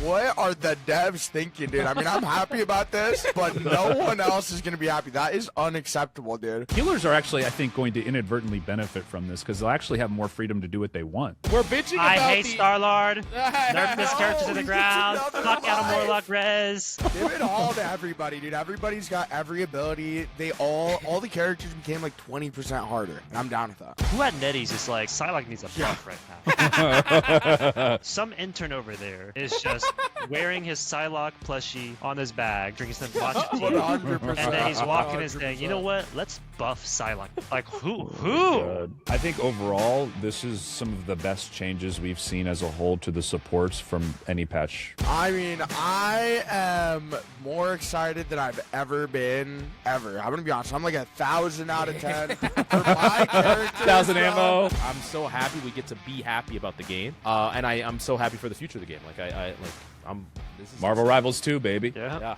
what are the devs thinking, dude? I mean, I'm happy about this, but no one else is going to be happy. That is unacceptable, dude. Healers are actually, I think, going to inadvertently benefit from this because they'll actually have more freedom to do what they want. We're bitching about I hate Star-Lord. Nerf this character to the ground. Fuck out of Morlock Res. Give it all to everybody, dude. Everybody's got every ability. They all the characters became like 20% harder, and I'm down with that. Who at Nettie's is like, Psylocke needs a buff right now. Some intern over there is just wearing his Psylocke plushie on his bag, drinking some matcha tea, 100%. and then he's walking and saying, you know what, let's buff Psylocke. Like, who? I think overall, this is some of the best changes we've seen as a whole to the supports from any patch. I mean, I am more excited than I've ever been, ever. I'm going to be honest. I'm like 1,000 out of 10 for my character. 1,000 ammo. I'm so happy we get to be happy about the game, and I'm so happy for the future of the game. This is Marvel Rivals 2, baby. Yeah.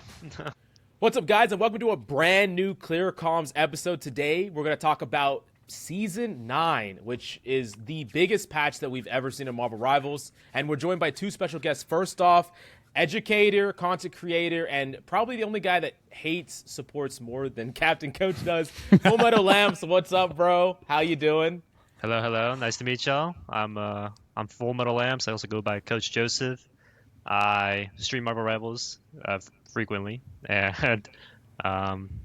What's up, guys, and welcome to a brand new Clear Comms episode. Today, we're going to talk about Season 9, which is the biggest patch that we've ever seen in Marvel Rivals, and we're joined by two special guests. First off, educator, content creator, and probably the only guy that hates supports more than Captain Coach does. FullMetalLamps, what's up, bro? How you doing? Hello. Nice to meet y'all. I'm FullMetalLamps. I also go by Coach Joseph. I stream Marvel Rivals frequently, and I'm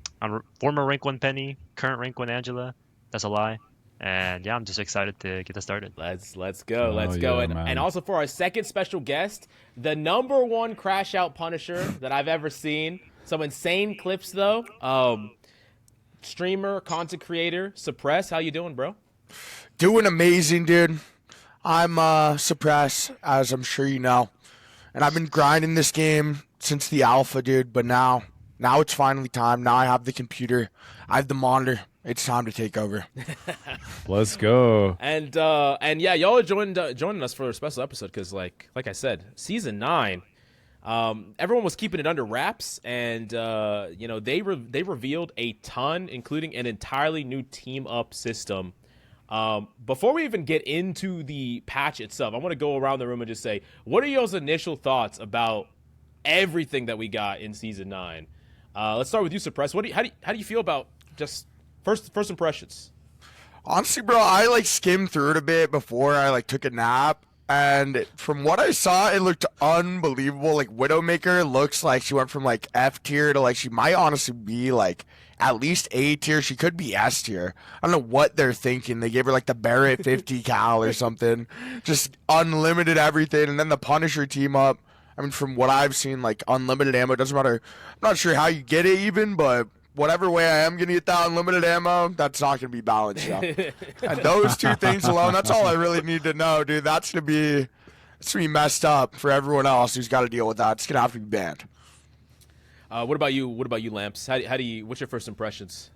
former Rank 1 Penny, current Rank 1 Angela. That's a lie. And yeah, I'm just excited to get this started. Let's go. And also for our second special guest, the #1 crash out Punisher that I've ever seen. Some insane clips though. Streamer, content creator, Suppress. How you doing, bro? Doing amazing, dude. I'm Suppress, as I'm sure you know. And I've been grinding this game since the alpha, dude. But now it's finally time. Now I have the computer. I have the monitor. It's time to take over. Let's go. And yeah, y'all are joining us for a special episode because, like I said, Season 9. Everyone was keeping it under wraps, and they revealed a ton, including an entirely new team up system. Before we even get into the patch itself, I want to go around the room and just say, what are y'all's initial thoughts about everything that we got in Season 9? Let's start with you, Suppress. How do you feel about just first impressions? Honestly, bro, I skimmed through it a bit before I took a nap, and from what I saw, it looked unbelievable. Widowmaker looks like she went from F tier to she might honestly be at least A tier. She could be S tier. I don't know what they're thinking. They gave her the Barrett 50 cal or something. Just unlimited everything. And then the Punisher team up. I mean, from what I've seen, unlimited ammo. Doesn't matter. I'm not sure how you get it even, but whatever way I am going to get that unlimited ammo, that's not going to be balanced up. And those two things alone, that's all I really need to know, dude. That's going to be messed up for everyone else who's got to deal with that. It's going to have to be banned. What about you, Lamps? What's your first impressions?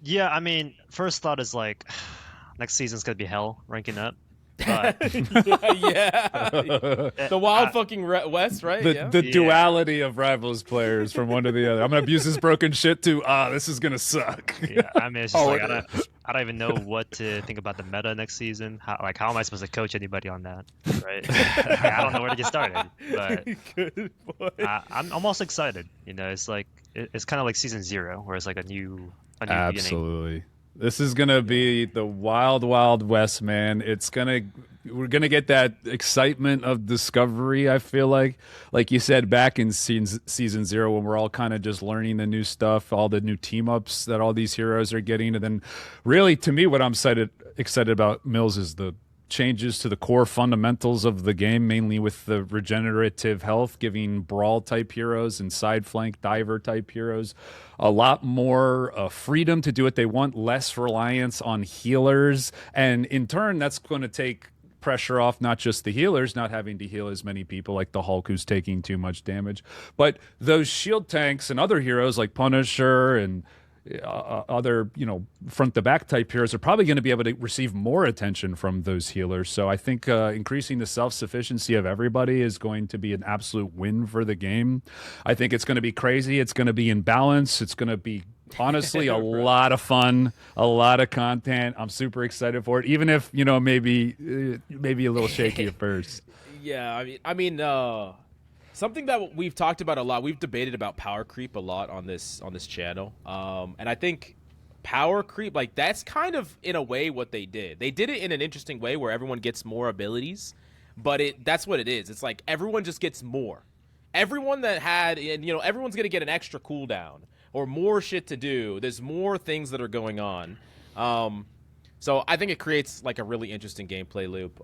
Yeah, I mean, first thought is next season's gonna be hell ranking up. But yeah. The wild fucking West, right? The duality of Rivals players from one to the other. I'm gonna abuse this broken shit to this is gonna suck. Yeah, I mean, it's just I don't even know what to think about the meta next season. How am I supposed to coach anybody on that? Right? I don't know where to get started. But Good boy. I'm almost excited. It's it's kind of like Season 0, where it's a new beginning. Absolutely. This is gonna be the wild, wild west, man. We're gonna get that excitement of discovery. I feel like you said back in season 0, when we're all kind of just learning the new stuff, all the new team ups that all these heroes are getting, and then really, to me, what I'm excited about, Mills, is the changes to the core fundamentals of the game, mainly with the regenerative health, giving brawl type heroes and side flank diver type heroes a lot more freedom to do what they want, less reliance on healers, and in turn that's going to take pressure off not just the healers not having to heal as many people like the Hulk who's taking too much damage, but those shield tanks and other heroes like Punisher and other front to back type heroes are probably going to be able to receive more attention from those healers. So I think increasing the self-sufficiency of everybody is going to be an absolute win for the game. I think it's going to be crazy. It's going to be in balance. It's going to be honestly a lot of fun, a lot of content. I'm super excited for it, even if maybe a little shaky at first. Yeah, I mean Something that we've talked about a lot, we've debated about power creep a lot on this channel, and I think power creep, like, that's kind of in a way what they did. They did it in an interesting way where everyone gets more abilities, but that's what it is. It's like everyone just gets more. Everyone that had, and everyone's gonna get an extra cooldown or more shit to do. There's more things that are going on. So I think it creates like a really interesting gameplay loop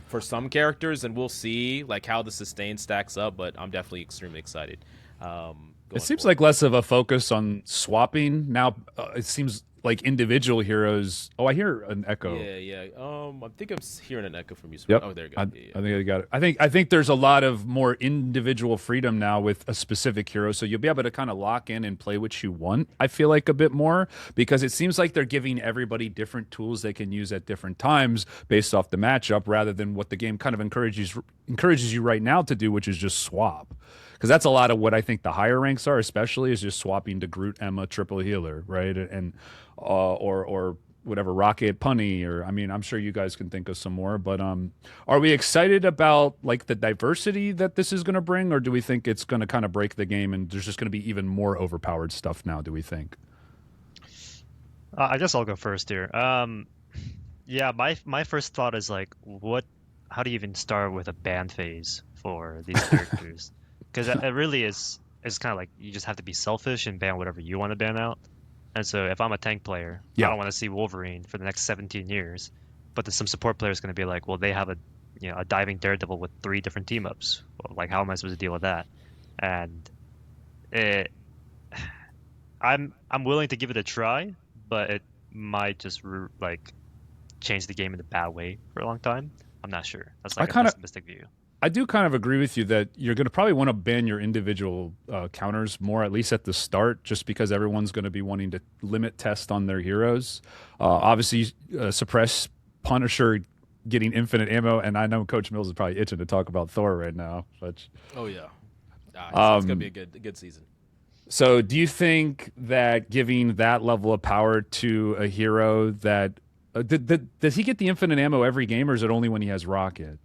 for some characters, and we'll see like how the sustain stacks up. But I'm definitely extremely excited. It seems like less of a focus on swapping now. It seems like individual heroes. Oh, I hear an echo. Yeah. I think I'm hearing an echo from you. Yep. Oh, there you go. I think I got it. I think there's a lot of more individual freedom now with a specific hero, so you'll be able to kind of lock in and play what you want. I feel like a bit more because it seems like they're giving everybody different tools they can use at different times based off the matchup, rather than what the game kind of encourages you right now to do, which is just swap. Because that's a lot of what I think the higher ranks are, especially, is just swapping to Groot, Emma, triple healer, right? And or whatever, Rocket, Punny, or I mean, I'm sure you guys can think of some more. But are we excited about like the diversity that this is going to bring, or do we think it's going to kind of break the game and there's just going to be even more overpowered stuff now? Do we think? I guess I'll go first here. Yeah, my first thought is like, how do you even start with a ban phase for these characters? Because it really is. It's kind of like you just have to be selfish and ban whatever you want to ban out. And so if I'm a tank player, I don't want to see Wolverine for the next 17 years. But there's some support players going to be like, well, they have a diving Daredevil with 3 different team ups. Well, like, how am I supposed to deal with that? And I'm willing to give it a try, but it might just like change the game in a bad way for a long time. I'm not sure. That's like a pessimistic view. I do kind of agree with you that you're going to probably want to ban your individual counters more, at least at the start, just because everyone's going to be wanting to limit test on their heroes. Obviously, suppress Punisher getting infinite ammo, and I know Coach Mills is probably itching to talk about Thor right now. But oh yeah, it's going to be a good season. So do you think that giving that level of power to a hero that does he get the infinite ammo every game, or is it only when he has Rocket?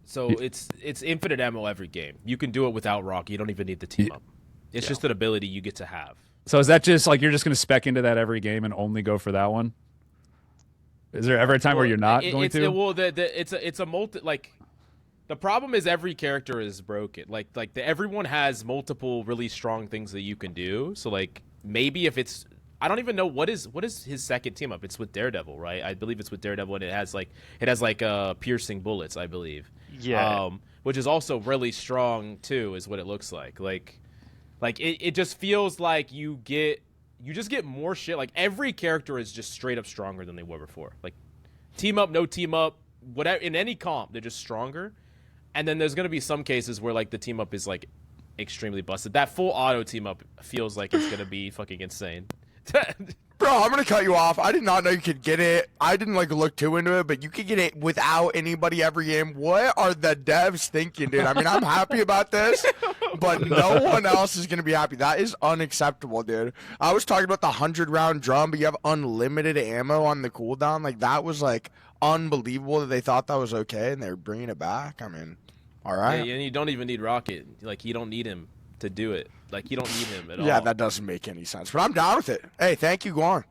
So it's infinite ammo every game. You can do it without Rocket. You don't even need the team up. It's just an ability you get to have. So is that just like you're just going to spec into that every game and only go for that one? Is there ever a time where you're not going to? Well, it's a multi, like, the problem is every character is broken. Everyone has multiple really strong things that you can do. So like maybe if it's, I don't even know what is his second team up. It's with Daredevil, right? I believe it's with Daredevil, and it has piercing bullets, I believe. Yeah. Which is also really strong too, is what it looks like. Like it just feels like you just get more shit. Like every character is just straight up stronger than they were before. Like team up, no team up, whatever, in any comp, they're just stronger. And then there's gonna be some cases where like the team up is like extremely busted. That full auto team up feels like it's gonna be fucking insane. Bro, I'm gonna cut you off. I did not know you could get it. I didn't like look too into it, but you could get it without anybody every game. What are the devs thinking, dude? I mean, I'm happy about this, but no one else is gonna be happy. That is unacceptable, dude. I was talking about the 100-round drum, but you have unlimited ammo on the cooldown. Like, that was like unbelievable that they thought that was okay and they're bringing it back. I mean, all right. Yeah, and you don't even need Rocket. Like, you don't need him to do it. Like, you don't need him at all. Yeah, that doesn't make any sense. But I'm down with it. Hey, thank you, Guan.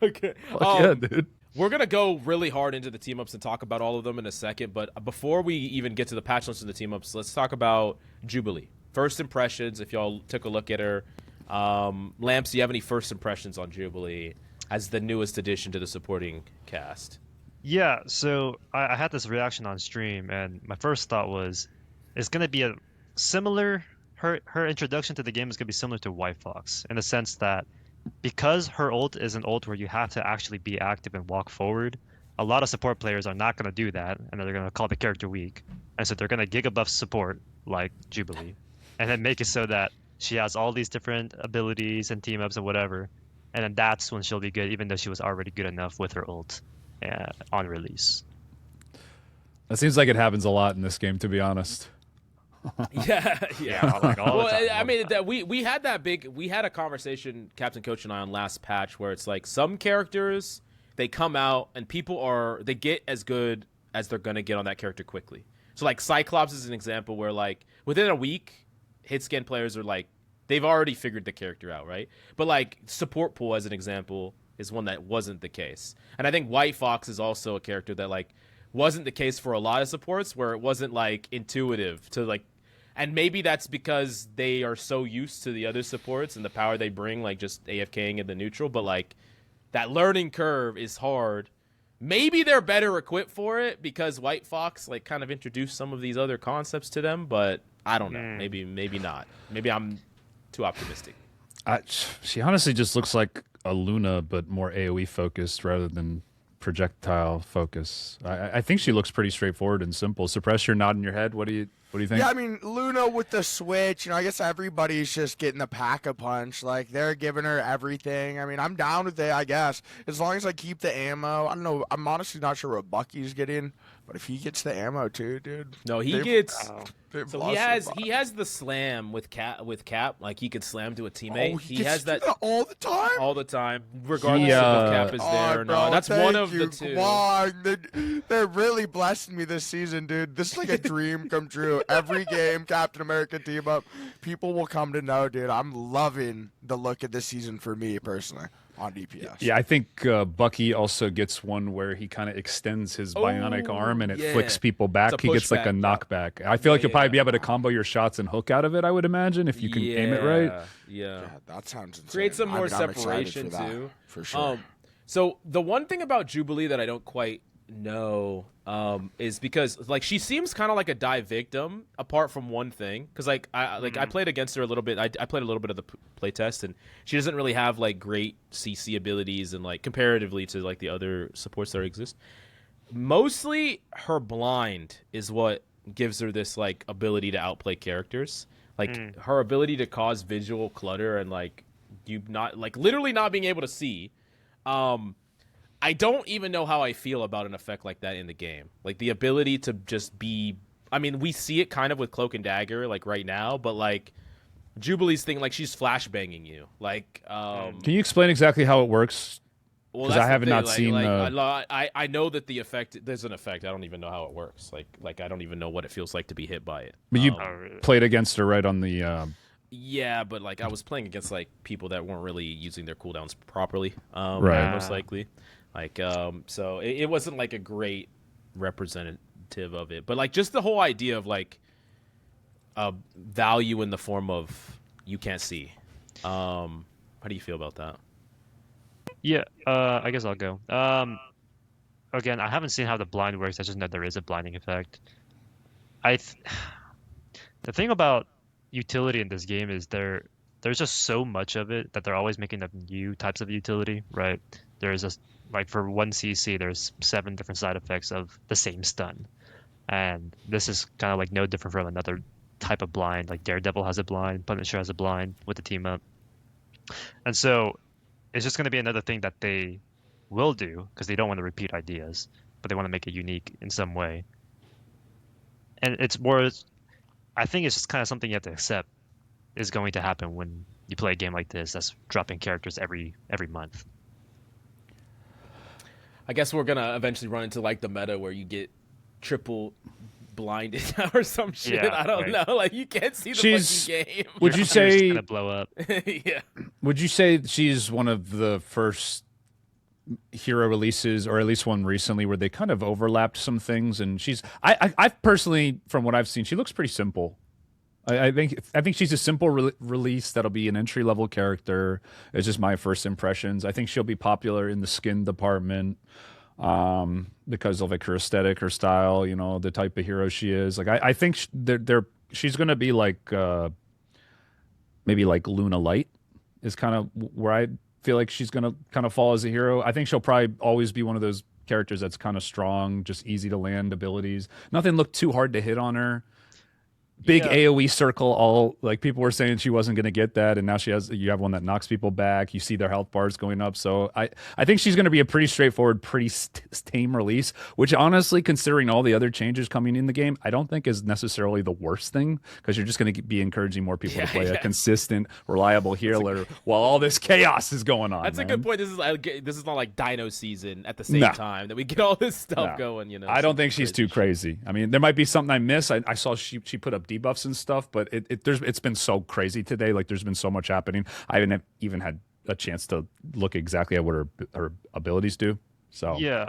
Okay. Yeah, dude. We're going to go really hard into the team-ups and talk about all of them in a second. But before we even get to the patch notes of the team-ups, let's talk about Jubilee. First impressions, if y'all took a look at her. Lamps, do you have any first impressions on Jubilee as the newest addition to the supporting cast? Yeah, so I had this reaction on stream, and my first thought was, it's going to be a similar, her introduction to the game is going to be similar to White Fox, in the sense that because her ult is an ult where you have to actually be active and walk forward, a lot of support players are not going to do that, and they're going to call the character weak. And so they're going to giga buff support, like Jubilee, and then make it so that she has all these different abilities and team-ups and whatever, and then that's when she'll be good, even though she was already good enough with her ult on release. That seems like it happens a lot in this game, to be honest. Yeah. Like all the time. I mean, that we had a conversation, Captain Coach and I, on last patch, where it's like some characters, they come out and they get as good as they're gonna get on that character quickly. So like Cyclops is an example where like within a week, hit scan players are like they've already figured the character out, right? But like support pool as an example is one that wasn't the case. And I think White Fox is also a character that like wasn't the case for a lot of supports where it wasn't like intuitive to like, and maybe that's because they are so used to the other supports and the power they bring, like just AFKing in the neutral, but like that learning curve is hard. Maybe they're better equipped for it because White Fox like kind of introduced some of these other concepts to them, but I don't know. Maybe not. Maybe I'm too optimistic. She honestly just looks like a Luna, but more AoE focused rather than projectile focus. I think she looks pretty straightforward and simple. Suppress, you're nodding your head. What do you think? Yeah, I mean, Luna with the switch, I guess everybody's just getting the pack-a-punch. Like, they're giving her everything. I mean, I'm down with it, I guess. As long as I keep the ammo. I don't know. I'm honestly not sure what Bucky's getting, but if he gets the ammo too, dude. No, he gets... So he has the slam with Cap. Like, he could slam to a teammate. Oh, he has that all the time? All the time, regardless of if Cap is there or not. That's one of the two. Come on. They're really blessing me this season, dude. This is like a dream come true. Every game, Captain America team up. People will come to know, dude. I'm loving the look of this season for me, personally, on DPS. Yeah, I think Bucky also gets one where he kind of extends his bionic arm and it flicks people back. He gets like a knockback. I feel like you'll probably be able to combo your shots and hook out of it, I would imagine, if you can aim it right. Yeah, that sounds insane. Create some more I'm separation for that, too. for sure. So the one thing about Jubilee that I don't quite know is because like she seems kind of like a die victim apart from one thing, because like I played against her a little bit. I played a little bit of the playtest, and she doesn't really have like great CC abilities and like comparatively to like the other supports that exist. Mostly her blind is what gives her this like ability to outplay characters. Like her ability to cause visual clutter and like you not like literally not being able to see. I don't even know how I feel about an effect like that in the game. Like the ability to just be, I mean, we see it kind of with Cloak and Dagger like right now, but like Jubilee's thing, like she's flashbanging you. Like, can you explain exactly how it works? Because I have not seen. I know that the effect, there's an effect. I don't even know how it works. Like I don't even know what it feels like to be hit by it. But you played against her right on the. Yeah, but like I was playing against like people that weren't really using their cooldowns properly. Right. Most likely. Like, so it wasn't like a great representative of it, but like just the whole idea of like value in the form of you can't see. How do you feel about that? Yeah, I guess I'll go. Again, I haven't seen how the blind works. I just know there is a blinding effect. The thing about utility in this game is there's just so much of it that they're always making up new types of utility, right? There's a like for one CC, there's 7 different side effects of the same stun, and this is kind of like no different from another type of blind. Like Daredevil has a blind, Punisher has a blind with the team up, and so it's just going to be another thing that they will do because they don't want to repeat ideas, but they want to make it unique in some way. And it's more, I think it's just kind of something you have to accept is going to happen when you play a game like this that's dropping characters every month. I guess we're gonna eventually run into like the meta where you get triple blinded or some shit. Yeah, I don't know. Like you can't see the fucking game. Would you say gonna blow up? Yeah. Would you say she's one of the first hero releases, or at least one recently, where they kind of overlapped some things? And she's, I personally, from what I've seen, she looks pretty simple. I think she's a simple release that'll be an entry level character. It's just my first impressions. I think she'll be popular in the skin department because of like her aesthetic, her style, you know, the type of hero she is. Like I think she's gonna be like maybe like Luna Light is kind of where I feel like she's gonna kind of fall as a hero. I think she'll probably always be one of those characters that's kind of strong, just easy to land abilities. Nothing looked too hard to hit on her. big Yeah. AoE circle. All like people were saying she wasn't going to get that, and now you have one that knocks people back. You see their health bars going up. So I think she's going to be a pretty straightforward, pretty tame release. Which honestly, considering all the other changes coming in the game, I don't think is necessarily the worst thing, because you're just going to be encouraging more people to play a consistent, reliable healer while all this chaos is going on. That's a good point. This is not like Dino season at the same time that we get all this stuff going. You know, I don't think she's too crazy. I mean, there might be something I miss. I saw she put up debuffs and stuff, but it's been so crazy today. Like there's been so much happening. I haven't even had a chance to look exactly at what her abilities do. So yeah,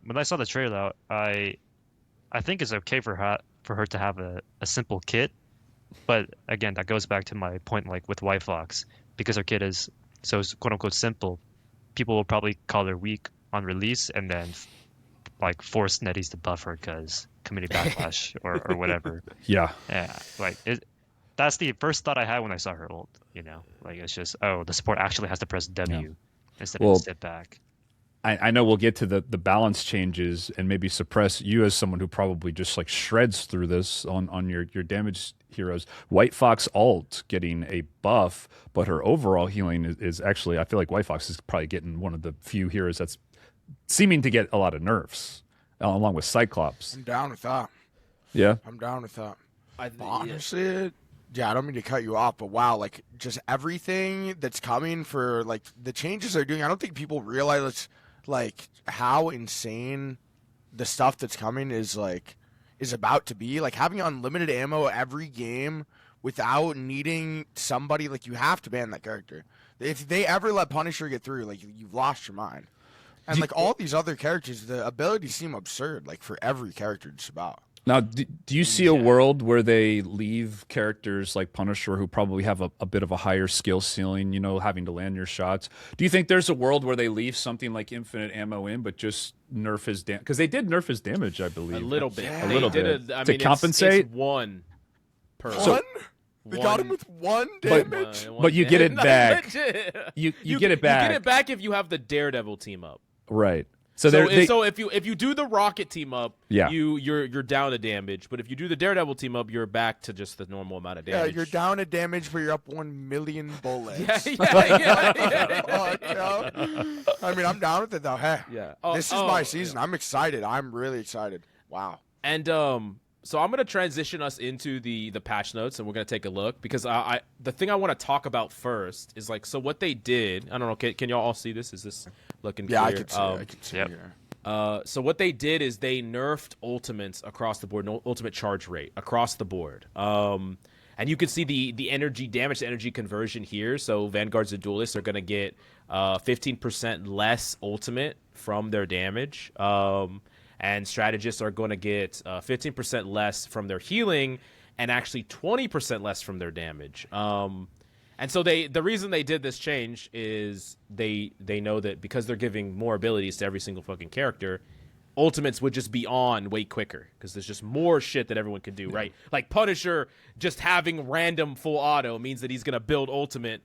when I saw the trailer, I think it's okay for her to have a simple kit, but again, that goes back to my point, like with White Fox, because her kit is so quote unquote simple, people will probably call her weak on release and then like force Netties to buff her because community backlash or whatever. yeah, like that's the first thought I had when I saw her ult. You know, like it's just, oh, the support actually has to press W instead of sit back. I know we'll get to the balance changes and maybe suppress you as someone who probably just like shreds through this on your damage heroes. White Fox ult getting a buff, but her overall healing is actually, I feel like White Fox is probably getting one of the few heroes that's seeming to get a lot of nerfs, along with Cyclops. I'm down with that. Yeah, I'm down with that. Honestly, yeah, I don't mean to cut you off, but wow, like just everything that's coming for like the changes they're doing, I don't think people realize like how insane the stuff that's coming is about to be. Like having unlimited ammo every game without needing somebody, like you have to ban that character. If they ever let Punisher get through, like you've lost your mind. And like all these other characters, the abilities seem absurd, like for every character just about. Now, do you see a world where they leave characters like Punisher, who probably have a bit of a higher skill ceiling, you know, having to land your shots? Do you think there's a world where they leave something like infinite ammo in, but just nerf his damage? Because they did nerf his damage, I believe. A little bit. Yeah. A little bit. To compensate? It's one per. One? They got him with one damage? But you get it back. You get it back. You get it back if you have the Daredevil team up. Right. So if you do the Rocket team up, you're down a damage. But if you do the Daredevil team up, you're back to just the normal amount of damage. Yeah, you're down a damage, but you're up 1,000,000 bullets. I mean, I'm down with it though. Hey, this is my season. I'm excited. I'm really excited. Wow. And so I'm gonna transition us into the patch notes, and we're gonna take a look because the thing I want to talk about first is like, so what they did. I don't know. Can y'all all see this? Is this looking clear? Yeah, I can see. I can see. Yep. So what they did is they nerfed ultimates across the board, ultimate charge rate across the board. And you can see the energy damage to energy conversion here. So Vanguards and Duelists are gonna get 15% less ultimate from their damage. And strategists are going to get 15% less from their healing and actually 20% less from their damage. And so the reason they did this change is they know that because they're giving more abilities to every single fucking character, ultimates would just be on way quicker because there's just more shit that everyone can do, right? Like Punisher just having random full auto means that he's going to build ultimate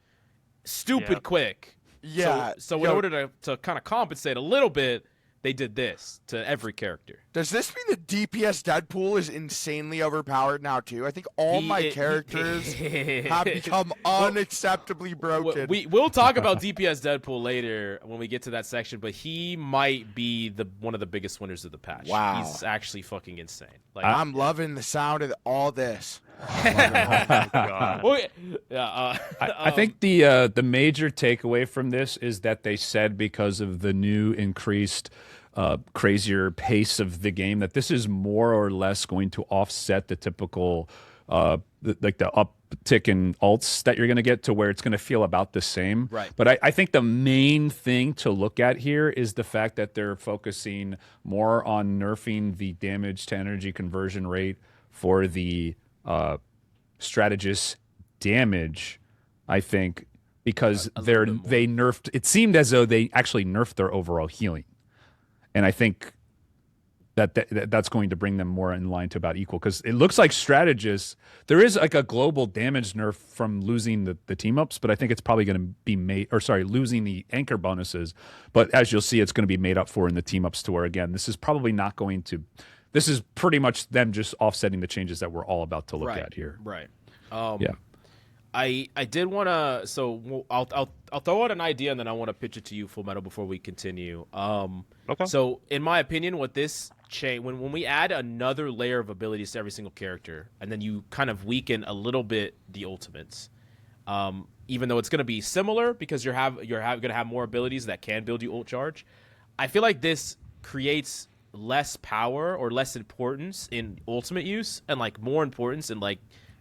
stupid quick. Yeah. So in order to kind of compensate a little bit, they did this to every character. Does this mean that DPS Deadpool is insanely overpowered now too? I think all my characters have become unacceptably broken. We'll talk about DPS Deadpool later when we get to that section, but he might be one of the biggest winners of the patch. Wow. He's actually fucking insane. Like, I'm loving the sound of all this. I think the major takeaway from this is that they said because of the new increased crazier pace of the game that this is more or less going to offset the typical the uptick in ults that you're going to get to where it's going to feel about the same. Right. But I think the main thing to look at here is the fact that they're focusing more on nerfing the damage to energy conversion rate for the strategist damage, I think, because they nerfed. It seemed as though they actually nerfed their overall healing, and I think that's going to bring them more in line to about equal. Because it looks like strategists, there is like a global damage nerf from losing the team ups, but I think it's probably going to be losing the anchor bonuses. But as you'll see, it's going to be made up for in the team ups to where again, this is probably not going to this is pretty much them just offsetting the changes that we're all about to look at here. Right. Yeah. I did want to, so I'll throw out an idea and then I want to pitch it to you, Full Metal, before we continue. Okay. So in my opinion, what this change, when we add another layer of abilities to every single character, and then you kind of weaken a little bit the ultimates, even though it's going to be similar because you're going to have more abilities that can build you ult charge, I feel like this creates less power or less importance in ultimate use and like more importance in like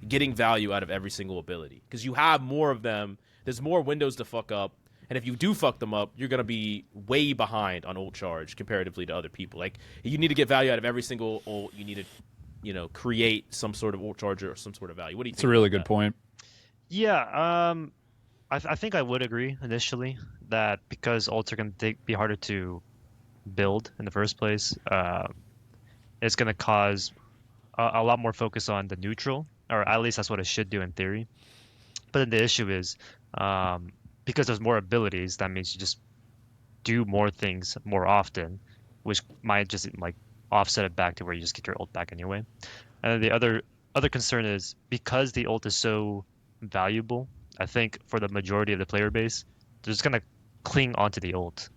getting value out of every single ability, because you have more of them. There's more windows to fuck up, and if you do fuck them up, you're gonna be way behind on ult charge comparatively to other people. Like, you need to get value out of every single ult. You need to, you know, create some sort of ult charge or some sort of value. What do you think? It's a really good point. Yeah, I think I would agree initially that because ults are going to be harder to build in the first place, it's going to cause a lot more focus on the neutral, or at least that's what it should do in theory. But then the issue is, because there's more abilities, that means you just do more things more often, which might just like offset it back to where you just get your ult back anyway. And then the other concern is because the ult is so valuable, I think for the majority of the player base, they're just gonna cling onto the ult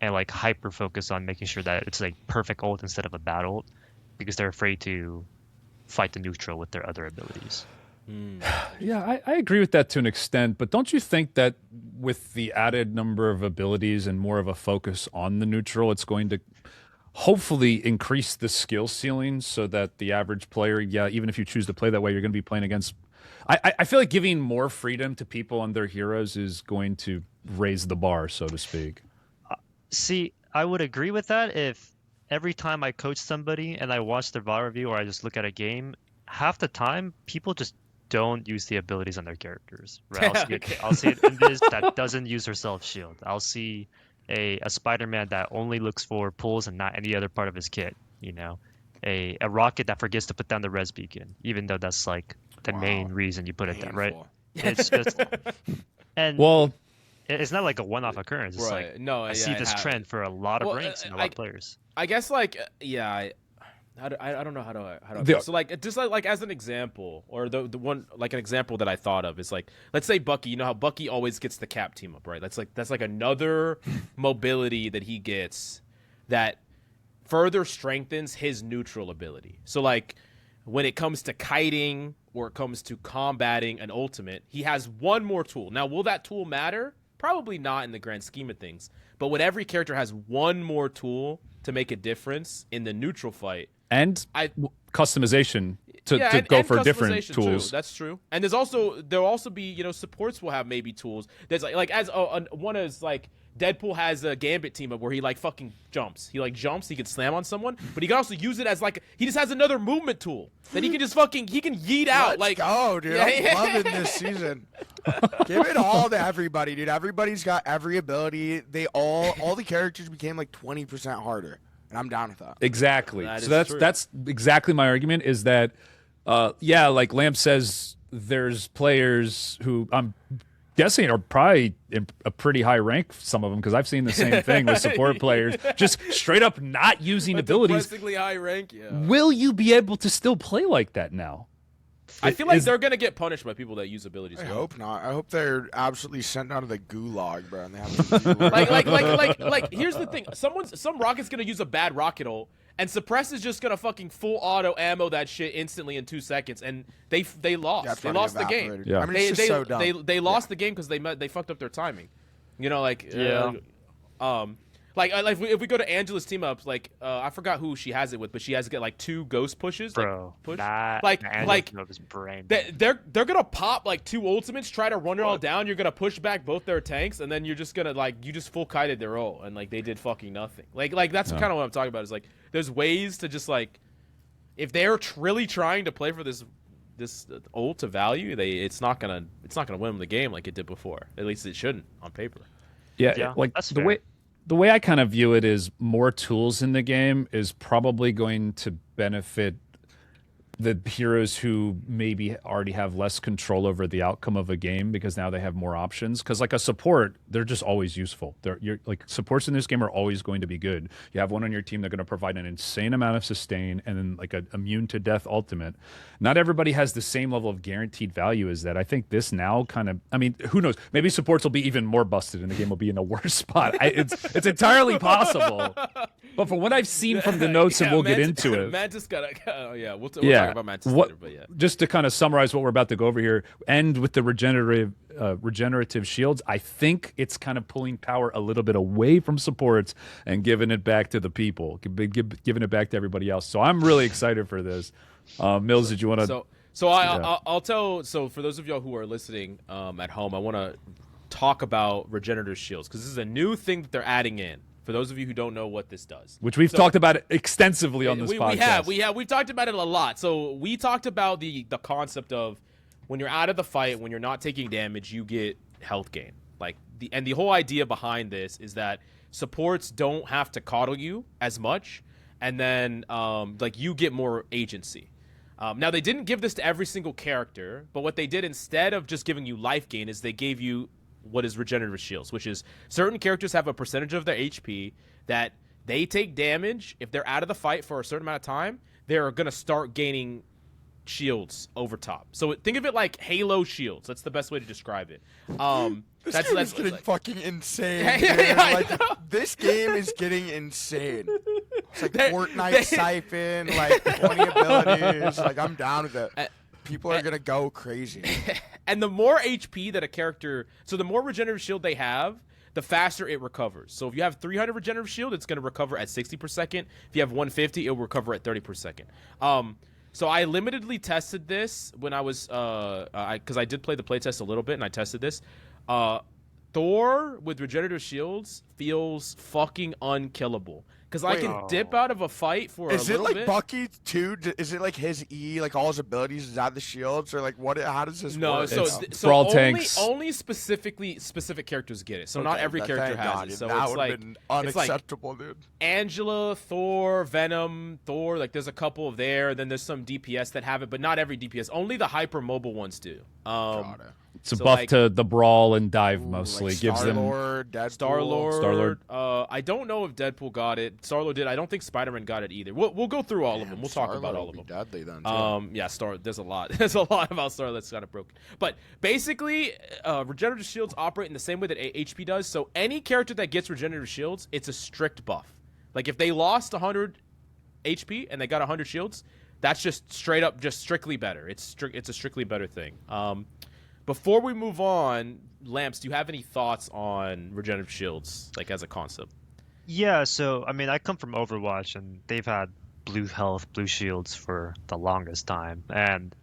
and like hyper focus on making sure that it's like perfect ult instead of a bad ult, because they're afraid to fight the neutral with their other abilities. Yeah, I agree with that to an extent, but don't you think that with the added number of abilities and more of a focus on the neutral, it's going to hopefully increase the skill ceiling so that the average player, yeah, even if you choose to play that way, you're going to be playing against... I feel like giving more freedom to people and their heroes is going to raise the bar, so to speak. See, I would agree with that if every time I coach somebody and I watch their VOD review or I just look at a game, half the time people just don't use the abilities on their characters. Right? I'll see it in this that doesn't use her self shield. I'll see a Spider-Man that only looks for pulls and not any other part of his kit. You know, a rocket that forgets to put down the res beacon, even though that's like the main reason you put it down, right? It's just, and well, it's not like a one-off occurrence. It's Right. like No, I see this trend for a lot of ranks and a lot of players. I guess like I don't know how so like just like as an example, or the one like an example that I thought of is like, let's say Bucky. You know how Bucky always gets the cap team up, right? That's like another mobility that he gets that further strengthens his neutral ability. So like when it comes to kiting or it comes to combating an ultimate, he has one more tool. Now, will that tool matter? Probably not in the grand scheme of things. But when every character has one more tool to make a difference in the neutral fight, and customization to and go for different customization, tools. Too. That's true. And there'll also be, you know, supports will have maybe tools. There's like as one is like Deadpool has a Gambit team up where he like fucking jumps. He like jumps, he can slam on someone, but he can also use it as like he just has another movement tool that he can just fucking yeet out. Let's go, dude. I'm loving this season. Give it all to everybody, dude. Everybody's got every ability. They all the characters became like 20% harder. And I'm down with that. Exactly. That So is true. that's exactly my argument is that yeah, like Lamp says, there's players who I'm guessing are probably in a pretty high rank, some of them, because I've seen the same thing with support players, just straight up not using abilities. Depressingly high rank, yeah. Will you be able to still play like that now? I feel like they're gonna get punished by people that use abilities. I hope not. I hope they're absolutely sent down to the gulag, bro. And they have to like here's the thing. Some rocket's gonna use a bad rocket ult, and Suppress is just gonna fucking full auto ammo that shit instantly in 2 seconds, and they lost. Yeah, They lost the game. Yeah. I mean, it's just so dumb. They lost the game because they fucked up their timing. You know, like like if we go to Angela's team ups, like I forgot who she has it with, but she has to get like 2 ghost pushes. Bro, push. like his brain. They're gonna pop like 2 ultimates, try to run it all down. You're gonna push back both their tanks, and then you're just gonna like you just full kited their ult, and like they did fucking nothing. Like that's kind of what I'm talking about. Is like there's ways to just like if they're really trying to play for this ult to value, it's not gonna win them the game like it did before. At least it shouldn't on paper. Yeah, like that's the fair. way I kind of view it is more tools in the game is probably going to benefit the heroes who maybe already have less control over the outcome of a game because now they have more options. Because like a support, they're just always useful. You're like supports in this game are always going to be good. You have one on your team that's going to provide an insane amount of sustain and then like a immune to death ultimate. Not everybody has the same level of guaranteed value as that. I think this now kind of, I mean, who knows? Maybe supports will be even more busted and the game will be in a worse spot. It's entirely possible. But from what I've seen from the notes, and we'll get into it. Mantis got we'll talk about Mantis later, but yeah. Just to kind of summarize what we're about to go over here, end with the regenerative shields. I think it's kind of pulling power a little bit away from supports and giving it back to the people, giving it back to everybody else. So I'm really excited for this. Mills, did you want to? I'll tell. So for those of y'all who are listening at home, I want to talk about regenerative shields because this is a new thing that they're adding in. For those of you who don't know what this does, which we've talked about extensively on this podcast. We've talked about it a lot. So we talked about the concept of when you're out of the fight, when you're not taking damage, you get health gain. Like the whole idea behind this is that supports don't have to coddle you as much, and then like you get more agency. Now they didn't give this to every single character, but what they did instead of just giving you life gain is they gave you what is regenerative shields, which is certain characters have a percentage of their HP that they take damage. If they're out of the fight for a certain amount of time, they're going to start gaining shields over top. So think of it like Halo shields. That's the best way to describe it. This game is getting fucking insane. This game is getting insane. It's like Fortnite Siphon, like 20 abilities. Like, I'm down with it. People are going to go crazy. And the more HP that a character... So the more regenerative shield they have, the faster it recovers. So if you have 300 regenerative shield, it's going to recover at 60 per second. If you have 150, it will recover at 30 per second. So I limitedly tested this when I was... Because I did play the playtest a little bit, and I tested this. Thor with regenerative shields feels fucking unkillable. Because I can dip out of a fight for a little bit. Is it like Bucky too? Is it like his E, like all his abilities, is that the shields? Or like what? How does this work? No, so for all tanks. Only specific characters get it. So not every character has it. So that it's would have been unacceptable, dude. Angela, Thor, Venom, Thor, like there's a couple there. Then there's some DPS that have it, but not every DPS. Only the hyper mobile ones do. It's a buff to the brawl and dive mostly. Like gives them Star-Lord. I don't know if Deadpool got it. Star-Lord did. I don't think Spider-Man got it either. We'll go through all of them. We'll talk about all of them. Deadly then, too. Yeah, there's a lot. There's a lot about Star that's kind of broken. But basically, regenerative shields operate in the same way that HP does. So any character that gets regenerative shields, it's a strict buff. Like if they lost 100 HP and they got 100 shields, that's just straight up, just strictly better. It's a strictly better thing. Before we move on, Lamps, do you have any thoughts on regenerative shields, like as a concept? Yeah, so I mean, I come from Overwatch, and they've had blue health, blue shields for the longest time, and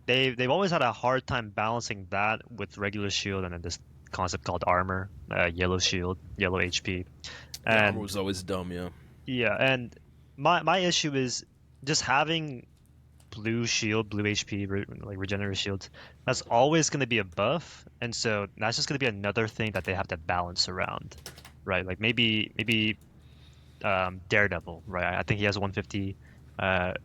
they've always had a hard time balancing that with regular shield and then this concept called armor, yellow shield, yellow HP. And armor was always dumb, yeah. Yeah, and my issue is just having blue shield, blue HP, like regenerative shields, that's always going to be a buff, and so that's just going to be another thing that they have to balance around, right? Like maybe Daredevil, right? I think he has 150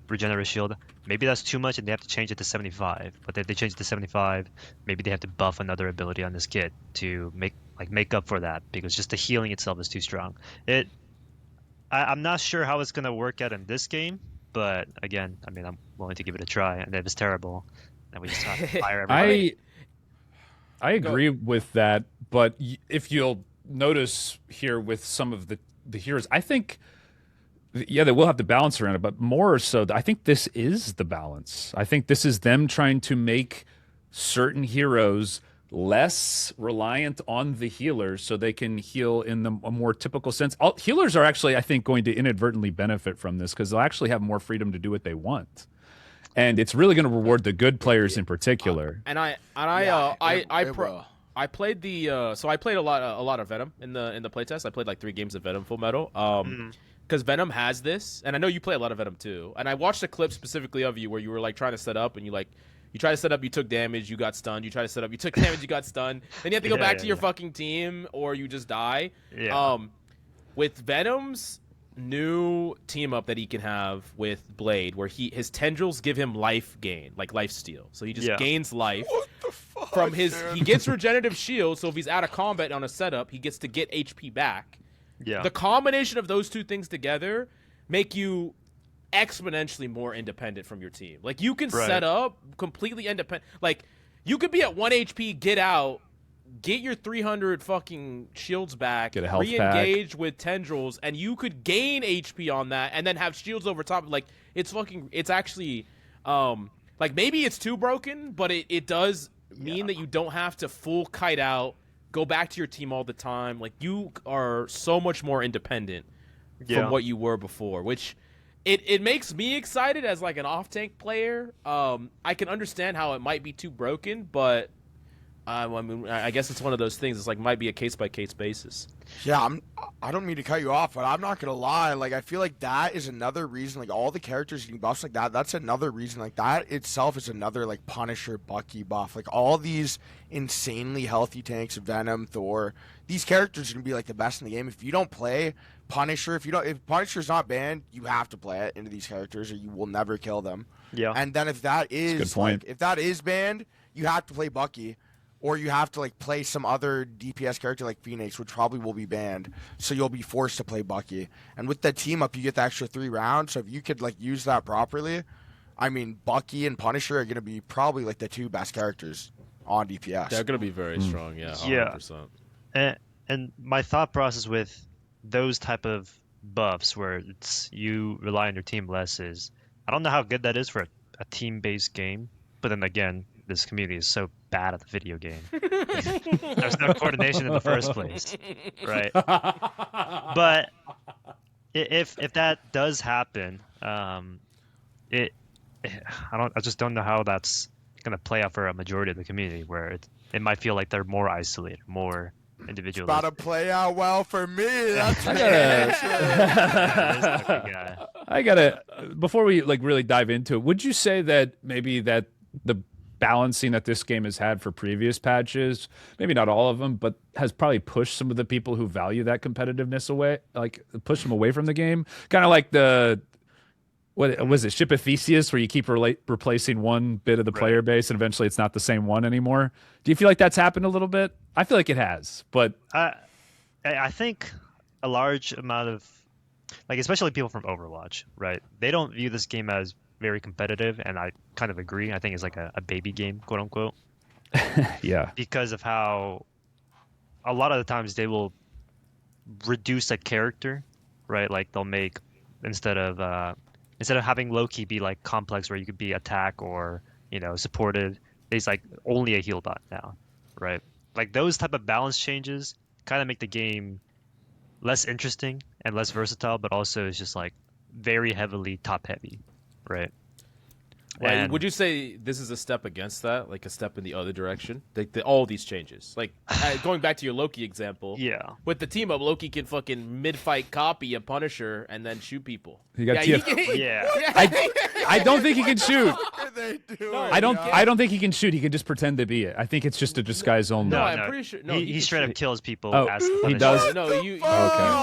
regenerative shield. Maybe that's too much, and they have to change it to 75. But if they change it to 75, maybe they have to buff another ability on this kit to make up for that, because just the healing itself is too strong. I'm not sure how it's going to work out in this game. But again, I mean, I'm willing to give it a try, and if it's terrible, then we just have to fire everybody. I agree with that, but if you'll notice here with some of the heroes, I think, yeah, they will have to balance around it, but more so, I think this is the balance. I think this is them trying to make certain heroes less reliant on the healers so they can heal in a more typical sense. Healers are actually, I think, going to inadvertently benefit from this because they'll actually have more freedom to do what they want. And it's really going to reward the good players in particular. I played so I played a lot of Venom in the playtest. I played like 3 games of Venom Full Metal. Because Venom has this, and I know you play a lot of Venom too. And I watched a clip specifically of you where you were like trying to set up, and you try to set up, you took damage, you got stunned. You try to set up, you took damage, you got stunned. Then you have to go back to your fucking team, or you just die. Yeah. With Venom's new team up that he can have with Blade, where his tendrils give him life gain, like life steal. So he just gains life What the fuck, from his. dude? He gets regenerative shield, so if he's out of combat on a setup, he gets to get HP back. Yeah. The combination of those two things together make you exponentially more independent from your team. Like you can set up completely independent. Like you could be at 1 HP, get out, get your 300 fucking shields back, Get a health re-engage with tendrils, and you could gain HP on that, and then have shields over top. Like it's actually, like maybe it's too broken, but it does mean that you don't have to full kite out, go back to your team all the time. Like you are so much more independent from what you were before, which it makes me excited as like an off-tank player. I can understand how it might be too broken, but I mean, I guess it's one of those things. It's like might be a case-by-case basis. Yeah, I don't mean to cut you off, but I'm not gonna lie. Like, I feel like that is another reason. Like, all the characters getting buffs like that. That's another reason. Like, that itself is another like Punisher, Bucky buff. Like, all these insanely healthy tanks, Venom, Thor. These characters are gonna be like the best in the game. If you don't play Punisher, if Punisher's not banned, you have to play it into these characters, or you will never kill them. Yeah. And then if that is Good point. like, if that is banned, you have to play Bucky. Or you have to like play some other DPS character like Phoenix, which probably will be banned. So you'll be forced to play Bucky. And with that team up, you get the extra 3 rounds. So if you could like use that properly, I mean, Bucky and Punisher are going to be probably like the 2 best characters on DPS. They're going to be very strong, yeah. 100%. And my thought process with those type of buffs where it's you rely on your team less is I don't know how good that is for a team-based game. But then again, this community is so bad at the video game. There's no coordination in the first place, right? But if that does happen, I just don't know how that's gonna play out for a majority of the community, where it might feel like they're more isolated, more individualistic. About to play out well for me. That's I gotta before we like really dive into it, would you say that maybe that the balancing that this game has had for previous patches, maybe not all of them, but has probably pushed some of the people who value that competitiveness away, like push them away from the game? Kind of like what was it, Ship of Theseus, where you keep replacing one bit of the player base and eventually it's not the same one anymore. Do you feel like that's happened a little bit? I feel like it has, but I think a large amount of, like, especially people from Overwatch, right? They don't view this game as very competitive, and I kind of agree. I think it's like a baby game, quote unquote. Yeah. Because of how a lot of the times they will reduce a character, right? Like they'll make instead of having Loki be like complex where you could be attack or supported, there's like only a heal bot now, right? Like those type of balance changes kind of make the game less interesting and less versatile, but also it's just like very heavily top heavy. Right. Right. Would you say this is a step against that, like a step in the other direction? All these changes, like going back to your Loki example. Yeah. With the team up, Loki can fucking mid-fight copy a Punisher and then shoot people. He got Yeah. I don't think he can shoot. They do I don't think he can shoot. He can just pretend to be it. I think it's just a disguise only. No, I'm pretty sure. No, he straight up shoot. kills people. Oh, as the he Punisher. does? No,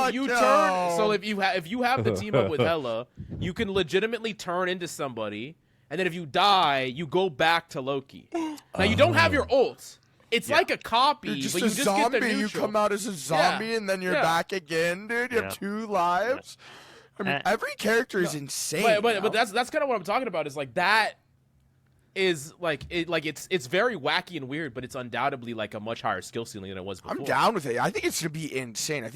you turn. So if you have the team up with Hela, you can legitimately turn into somebody, and then if you die, you go back to Loki. Now you don't have your ult. It's like a copy, You're just but a you just zombie. get the You neutral. come out as a zombie and then you're back again, dude. You have 2 lives. I mean, every character is insane. But that's kind of what I'm talking about. Is like that is like it's very wacky and weird, but it's undoubtedly like a much higher skill ceiling than it was before. I'm down with it. I think it's gonna be insane. I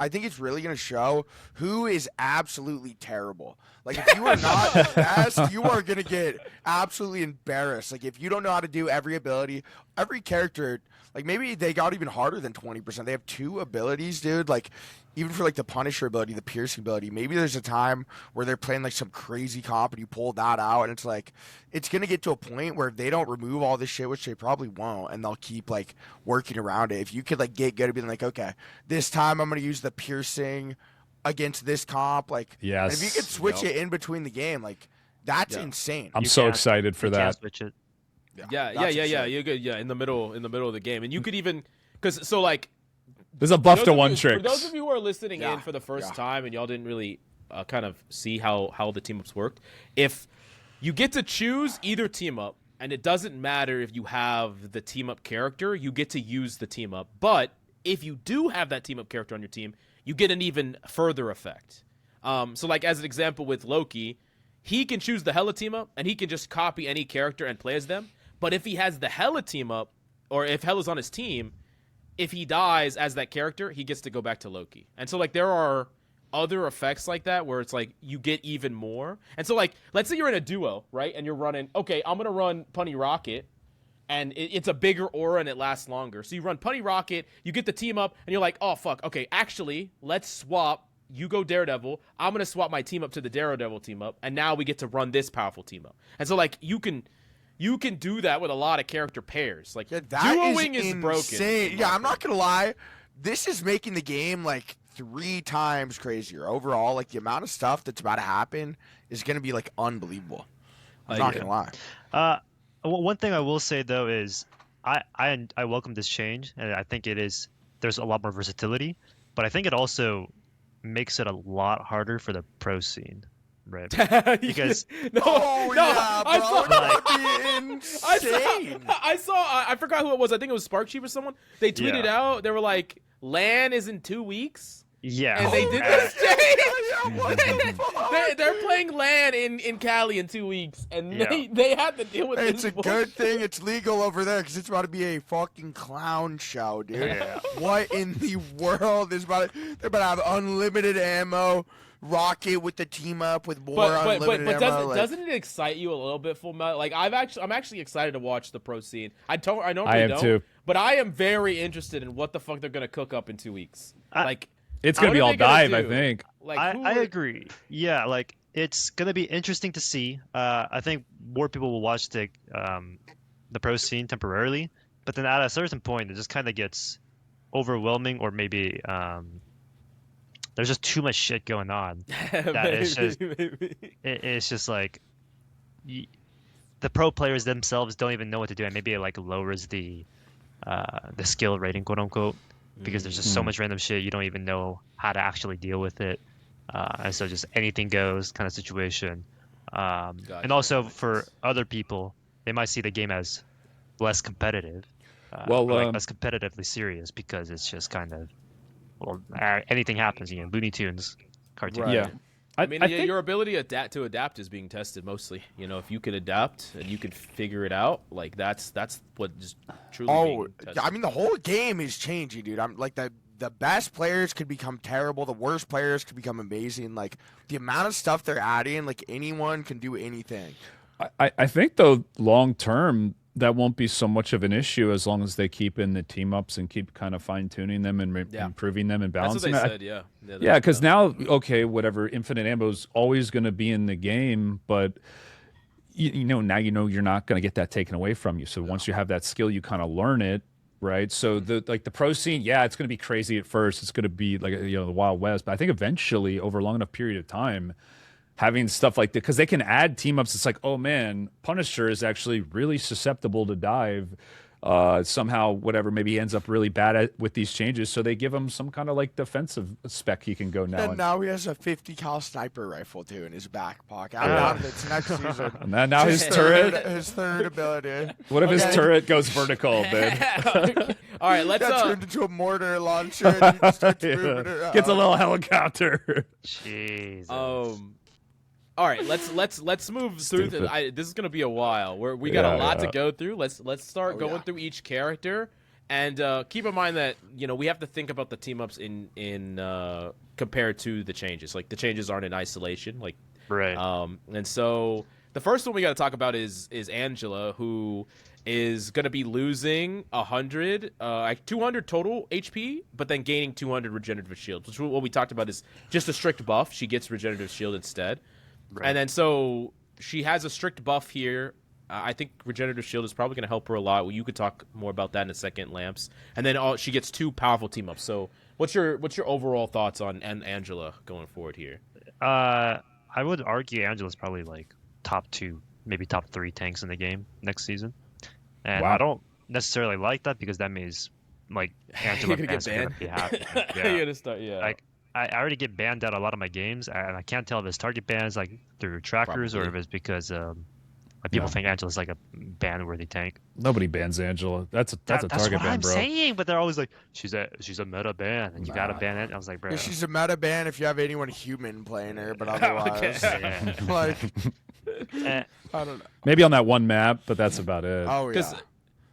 think it's really gonna show who is absolutely terrible. Like, if you are not the best, you are gonna get absolutely embarrassed. Like, if you don't know how to do every ability, every character, like maybe they got even harder than 20%. They have 2 abilities, dude. Like, even for like the Punisher ability, the piercing ability, maybe there's a time where they're playing like some crazy comp and you pull that out, and it's like it's gonna get to a point where if they don't remove all this shit, which they probably won't, and they'll keep like working around it. If you could like get good at being like, okay, this time I'm gonna use the piercing against this comp, like, yes, and if you could switch it in between the game, like, that's insane. I'm so excited for that. Switch it. Yeah. You're good. Yeah, in the middle of the game, and you could even There's a buff For to those of one you- trick. For those of you who are listening Yeah, in for the first yeah. time and y'all didn't really kind of see how the team ups worked, if you get to choose either team up, and it doesn't matter if you have the team up character, you get to use the team up. But if you do have that team up character on your team, you get an even further effect. So like as an example with Loki, he can choose the Hela team up, and he can just copy any character and play as them. But if he has the Hela team up, or if Hela's on his team, if he dies as that character, he gets to go back to Loki. And so like there are other effects like that where it's like you get even more. And so like let's say you're in a duo, right? And you're running, okay, I'm gonna run Punny Rocket, and it's a bigger aura and it lasts longer. So you run Punny Rocket, you get the team up, and you're like, oh fuck, okay, actually let's swap. You go Daredevil, I'm gonna swap my team up to the Daredevil team up, and now we get to run this powerful team up. And so like you can do that with a lot of character pairs. Like duoing is broken. Insane. Yeah, I'm not gonna lie. This is making the game like 3 times crazier overall. Like the amount of stuff that's about to happen is gonna be like unbelievable. I'm not gonna lie. One thing I will say though is I welcome this change, and I think there's a lot more versatility, but I think it also makes it a lot harder for the pro scene, right? Because Yeah, bro, that would be insane. I saw. I forgot who it was. I think it was Sparksheep or someone. They tweeted out. They were like, "LAN is in 2 weeks." Yeah, And they did this change. They're playing LAN in Cali in 2 weeks, and they had to deal with It's this. a good thing it's legal over there because it's about to be a fucking clown show, dude. Yeah. What in the world is about? They're about to have unlimited ammo, rocket with the team up with more unlimited ammo. Doesn't it excite you a little bit, FullMetal? Like I'm actually excited to watch the pro scene. I normally I am don't, too. but I am very interested in what the fuck they're gonna cook up in 2 weeks. It's gonna what be are all they gonna dive, do? I think. Like I agree. Yeah, like it's gonna be interesting to see. I think more people will watch the pro scene temporarily, but then at a certain point, it just kind of gets overwhelming, or maybe there's just too much shit going on. It's just like the pro players themselves don't even know what to do, and maybe it like lowers the skill rating, quote unquote, because there's just so much random shit you don't even know how to actually deal with it, and so just anything goes kind of situation. And also for other people, they might see the game as less competitive, or like less competitively serious, because it's just kind of anything happens, Looney Tunes cartoon. Right. Yeah. I mean, I think your ability to adapt is being tested mostly. If you can adapt and you can figure it out, like that's what is truly being tested. I mean, the whole game is changing, dude. I'm like the best players could become terrible. The worst players could become amazing. Like the amount of stuff they're adding, like anyone can do anything. I think though long term that won't be so much of an issue as long as they keep in the team ups and keep kind of fine tuning them and improving them and That's what balancing. they it. said, yeah. Yeah, because now, okay, whatever, infinite ammo is always going to be in the game, but now you're not going to get that taken away from you. So once you have that skill, you kind of learn it, right? So the pro scene, yeah, it's going to be crazy at first. It's going to be like the Wild West, but I think eventually, over a long enough period of time, having stuff like that, because they can add team ups. It's like, oh man, Punisher is actually really susceptible to dive. Somehow, whatever, maybe he ends up really bad with these changes, so they give him some kind of like defensive spec he can go now. And now he has a 50 cal sniper rifle too in his back pocket. I'm out of it next season. And now his turret. His third ability. What if his turret goes vertical, then? All right, let's Got turned into a mortar launcher. And he starts moving it. Gets a little helicopter. Jesus. all right, let's move through. This is gonna be a while. We got a lot to go through. Let's start going through each character, and keep in mind that we have to think about the team ups in compared to the changes. Like the changes aren't in isolation. Like right. And so the first one we got to talk about is Angela, who is going to be losing 200 total HP, but then gaining 200 regenerative shields, which what we talked about is just a strict buff. She gets regenerative shield instead. Right. And then so she has a strict buff here. I think regenerative shield is probably going to help her a lot. Well, you could talk more about that in a second, Lamps. And then she gets 2 powerful team ups. So what's your overall thoughts on Angela going forward here? I would argue Angela's probably like top 2, maybe top 3 tanks in the game next season. And I don't necessarily like that, because that means like You're Angela gonna get fans are gonna banned. be happy. You're Yeah. gonna start. Yeah. Like I already get banned out a lot of my games, and I can't tell if it's target bans like through trackers or if Probably. it's because like people think Angela's like a ban-worthy tank. Nobody bans Angela. That's a That's target what ban, I'm bro. saying, but they're always like, she's a meta ban, and you gotta ban it. I was like, bro. Yeah, she's a meta ban if you have anyone human playing her, but otherwise, Yeah. like, Eh, I don't know. Maybe on that one map, but that's about it. Oh yeah.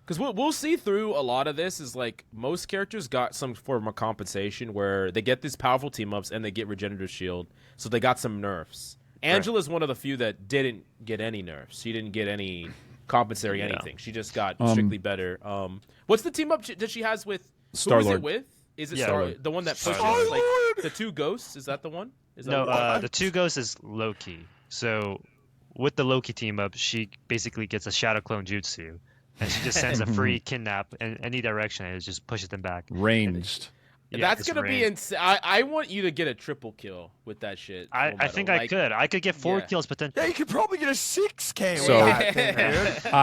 Because we'll see through a lot of this is like most characters got some form of compensation where they get these powerful team ups and they get regenerative shield, so they got some nerfs. Angela's one of the few that didn't get any nerfs. She didn't get any compensatory anything. She just got strictly better. What's the team up that she has with Star-Lord. Who is it with? Is it Yeah. Star the one that pushes Star-Lord. like the two ghosts? Is that the one? Is that no, what- the two ghosts is Loki. So with the Loki team up, she basically gets a shadow clone jutsu, and she just sends a free kidnap in any direction, and it just pushes them back. Ranged. Yeah, that's it's gonna be range. insane. I want you to get a triple kill with that shit. I Fullmetal. think I could. I could get 4 Yeah. kills potentially. Yeah, you could probably get a 6K with So- that thing, dude.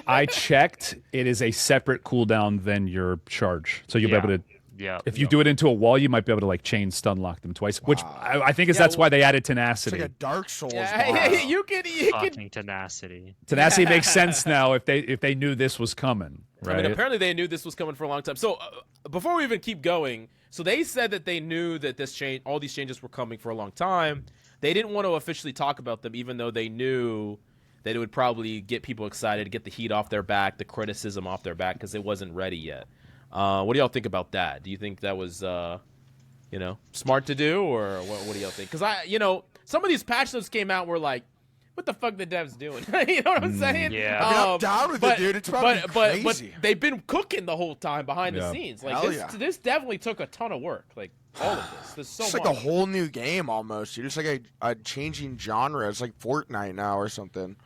I checked. It is a separate cooldown than your charge, so you'll Yeah. be able to. Yeah. If you do it into a wall, you might be able to like chain stun lock them twice. Which I think is that's why they added It's tenacity. like a Dark Souls Yeah, boss. you could. Fucking tenacity. Tenacity makes sense now if they knew this was coming, right? I mean, apparently they knew this was coming for a long time. So before we even keep going, so they said that they knew that all these changes were coming for a long time. They didn't want to officially talk about them, even though they knew that it would probably get people excited, get the heat off their back, the criticism off their back, because it wasn't ready yet. What do y'all think about that? Do you think that was, smart to do, or what do y'all think? Because some of these patch notes came out were like, what the fuck the devs doing? You know what I'm saying? Yeah. I mean, I'm down with it, dude. It's probably but crazy. they've been cooking the whole time behind the Yeah. scenes. Like Hell this, yeah. this definitely took a ton of work. Like all of this. There's so It's much. like a whole new game almost, dude. It's like a changing genre. It's like Fortnite now or something.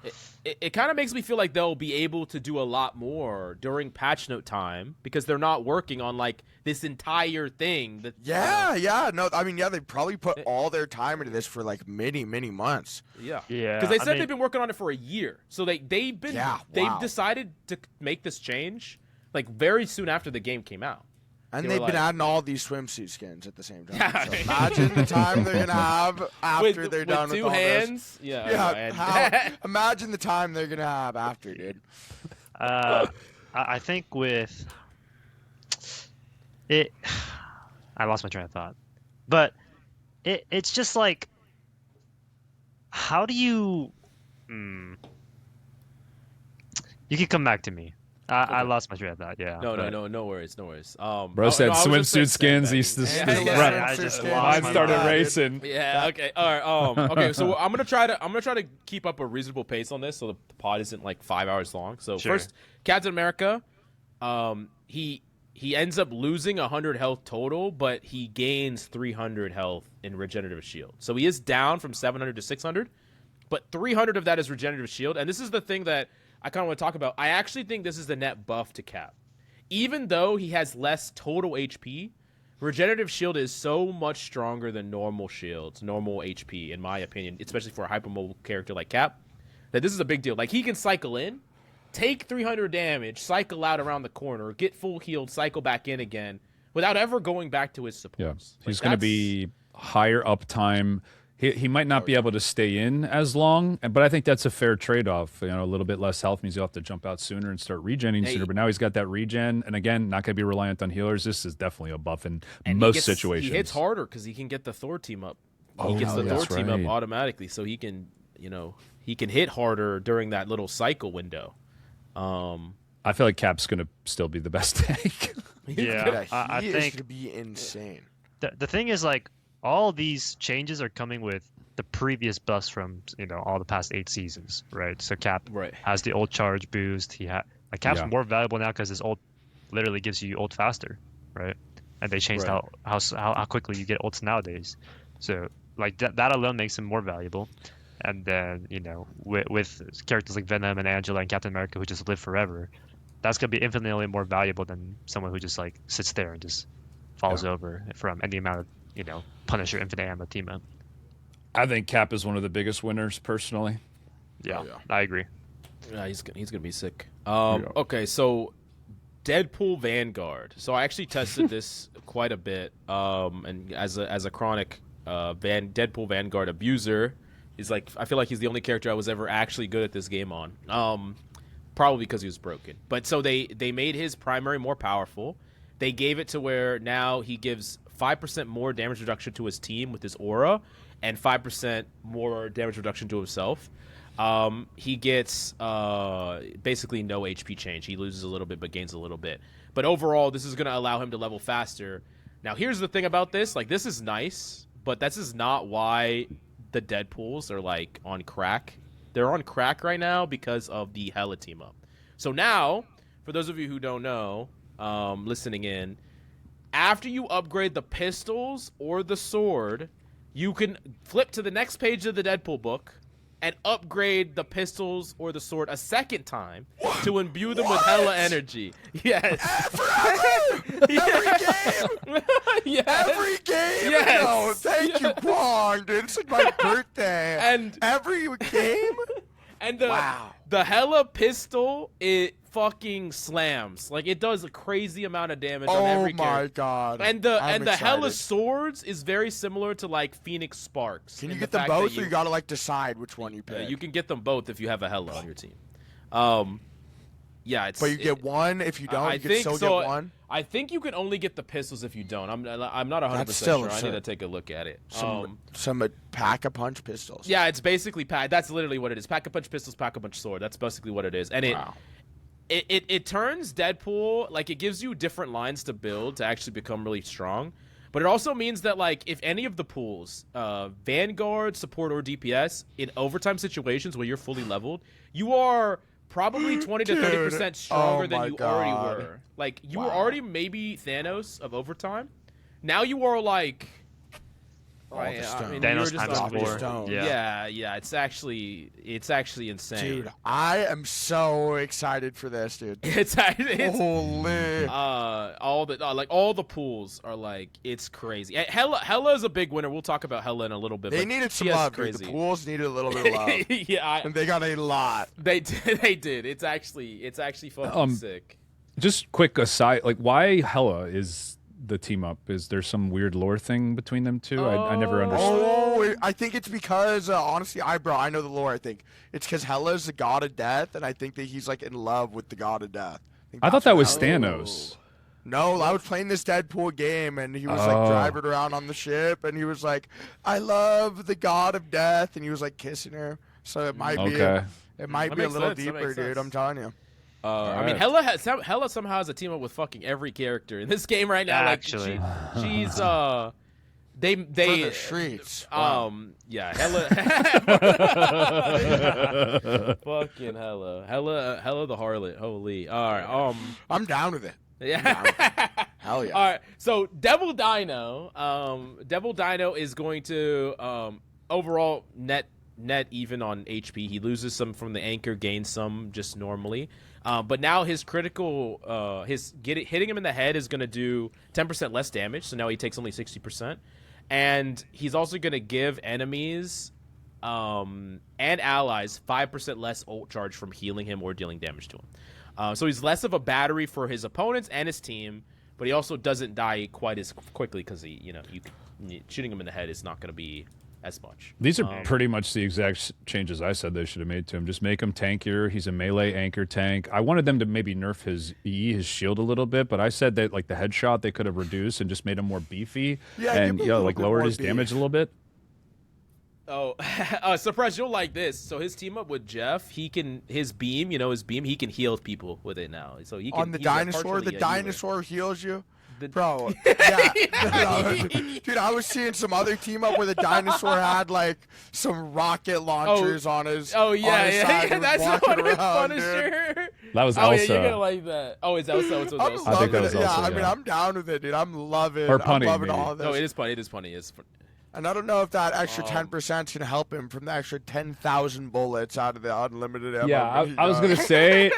It kind of makes me feel like they'll be able to do a lot more during patch note time because they're not working on like this entire thing. That Yeah. No, I mean, yeah, they probably put all their time into this for like many months. yeah. Yeah, Because they I said mean- they've been working on it for a year, so they've wow. decided to make this change like very soon after the game came out. And They they've were been like- adding all these swimsuit skins at the same time. Yeah, So right. imagine the time they're gonna have after they're with done with two all hands. Yeah. I know, and- Imagine the time they're gonna have after, dude. I think with it, I lost my train of thought, but it's just like, how do you? You can come back to me. I lost my train of thought. Yeah. No but- worries. Bro said I was just swimsuit saying skins. that. He's just Yeah, yeah. right. I just Swimsuit lost skins. Mine my started mind. racing. Yeah. Okay. All right. Okay. So I'm gonna try to keep up a reasonable pace on this, so the pod isn't like 5 hours long. So Sure. first, Captain America, he ends up losing 100 health total, but he gains 300 health in regenerative shield. So he is down from 700 to 600, but 300 of that is regenerative shield. And this is the thing that I kind of want to talk about. I actually think this is the net buff to Cap. Even though he has less total HP, regenerative shield is so much stronger than normal shields, normal HP, in my opinion, especially for a hypermobile character like Cap, that this is a big deal. Like, he can cycle in, take 300 damage, cycle out around the corner, get full healed, cycle back in again, without ever going back to his Yeah, supports. Like, he's going to that's- be higher uptime. He might not be able to stay in as long, but I think that's a fair trade-off. A little bit less health means you'll have to jump out sooner and start regenning sooner. But now he's got that regen, and again, not going to be reliant on healers. This is definitely a buff in and most situations. He hits harder because he can get the Thor team up. Oh, He gets the Thor that's team up right. automatically, so he can hit harder during that little cycle window. I feel like Cap's going to still be the best tank. Yeah, I he is think gonna be insane. the thing is, like, all these changes are coming with the previous buffs from all the past 8 seasons, right? So Cap Right. has the ult charge boost. Cap's Yeah. more valuable now because his ult literally gives you ult faster, right? And they changed Right. how quickly you get ults nowadays. So like that alone makes him more valuable. And then with characters like Venom and Angela and Captain America who just live forever, that's gonna be infinitely more valuable than someone who just like sits there and just falls over from any amount of Punisher infinite ammo team up. I think Cap is one of the biggest winners, personally. Yeah, yeah. I agree. Yeah, he's gonna be sick. Yeah. Okay, so Deadpool Vanguard. So I actually tested this quite a bit. And as a chronic Deadpool Vanguard abuser, is like I feel like he's the only character I was ever actually good at this game on. Probably because he was broken. But so they made his primary more powerful. They gave it to where now he gives 5% more damage reduction to his team with his aura, and 5% more damage reduction to himself. He gets basically no HP change. He loses a little bit but gains a little bit. But overall, this is going to allow him to level faster. Now, here's the thing about this. Like, this is nice, but this is not why the Deadpools are, like, on crack. They're on crack right now because of the Hela team-up. So now, for those of you who don't know, listening in, after you upgrade the pistols or the sword, you can flip to the next page of the Deadpool book and upgrade the pistols or the sword a second time to imbue them with Hela energy. Yes. Forever! Every game! Yes. Every game! Yes. No, thank you, Kwong, dude. It's like my birthday. And every game? And Wow. the Hela pistol, it fucking slams. Like, it does a crazy amount of damage on every character. Oh my god. And the I'm Hela excited. swords is very similar to like Phoenix Sparks. Can you in get the them fact that both, or you gotta like decide which one you pick? you can get them both if you have a Hela on your team. Yeah, it's. But you get one if you don't. I you can think still so. get one. I think you can only get the pistols if you don't. I'm not 100% That's still sure. I need absurd. to take a look at it. Some pack-a-punch pistols. Yeah, it's basically that's literally what it is. Pack-a-punch pistols, pack-a-punch sword. That's basically what it is. And Wow. it turns Deadpool, like, it gives you different lines to build to actually become really strong. But it also means that, like, if any of the pools, Vanguard, support, or DPS, in overtime situations where you're fully leveled, you are probably 20 to 30% stronger than you already were. Like, you were already maybe Thanos of overtime. Now you are, like... the stone. you Thanos were just times off your 4. stone. Yeah, it's actually insane. Dude, I am so excited for this, dude. It's Holy. all the pools are like, it's crazy. And Hela is a big winner. We'll talk about Hela in a little bit. They but needed some she has love, dude. crazy. The pools needed a little bit of love. Yeah, And they got a lot. they did. It's actually fucking sick. Just quick aside, like, why Hela is the team up? Is there some weird lore thing between them two? I never understood. Oh, I think it's because, honestly, I know the lore, I think. It's because Hela's the god of death, and I think that he's, like, in love with the god of death. I thought that was Hela- Thanos. No, I was playing this Deadpool game, and he was, like, driving around on the ship, and he was like, I love the god of death, and he was, like, kissing her. So it might be Okay. it might That be a makes little sense. That deeper, makes dude. sense. I'm telling you. I mean, Hela somehow has a team up with fucking every character in this game right now. Actually. Like, she's they For the streets. yeah, fucking Hela the harlot. Holy. All right. I'm down with it. Yeah. Hell yeah. All right. So Devil Dino is going to overall net even on HP. He loses some from the anchor, gains some just normally. But now his critical, hitting him in the head is going to do 10% less damage. So now he takes only 60%, and he's also going to give enemies and allies 5% less ult charge from healing him or dealing damage to him. So he's less of a battery for his opponents and his team, but he also doesn't die quite as quickly because shooting him in the head is not going to be as much. These are pretty much the exact changes I said they should have made to him. Just make him tankier. He's a melee anchor tank. I wanted them to maybe nerf his shield a little bit, but I said that, like, the headshot they could have reduced and just made him more beefy and give him a little like bit lowered more his beef. damage a little bit. Oh, surprise! You'll like this. So his team up with Jeff, his beam, he can heal people with it now. So he can On the he's like dinosaur, partially the a healer. dinosaur heals you. Bro, yeah. Dude, I was seeing some other team up where the dinosaur had, like, some rocket launchers on his Oh yeah, on his side. He was that's the walking one with around, Punisher. That was Oh Elsa. yeah, you're gonna like that. Oh, it's Elsa. It's I'm Elsa. I think that loving was it. Yeah, Elsa, I mean, yeah. I'm down with it, dude. I'm loving. Or I'm punny, loving maybe. all of this. No, it is funny. It is funny. And I don't know if that extra 10% can help him from the extra 10,000 bullets out of the unlimited ammo. Yeah, I was gonna say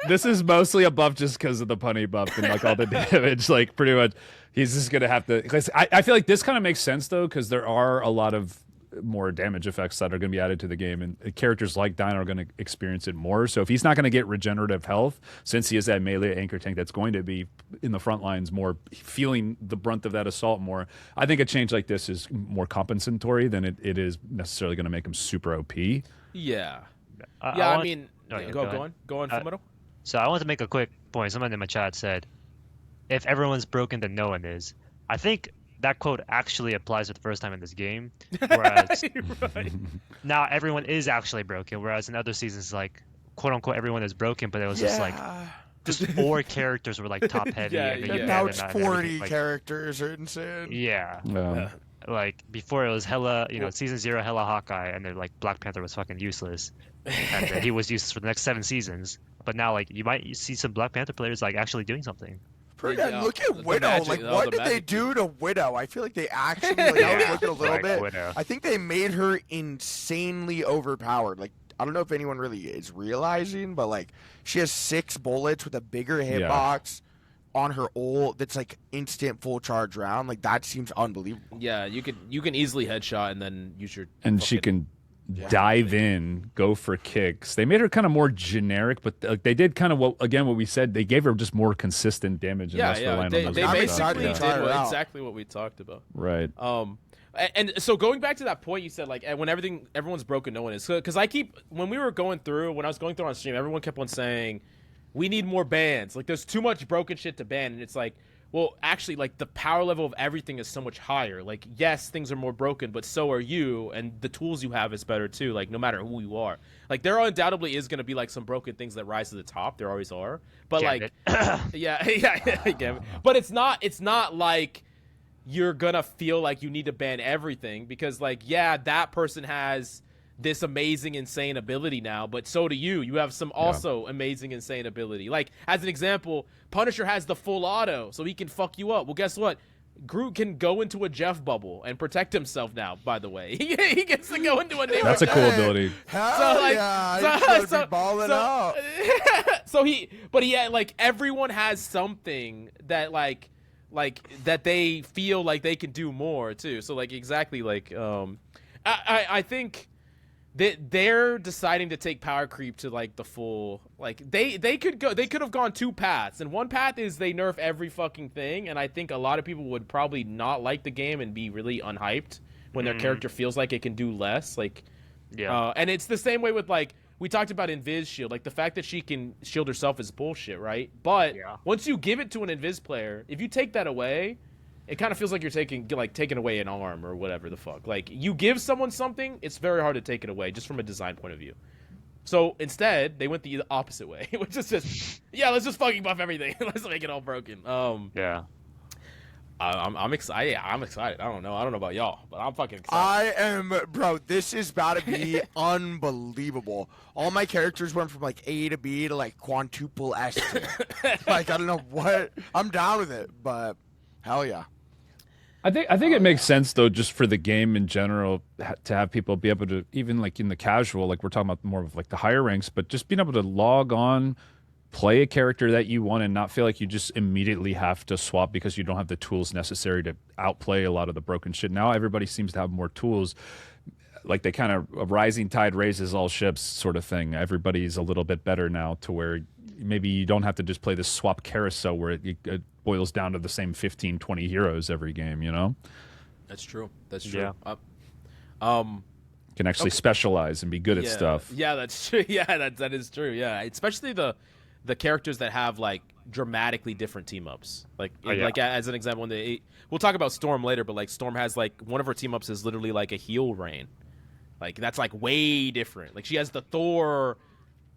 this is mostly a buff just because of the punny buff and, like, all the damage. Like, pretty much, he's just gonna have to. Cause I feel like this kind of makes sense though, because there are a lot of more damage effects that are going to be added to the game, and characters like Dino are going to experience it more. So if he's not going to get regenerative health, since he is that melee anchor tank that's going to be in the front lines more, feeling the brunt of that assault more, I think a change like this is more compensatory than it is necessarily going to make him super OP. Yeah. I mean, go on, FullMetal. So I want to make a quick point. Someone in my chat said, if everyone's broken, then no one is. I think that quote actually applies for the first time in this game. Whereas Right. now everyone is actually broken. Whereas in other seasons, like, quote unquote, everyone is broken, but it was just like, just 4 characters were like top heavy. Yeah, and then yeah. you Now ban it's them out and 40 everything. Like, characters are insane. yeah. Yeah. Like before it was hella, season 0 hella Hawkeye, and then like Black Panther was fucking useless, and then he was useless for the next 7 seasons. But now like you might see some Black Panther players like actually doing something. Yeah, look at the Widow. magic- Like, oh, what the did they magic do to Widow? I feel like they actually, like, I was looking a little Like bit. Widow. I think they made her insanely overpowered. Like, I don't know if anyone really is realizing, but like, she has 6 bullets with a bigger hitbox on her ult that's like instant full charge round. Like, that seems unbelievable. Yeah, you can easily headshot and then use your. And she fucking- can dive in, go for kicks. They made her kind of more generic, but they did kind of what we said. They gave her just more consistent damage and less reliant They on those. I'm basically excited to did try her out. exactly what we talked about. Right. And so going back to that point you said, like, when everyone's broken, no one is. Because when I was going through on stream, everyone kept on saying, we need more bans. Like, there's too much broken shit to ban. And it's like, well, actually, like, the power level of everything is so much higher. Like, yes, things are more broken, but so are you. And the tools you have is better, too. Like, no matter who you are. Like, there undoubtedly is going to be, like, some broken things that rise to the top. There always are. But, Gambit. yeah. But it's not like you're gonna feel like you need to ban everything, because like, yeah, that person has this amazing insane ability now, but so do you have some also amazing insane ability. Like, as an example, Punisher has the full auto, so he can fuck you up. Well, guess what, Groot can go into a Jeff bubble and protect himself now, by the way. He gets to go into a Neymar That's a cool ability. Hell So, like, yeah, he's gonna be balling out. But like, everyone has something that like that they feel like they can do more too. So like, exactly, like, I think that they're deciding to take power creep to like the full, like, they could have gone 2 paths, and one path is they nerf every fucking thing, and I think a lot of people would probably not like the game and be really unhyped when their character feels like it can do less, like, and it's the same way with, like, we talked about Invis shield. Like, the fact that she can shield herself is bullshit, right? But once you give it to an Invis player, if you take that away, it kind of feels like you're taking away an arm or whatever the fuck. Like, you give someone something, it's very hard to take it away, just from a design point of view. So instead, they went the opposite way, which is just, let's just fucking buff everything. Let's make it all broken. I'm excited. I'm excited. I don't know about y'all, but I'm fucking excited. Bro, this is about to be unbelievable. All my characters went from like A to B to like quintuple S tier. Like, I don't know what. I'm down with it, but hell yeah. I think it makes sense though, just for the game in general, to have people be able to, even like in the casual, like we're talking about more of like the higher ranks, but just being able to log on, play a character that you want, and not feel like you just immediately have to swap because you don't have the tools necessary to outplay a lot of the broken shit. Now everybody seems to have more tools. Like, they kind of, a rising tide raises all ships sort of thing. Everybody's a little bit better now, to where maybe you don't have to just play this swap carousel where it boils down to the same 15, 20 heroes every game, you know? That's true. Yeah. Can actually specialize and be good at stuff. Yeah, that's true. Yeah, that is true. Yeah, especially the characters that have like dramatically different team ups. Like, like, as an example, we'll talk about Storm later, but like, Storm has like, one of her team ups is literally like a heal rain. Like, that's like way different. Like, she has the Thor,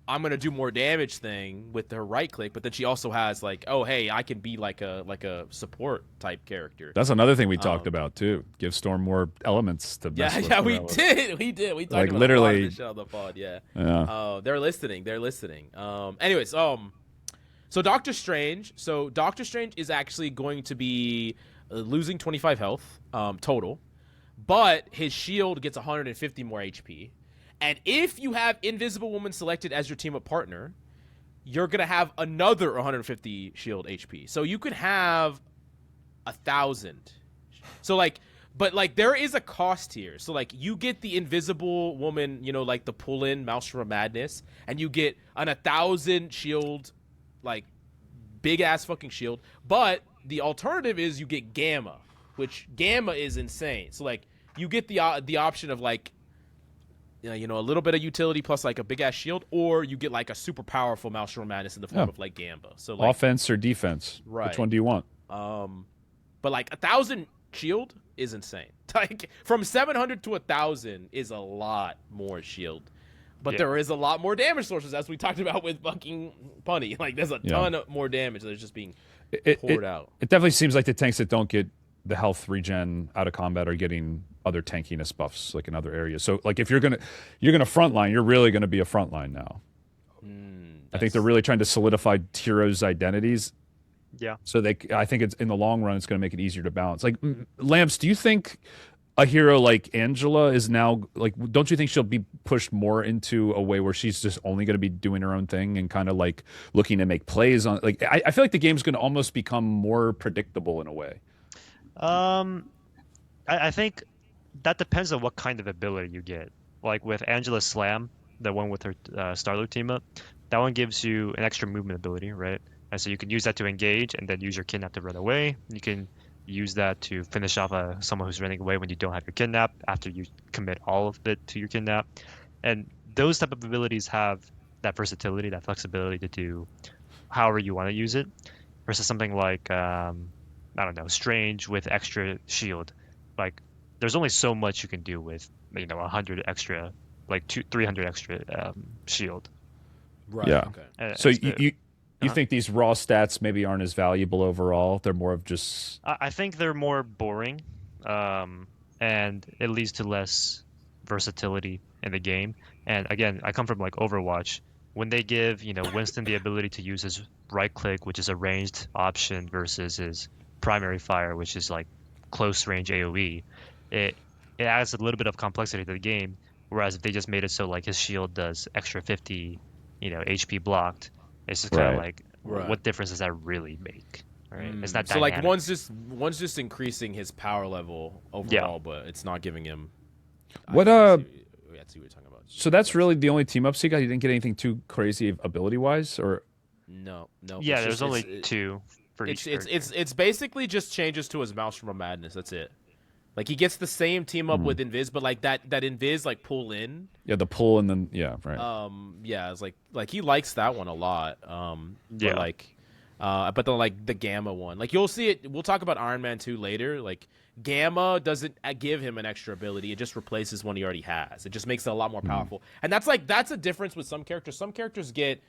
I'm gonna do more damage thing with her right click, but then she also has like, oh hey, I can be like a support type character. That's another thing we talked about too. Give Storm more elements to mess with. Yeah, we did. We talked like, about literally this shit on the pod. Yeah. They're listening. Anyways, so Doctor Strange. So Doctor Strange is actually going to be losing 25 health total, but his shield gets 150 more HP. And if you have Invisible Woman selected as your team-up partner, you're going to have another 150 shield HP. So you could have 1,000. So, like, But like there is a cost here. So like you get the invisible woman, you know, like the pull-in Maelstrom of Madness, and you get an 1,000 shield, like big ass fucking shield. But the alternative is you get Gamma, which Gamma is insane. So like you get the option of like, you know, a little bit of utility plus like a big ass shield, or you get like a super powerful Maelstrom of Madness in the form of like Gamba. So like offense or defense, right? Which one do you want? But like 1,000 shield is insane. Like from 700 to 1,000 is a lot more shield, but there is a lot more damage sources, as we talked about with fucking Punny. Like there's a ton of more damage that's just being poured out. It definitely seems like the tanks that don't get the health regen out of combat are getting other tankiness buffs like in other areas. So like if you're gonna frontline, you're really gonna be a frontline now. I think they're really trying to solidify heroes' identities. Yeah. So I think it's in the long run, it's going to make it easier to balance. Like Lamps, do you think a hero like Angela is now like? Don't you think she'll be pushed more into a way where she's just only going to be doing her own thing and kind of like looking to make plays on? Like I feel like the game's going to almost become more predictable in a way. I think that depends on what kind of ability you get. Like with Angela Slam, the one with her Starlo team up, that one gives you an extra movement ability, right? And so you can use that to engage and then use your kidnap to run away. You can use that to finish off someone who's running away when you don't have your kidnap after you commit all of it to your kidnap. And those type of abilities have that versatility, that flexibility to do however you want to use it, versus something like, I don't know, Strange with extra shield. Like there's only so much you can do with, 100 extra, like 300 extra shield. Right. Yeah. Okay. So you think these raw stats maybe aren't as valuable overall? They're more of just... I think they're more boring, and it leads to less versatility in the game. And again, I come from like Overwatch. When they give Winston the ability to use his right click, which is a ranged option, versus his primary fire, which is like close range AoE, it adds a little bit of complexity to the game. Whereas if they just made it so like his shield does extra 50, HP blocked, it's just kind of like, what difference does that really make? Right? It's not so dynamic. like one's just increasing his power level overall, but it's not giving him. What I see what you're talking about. So that's really the only team ups you got? You didn't get anything too crazy ability wise, or? No. Yeah, there's only two for each. It's basically just changes to his Maelstrom of Madness. That's it. Like he gets the same team up with Invis, but like that Invis like pull in. Yeah, the pull and then Yeah, it's like he likes that one a lot. But then like the Gamma one, like you'll see it. We'll talk about Iron Man 2 later. Like Gamma doesn't give him an extra ability; it just replaces one he already has. It just makes it a lot more powerful, and that's a difference with some characters. Some characters get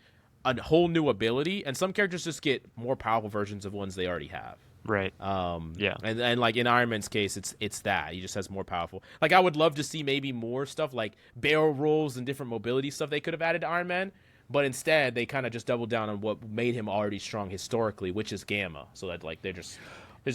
a whole new ability, and some characters just get more powerful versions of ones they already have. Right. Yeah. And like in Iron Man's case, it's that he just has more powerful. Like I would love to see maybe more stuff like barrel rolls and different mobility stuff they could have added to Iron Man, but instead they kind of just doubled down on what made him already strong historically, which is Gamma. So that like they're just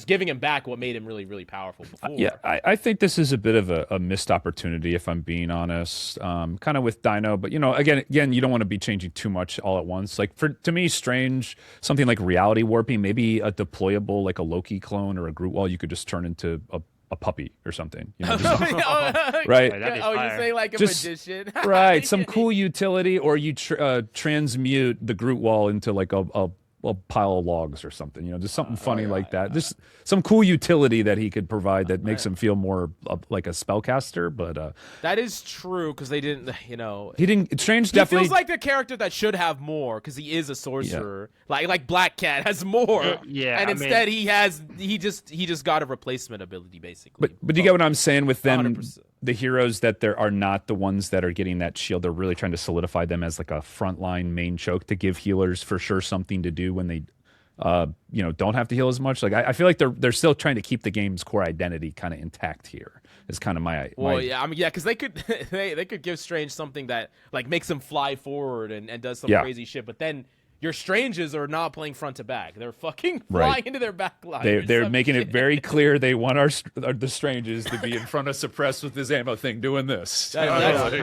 giving him back what made him really, really powerful before. Yeah, I think this is a bit of a missed opportunity, if I'm being honest. Kind of with Dino, but again, you don't want to be changing too much all at once. Like to me, Strange, something like reality warping, maybe a deployable like a Loki clone or a Groot Wall, you could just turn into a puppy or something. Right? You're saying like a magician, right? Some cool utility, or you transmute the Groot Wall into like a pile of logs or something, just something funny like that. Just some cool utility that he could provide that makes him feel more like a spellcaster. But that is true because they didn't, he didn't. Strange definitely feels like the character that should have more because he is a sorcerer. Yeah. Like Black Cat has more, and instead he just got a replacement ability basically. But you get what I'm saying with them. 100%. The heroes that there are not the ones that are getting that shield. They're really trying to solidify them as like a frontline main choke to give healers for sure something to do when they, don't have to heal as much. Like I feel like they're still trying to keep the game's core identity kind of intact here. Is kind of my. Because they could they could give Strange something that like makes him fly forward and does some crazy shit, but then. Your Stranges are not playing front to back. They're fucking flying into their back line. They're making it very clear they want the Stranges to be in front of Suppress with his ammo thing doing this. That's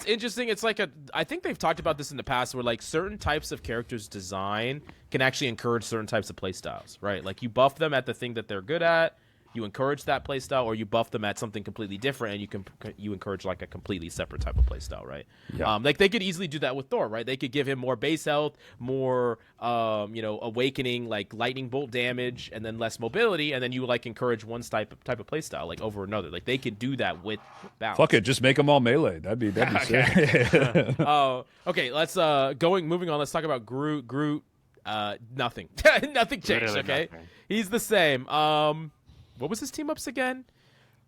interesting. It's like I think they've talked about this in the past where like certain types of characters' design can actually encourage certain types of play styles, right? Like you buff them at the thing that they're good at. you encourage that playstyle, or you buff them at something completely different, and you encourage like a completely separate type of playstyle, right? Yeah. Like they could easily do that with Thor, right? They could give him more base health, more awakening, like lightning bolt damage, and then less mobility, and then you like encourage one type of playstyle like over another. Like they could do that with balance. Fuck it, just make them all melee. That'd be sick. Okay, let's moving on. Let's talk about Groot. Nothing. Nothing changed. Literally Okay, nothing. he's the same. What was his team ups again?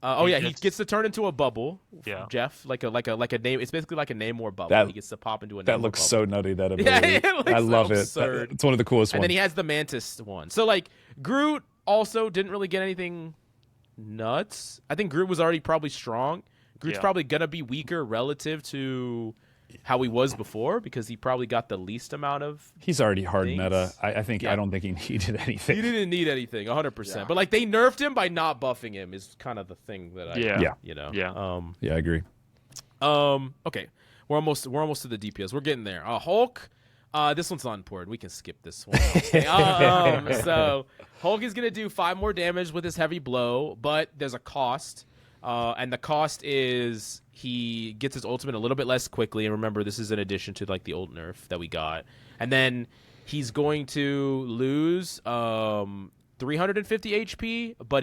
He gets to turn into a bubble. Yeah. Jeff, like a name. It's basically like a Namor bubble. He gets to pop into a. That Namor looks bubble. so nutty. That ability. I love it. It's one of the coolest And ones. then he has the Mantis one. So like Groot also didn't really get anything nuts. I think Groot was already probably strong. Groot's probably gonna be weaker relative to how he was before because he probably got the least amount of. He's already hard things. meta. I think. Yeah. I don't think he needed anything. He didn't need anything, 100%. But like they nerfed him by not buffing him is kind of the thing that I. Yeah. You know. Yeah. Yeah, I agree. Okay. We're almost to the DPS. We're getting there. Hulk. This one's not important. We can skip this one. So Hulk is gonna do 5 more damage with his heavy blow, but there's a cost. And the cost is he gets his ultimate a little bit less quickly. And remember, this is in addition to like the old nerf that we got. And then he's going to lose 350 HP, but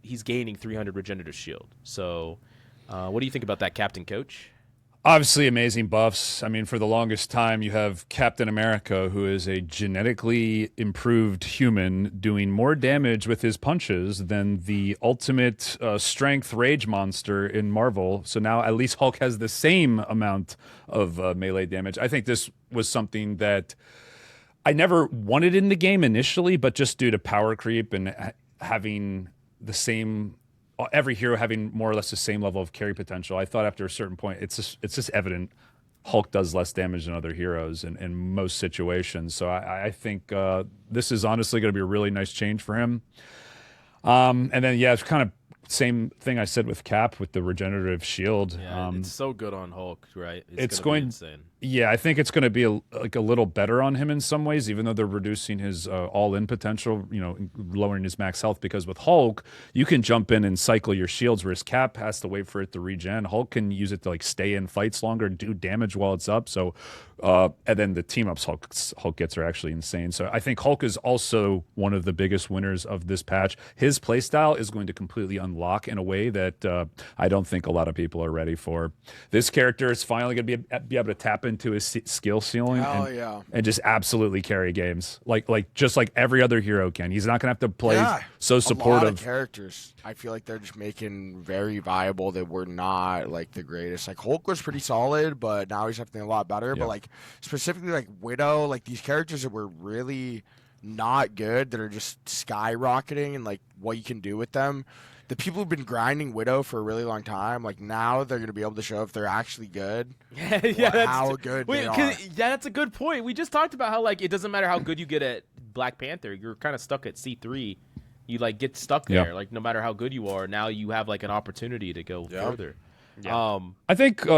he's gaining 300 regenerative shield. So, what do you think about that, Captain Coach? Obviously, amazing buffs. I mean, for the longest time, you have Captain America, who is a genetically improved human doing more damage with his punches than the ultimate strength rage monster in Marvel. So now at least Hulk has the same amount of melee damage. I think this was something that I never wanted in the game initially, but just due to power creep and having the same... every hero having more or less the same level of carry potential, I thought after a certain point, it's just evident Hulk does less damage than other heroes in most situations. So I think this is honestly going to be a really nice change for him. And then, it's kind of same thing I said with Cap with the regenerative shield. Yeah, it's so good on Hulk, right? It's gonna going be insane. Yeah, I think it's going to be a little better on him in some ways, even though they're reducing his all-in potential, lowering his max health. Because with Hulk, you can jump in and cycle your shields, whereas Cap has to wait for it to regen. Hulk can use it to like stay in fights longer, do damage while it's up. So, and then the team-ups Hulk gets are actually insane. So I think Hulk is also one of the biggest winners of this patch. His playstyle is going to completely unlock in a way that I don't think a lot of people are ready for. This character is finally going to be able to tap into his skill ceiling and just absolutely carry games like every other hero can. He's not gonna have to play so supportive. A lot of characters, I feel like they're just making very viable that were not like the greatest. Like Hulk was pretty solid, but now he's something a lot better. But like specifically like Widow, like these characters that were really not good that are just skyrocketing and like what you can do with them. The people who've been grinding Widow for a really long time, like now they're going to be able to show if they're actually good. How good they are. Yeah, that's a good point. We just talked about how like it doesn't matter how good you get at Black Panther. You're kind of stuck at C3. You like get stuck there. Like no matter how good you are, now you have like an opportunity to go further. Yeah. I think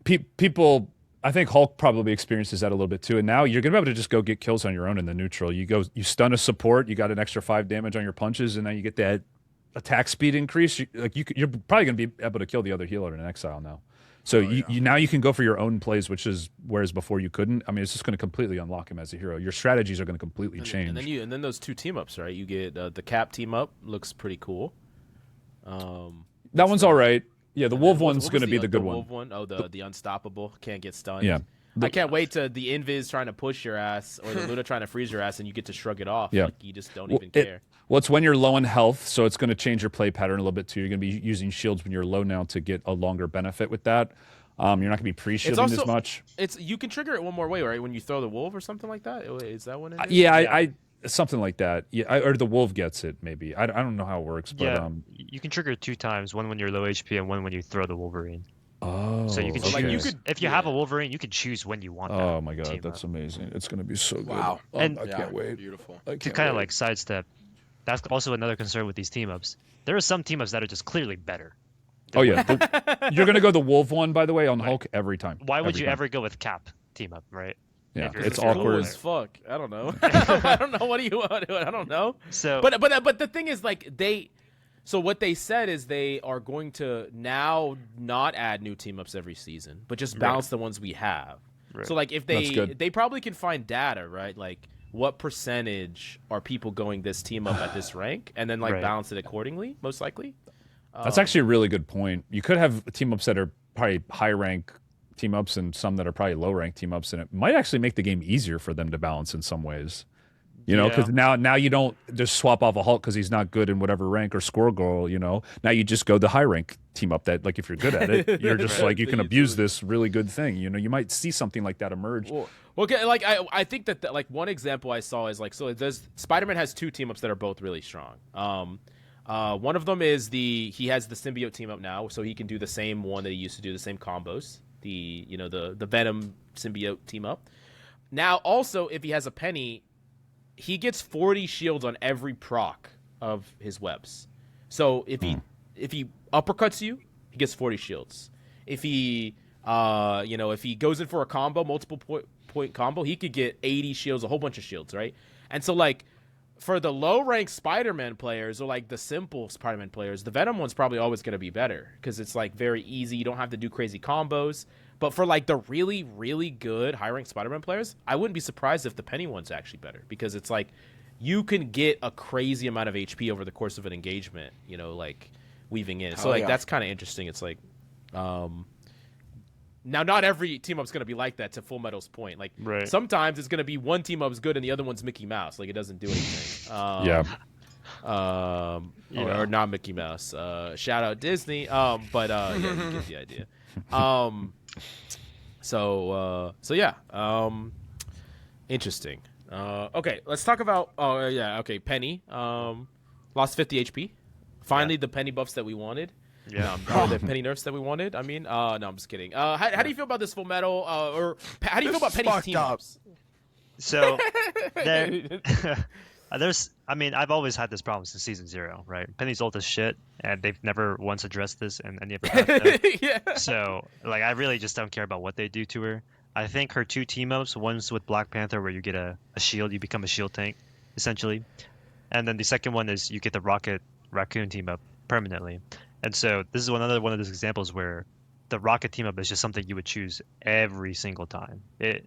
people. I think Hulk probably experiences that a little bit too. And now you're going to be able to just go get kills on your own in the neutral. You stun a support. You got an extra 5 damage on your punches, and now you get that attack speed increase. You're probably going to be able to kill the other healer in Exile now. So now you can go for your own plays, whereas before you couldn't. I mean, it's just going to completely unlock him as a hero. Your strategies are going to completely change. And then those 2 team ups, right? You get the Cap team up, looks pretty cool. That one's all right. Yeah, the Wolf one's going to be the good one. Wolf one? Oh, the Unstoppable, can't get stunned. Yeah. I can't wait to the Invis trying to push your ass or the Luna trying to freeze your ass and you get to shrug it off. Yeah. Like you just don't even care. Well, it's when you're low in health, so it's going to change your play pattern a little bit too. You're going to be using shields when you're low now to get a longer benefit with that. You're not going to be pre-shielding as much. You can trigger it one more way, right? When you throw the wolf or something like that? Is that what it is? Yeah, I something like that. Yeah, or the wolf gets it maybe. I don't know how it works, but you can trigger it 2 times, one when you're low HP and one when you throw the Wolverine. Oh, so you can choose. If you have a Wolverine, you can choose when you want. Oh my god, that's amazing! It's going to be so good. Wow, and I can't wait. Beautiful. To kind of like sidestep, that's also another concern with these team ups. There are some team ups that are just clearly better. Oh yeah, you're going to go the wolf one, by the way, on Hulk every time. Why would you ever go with Cap team up, right? Yeah, If you're it's a control Cool awkward. as fuck. I don't know. I don't know. What do you want? I don't know. So, But the thing is, like, so what they said is they are going to now not add new team ups every season, but just balance the ones we have. Right. So like if That's good. they probably can find data, right? Like what percentage are people going this team up at this rank, and then like Right. balance it accordingly, most likely. That's actually a really good point. You could have team ups that are probably high rank team ups and some that are probably low rank team ups, and it might actually make the game easier for them to balance in some ways. You know, because now you don't just swap off a Hulk because he's not good in whatever rank or score goal. You know, now you just go the high rank team up that, like, if you're good at it, you're just like you can abuse this really good thing. You know, you might see something like that emerge. Well, okay, like I think that like one example I saw is like, so there's Spider-Man has two team ups that are both really strong. One of them is he has the symbiote team up now, so he can do the same one that he used to do, the same combos. The Venom symbiote team up. Now also, if he has a Penny, he gets 40 shields on every proc of his webs. So if he uppercuts you, he gets 40 shields. If he if he goes in for a combo, multiple point combo, he could get 80 shields, a whole bunch of shields, right? And so like for the low rank Spider-Man players or like the simple Spider-Man players, the Venom one's probably always going to be better because it's like very easy. You don't have to do crazy combos. But for like the really, really good high rank Spider-Man players, I wouldn't be surprised if the Penny one's actually better because it's like you can get a crazy amount of HP over the course of an engagement, you know, like weaving in. So like that's kind of interesting. It's like now not every team up's going to be like that, to Full Metal's point. Like sometimes it's going to be one team up's good and the other one's Mickey Mouse. Like it doesn't do anything. Or not Mickey Mouse. Shout out Disney. But yeah, you get the idea. So yeah. Interesting. Okay, let's talk about. Oh yeah. Okay, Penny. Lost 50 HP. Finally, the Penny buffs that we wanted. Yeah. The Penny nerfs that we wanted. I mean, no, I'm just kidding. How do you feel about this Full Metal? Or how do you feel about Penny's team ups? So there's, I mean, I've always had this problem since season 0, right? Penny's old as shit, and they've never once addressed this in any of her Yeah. So, like, I really just don't care about what they do to her. I think her two team ups, one's with Black Panther, where you get a shield, you become a shield tank, essentially. And then the second one is you get the Rocket Raccoon team up permanently. And so this is another one of those examples where the Rocket team up is just something you would choose every single time. It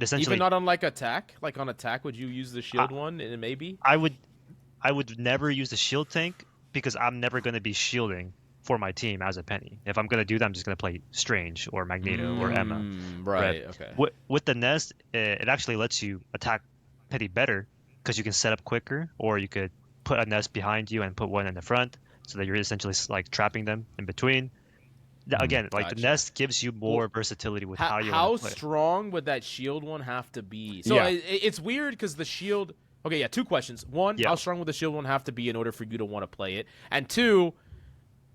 essentially, even not on like attack. Like on attack, would you use the shield one? And maybe I would never use the shield tank because I'm never going to be shielding for my team as a Penny. If I'm going to do that, I'm just going to play Strange or Magneto or Emma. Right. Okay. With the nest, it actually lets you attack Penny better because you can set up quicker, or you could put a nest behind you and put one in the front, so that you're essentially like trapping them in between. Again, like the nest gives you more versatility with how you want to play. How strong would that shield one have to be? So it's weird because the shield. Okay, yeah. Two questions. One, how strong would the shield one have to be in order for you to want to play it? And two,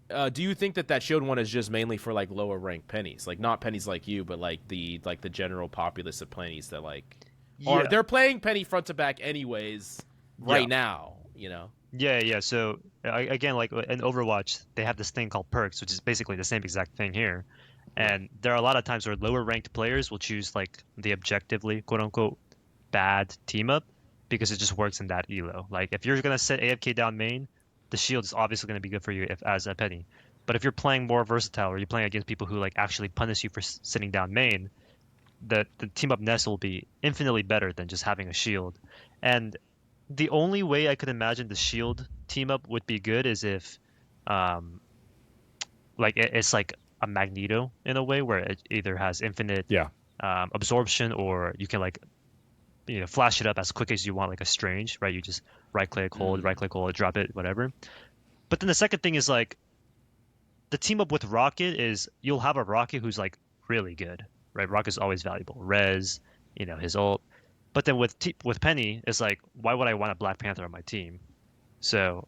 do you think that shield one is just mainly for like lower ranked pennies, like not pennies like you, but like the general populace of pennies that like are they're playing penny front to back anyways now, you know? Yeah. So again, like in Overwatch, they have this thing called perks, which is basically the same exact thing here. And there are a lot of times where lower ranked players will choose like the objectively quote unquote bad team up because it just works in that elo. Like if you're gonna set AFK down main, the shield is obviously gonna be good for you as a Penny. But if you're playing more versatile, or you're playing against people who like actually punish you for sitting down main, the team up nest will be infinitely better than just having a shield. And the only way I could imagine the shield team up would be good is if, like it's like a Magneto in a way where it either has infinite absorption, or you can like, you know, flash it up as quick as you want, like a Strange, right? You just right click, hold, drop it, whatever. But then the second thing is like, the team up with Rocket is you'll have a Rocket who's like really good, right? Rocket's always valuable. Res, you know, his ult. But then with Penny, it's like, why would I want a Black Panther on my team? So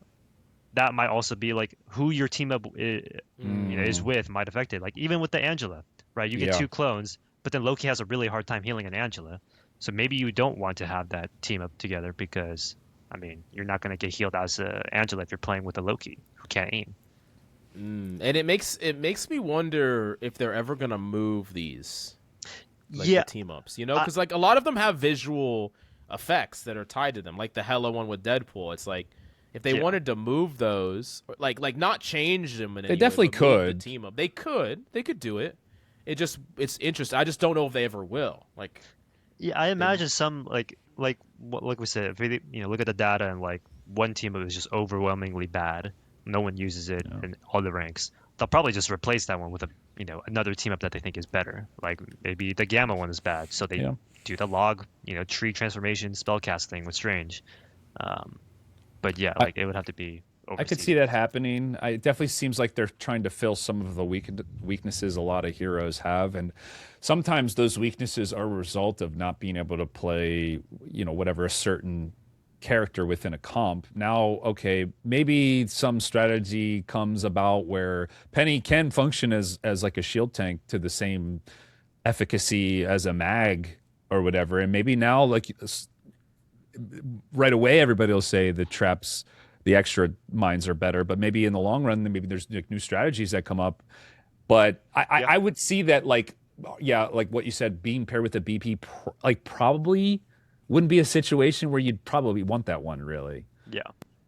that might also be like who your team up is with might affect it. Like even with the Angela, right? You get two clones, but then Loki has a really hard time healing an Angela. So maybe you don't want to have that team up together because, I mean, you're not going to get healed as Angela if you're playing with a Loki who can't aim. And it makes me wonder if they're ever going to move these. like Yeah. the team ups, you know, because like a lot of them have visual effects that are tied to them, like the Hella one with Deadpool. It's like if they wanted to move those, like not change them in any They definitely way, but move could. the team up. They could do it. It's interesting. I just don't know if they ever will. Like, Yeah, I imagine some like we said, if we look at the data and like one team is just overwhelmingly bad, no one uses it in all the ranks. They'll probably just replace that one with another team up that they think is better. Like maybe the Gamma one is bad, so they do the log tree transformation spellcast thing with Strange. But yeah, like it would have to be. I could see that happening. It definitely seems like they're trying to fill some of the weaknesses a lot of heroes have, and sometimes those weaknesses are a result of not being able to play, whatever a certain character within a comp. Now, okay, maybe some strategy comes about where Penny can function as like a shield tank to the same efficacy as a mag or whatever, and maybe now like right away everybody will say the traps. The extra mines are better, but maybe in the long run, maybe there's new strategies that come up. But I would see that like what you said, being paired with the BP, probably wouldn't be a situation where you'd probably want that one really. Yeah.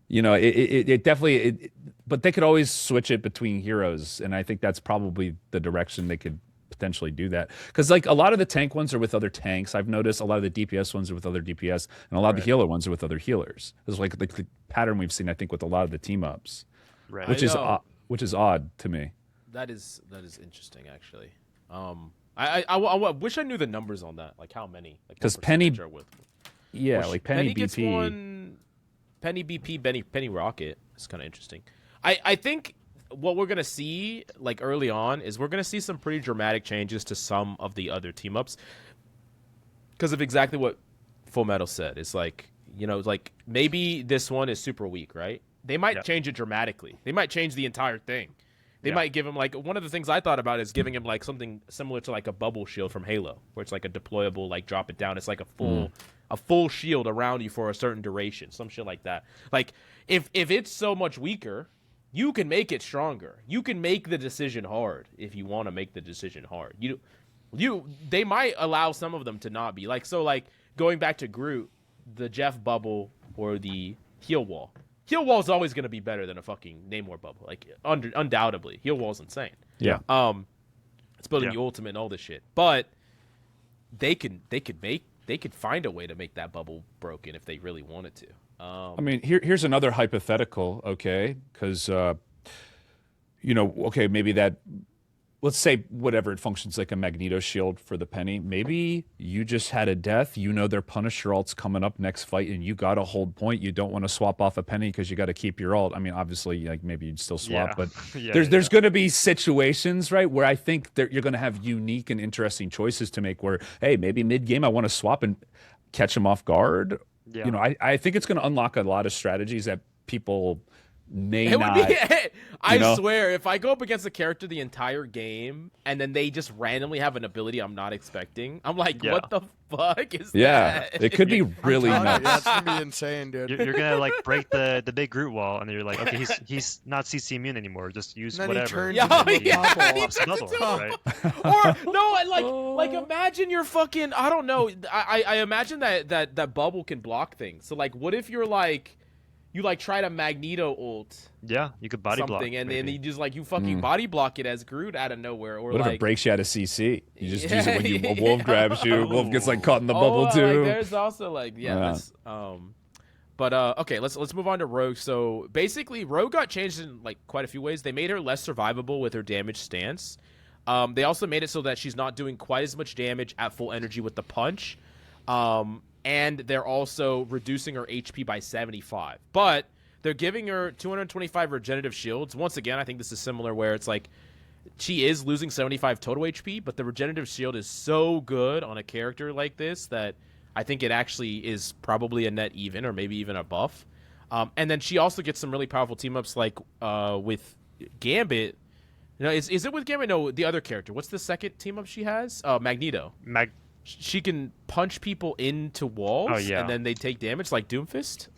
It definitely, but they could always switch it between heroes. And I think that's probably the direction they could potentially do that. Because like a lot of the tank ones are with other tanks. I've noticed a lot of the DPS ones are with other DPS, and a lot of the healer ones are with other healers. This is like the pattern we've seen, I think, with a lot of the team ups, Right. which is odd to me. that is interesting actually. I wish I knew the numbers on that, like how many. Because what Penny, percentage are with. like Penny gets BP. one. Penny BP, Penny Rocket. It's kind of interesting. I think what we're gonna see like early on is we're gonna see some pretty dramatic changes to some of the other team ups because of exactly what Full Metal said. It's like like maybe this one is super weak, right? They might change it dramatically. They might change the entire thing. They might give him like one of the things I thought about is giving him like something similar to like a bubble shield from Halo, where it's like a deployable, like drop it down. It's like a full shield around you for a certain duration, some shit like that. Like if it's so much weaker, you can make it stronger. You can make the decision hard if you want to make the decision hard. They might allow some of them to not be like going back to Groot, the Jeff bubble or the heal wall. Heal wall is always going to be better than a fucking Namor bubble, like undoubtedly. Heal wall's insane. Yeah. It's building the ultimate and all this shit, but they could find a way to make that bubble broken if they really wanted to. I mean, here's another hypothetical, okay? Because, okay, maybe that, let's say whatever, it functions like a Magneto shield for the Penny. Maybe you just had a death. Their Punisher ult's coming up next fight, and you got to hold point. You don't want to swap off a Penny because you got to keep your ult. I mean, obviously, like maybe you'd still swap, but there's going to be situations, right, where I think you're going to have unique and interesting choices to make where, hey, maybe mid-game I want to swap and catch them off guard. Yeah. I think it's going to unlock a lot of strategies that people may It not. would be, I swear, if I go up against a character the entire game and then they just randomly have an ability I'm not expecting, I'm like, what the fuck is that? It could be really nuts. That's gonna be insane, dude. You're gonna like break the big Groot wall, and you're like, okay, he's not CC immune anymore. Just use And then he whatever. turns Bubble, right? Or no, like imagine you're fucking, I don't know. I imagine that bubble can block things. So like, what if you're like, you like try to Magneto ult Yeah, you could body block. something, and maybe. then you just like you fucking body block it as Groot out of nowhere, or What if like it breaks you out of CC? You just use it when a wolf grabs you. Wolf gets like caught in the bubble like, too. there's also like this, but okay, let's move on to Rogue. So basically, Rogue got changed in like quite a few ways. They made her less survivable with her damage stance. They also made it so that she's not doing quite as much damage at full energy with the punch. And they're also reducing her HP by 75. But they're giving her 225 regenerative shields. Once again, I think this is similar where it's like she is losing 75 total HP, but the regenerative shield is so good on a character like this that I think it actually is probably a net even or maybe even a buff. And then she also gets some really powerful team-ups like with Gambit. Is it with Gambit? No, the other character. What's the second team-up she has? Magneto. She can punch people into walls, and then they take damage like Doomfist.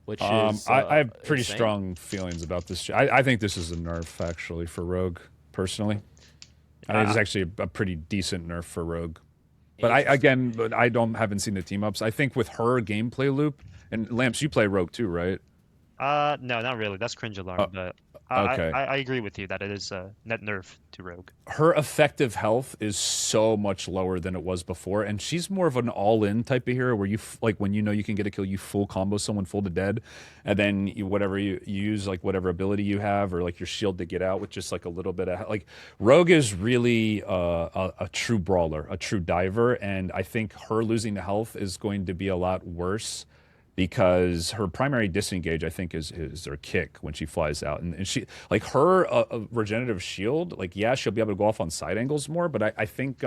Which is I have pretty insane. strong feelings about this. I think this is a nerf actually for Rogue personally. I think it's actually a pretty decent nerf for Rogue. But I haven't seen the team ups. I think with her gameplay loop, and Lamps, you play Rogue too, right? No, not really. That's cringe alarm. But okay. I agree with you that it is a net nerf to Rogue. Her effective health is so much lower than it was before, and she's more of an all-in type of hero where you like when you know you can get a kill, you full combo someone full to dead, and then whatever you use, like whatever ability you have or like your shield to get out with just like a little bit of like Rogue is really a true brawler, a true diver, and I think her losing the health is going to be a lot worse. Because her primary disengage, I think, is her kick when she flies out, and she like her regenerative shield. Like, yeah, she'll be able to go off on side angles more, but I think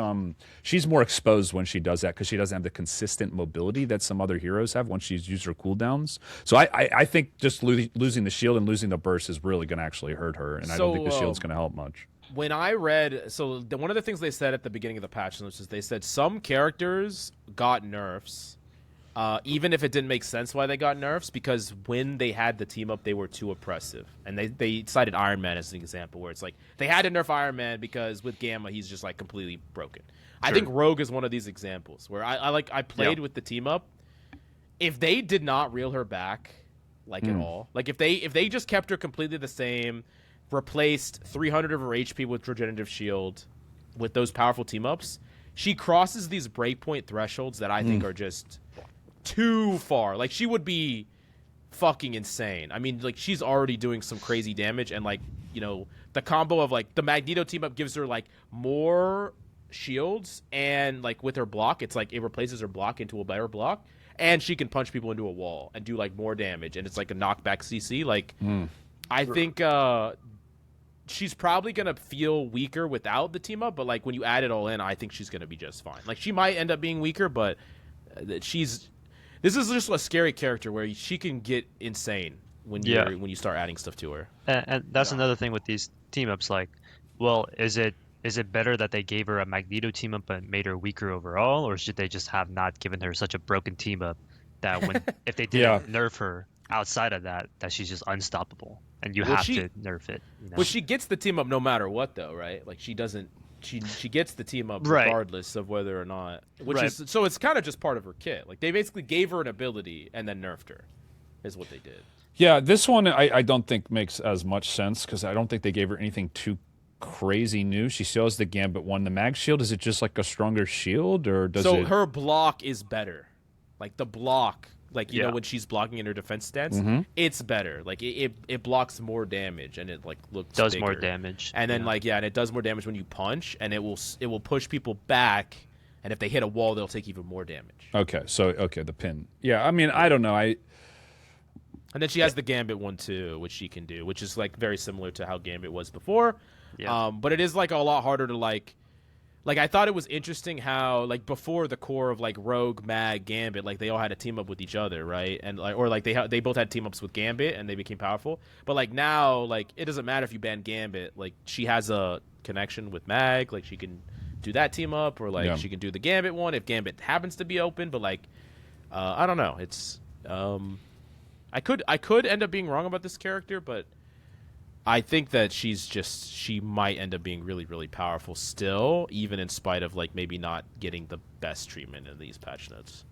she's more exposed when she does that because she doesn't have the consistent mobility that some other heroes have once she's used her cooldowns. So I think just losing the shield and losing the burst is really going to actually hurt her, and I don't think the shield's going to help much. When I read, one of the things they said at the beginning of the patch notes is they said some characters got nerfs. Even if it didn't make sense why they got nerfs, because when they had the team up, they were too oppressive. And they cited Iron Man as an example, where it's like they had to nerf Iron Man because with Gamma, he's just like completely broken. Sure. I think Rogue is one of these examples where I played with the team up. If they did not reel her back at all, like if they just kept her completely the same, replaced 300 of her HP with Regenerative Shield with those powerful team ups, she crosses these breakpoint thresholds that I think are just too far. Like, she would be fucking insane. I mean, like, she's already doing some crazy damage, and like, you know, the combo of like the Magneto team up gives her like more shields, and like with her block, it's like it replaces her block into a better block, and she can punch people into a wall and do like more damage, and it's like a knockback CC. Like, I think she's probably gonna feel weaker without the team up, but like when you add it all in, I think she's gonna be just fine. Like, she might end up being weaker, but this is just a scary character where she can get insane when you start adding stuff to her. And that's another thing with these team ups. Like, well, is it better that they gave her a Magneto team up and made her weaker overall, or should they just have not given her such a broken team up that if they didn't nerf her outside of that she's just unstoppable and you have to nerf it? You know? Well, she gets the team up no matter what, though, right? Like, she doesn't. She gets the team up regardless of whether or not, so it's kind of just part of her kit. Like, they basically gave her an ability and then nerfed her, is what they did. Yeah, this one I don't think makes as much sense because I don't think they gave her anything too crazy new. She still has the Gambit one. The Mag Shield, is it just like a stronger shield, or does it? Her block is better. Like, the block, like, you know, when she's blocking in her defense stance, it's better. Like, it blocks more damage, and it like does bigger. More damage, and then and it does more damage when you punch, and it will push people back, and if they hit a wall, they'll take even more damage. Okay, so the pin. Yeah, I mean, I don't know. And then she has the Gambit one too, which she can do, which is like very similar to how Gambit was before. Yeah. But it is like a lot harder to like I thought it was interesting how like before the core of like Rogue, Mag, Gambit, like they all had to team up with each other, right? And like, or like they both had team ups with Gambit and they became powerful. But like now, like it doesn't matter if you ban Gambit, like she has a connection with Mag, like she can do that team up, or like she can do the Gambit one if Gambit happens to be open. But like I don't know, it's I could end up being wrong about this character, but I think that she might end up being really, really powerful still, even in spite of like maybe not getting the best treatment in these patch notes.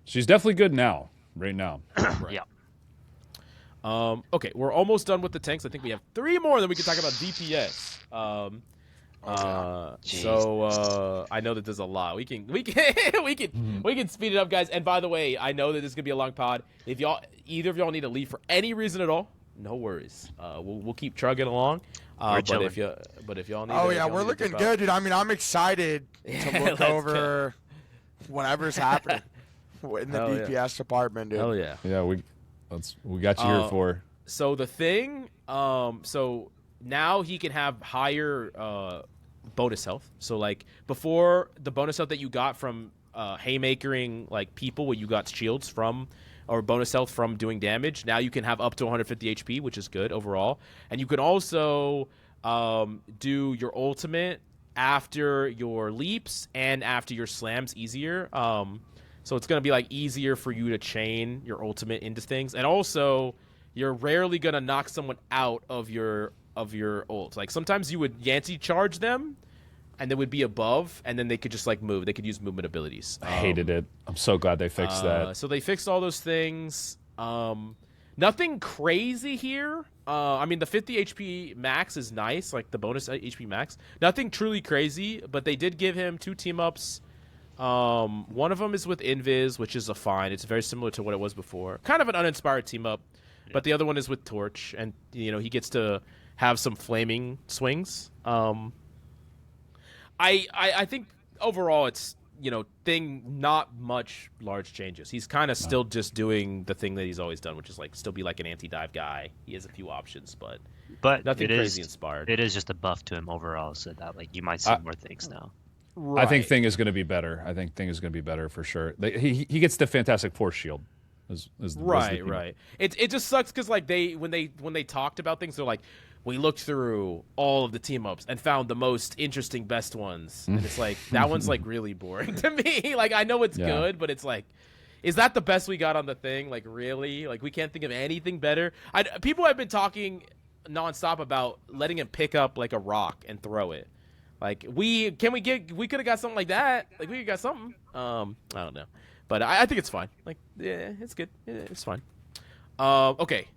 She's definitely good now, right now. Right. Yeah. Okay, we're almost done with the tanks. I think we have 3 more, then we can talk about DPS. So I know that there's a lot. We can speed it up, guys. And by the way, I know that this is gonna be a long pod. If either of y'all need to leave for any reason at all, no worries. We'll keep trugging along. But if y'all need, we're looking good, dude. I mean, I'm excited to look over whatever's happening in the DPS department, dude. Hell yeah. Yeah, we got you here for. So the thing, so now he can have higher bonus health. So like before, the bonus health that you got from haymakering like people, where you got shields from, or bonus health from doing damage, now you can have up to 150 HP, which is good overall. And you can also do your ultimate after your leaps and after your slams easier. So it's going to be like easier for you to chain your ultimate into things. And also, you're rarely going to knock someone out of your of your ult. Like sometimes you would Yancey charge them, and they would be above, and then they could just like move. They could use movement abilities. I hated it. I'm so glad they fixed that. So they fixed all those things. Nothing crazy here. I mean, the 50 HP max is nice, like the bonus HP max. Nothing truly crazy, but they did give him 2 team-ups. One of them is with Invis, which is a fine. It's very similar to what it was before. Kind of an uninspired team-up, but the other one is with Torch, and he gets to have some flaming swings. I think overall it's not much large changes. He's kind of still just doing the thing that he's always done, which is like still be like an anti-dive guy. He has a few options, but nothing crazy inspired. It is just a buff to him overall, so that like you might see more things now. Right. I think Thing is going to be better. I think Thing is going to be better for sure. He gets the Fantastic Force shield. Right. It just sucks because like when they talked about things, they're like, we looked through all of the team ups and found the most interesting best ones, and it's like that one's like really boring to me. Like I know it's good, but it's like, is that the best we got on the thing? Like really? Like we can't think of anything better. People have been talking nonstop about letting him pick up like a rock and throw it. Like we could have got something like that. Like we could got something. I don't know, but I think it's fine. Like yeah, it's good. Yeah, it's fine. Okay,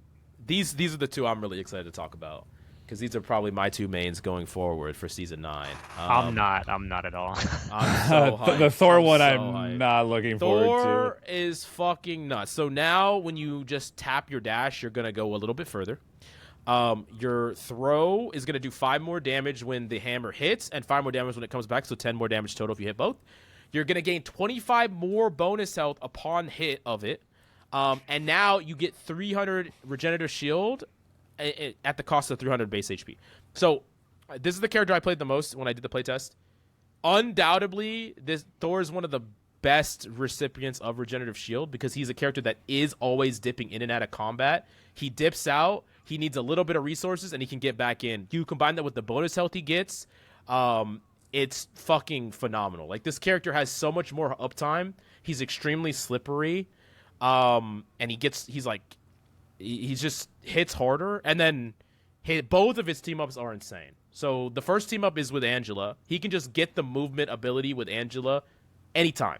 these are the 2 I'm really excited to talk about, because these are probably my 2 mains going forward for season 9. I'm not at all. I'm so hyped. The Thor I'm one, so I'm hyped. not looking forward to. Thor is fucking nuts. So now when you just tap your dash, you're gonna go a little bit further. Your throw is gonna do 5 more damage when the hammer hits, and 5 more damage when it comes back. So 10 more damage total if you hit both. You're gonna gain 25 more bonus health upon hit of it. And now you get 300 regenerative shield at the cost of 300 base HP. So this is the character I played the most when I did the playtest. Undoubtedly, Thor is one of the best recipients of regenerative shield, because he's a character that is always dipping in and out of combat. He dips out, he needs a little bit of resources, and he can get back in. You combine that with the bonus health he gets, it's fucking phenomenal. Like this character has so much more uptime. He's extremely slippery. And he just hits harder, and then both of his team-ups are insane. So the first team-up is with Angela. He can just get the movement ability with Angela anytime.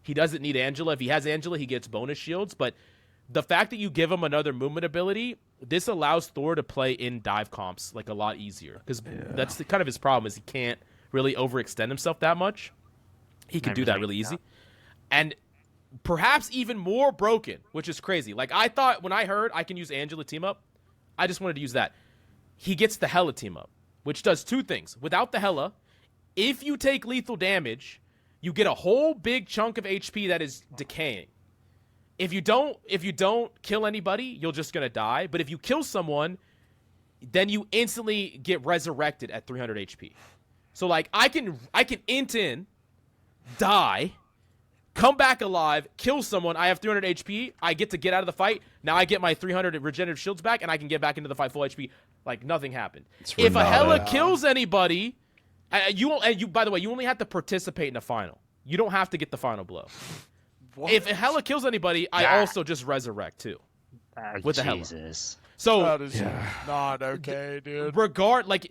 He doesn't need Angela. If he has Angela, he gets bonus shields, but the fact that you give him another movement ability, this allows Thor to play in dive comps like a lot easier, because that's kind of his problem, is he can't really overextend himself that much. He can do that really easy. And perhaps even more broken, which is crazy. Like I thought when I heard I can use Angela team up, I just wanted to use that. He gets the Hela team up, which does 2 things. Without the Hela, if you take lethal damage, you get a whole big chunk of HP that is decaying. If you don't kill anybody, you're just gonna die. But if you kill someone, then you instantly get resurrected at 300 HP. So like I can int in, die, come back alive, kill someone, I have 300 HP, I get to get out of the fight, now I get my 300 regenerative shields back, and I can get back into the fight full HP like nothing happened. If a Hela kills anybody, you by the way, you only have to participate in the final. You don't have to get the final blow. What? If a Hela kills anybody, I also just resurrect too. With the Hela. So that is not okay, dude. Regardless,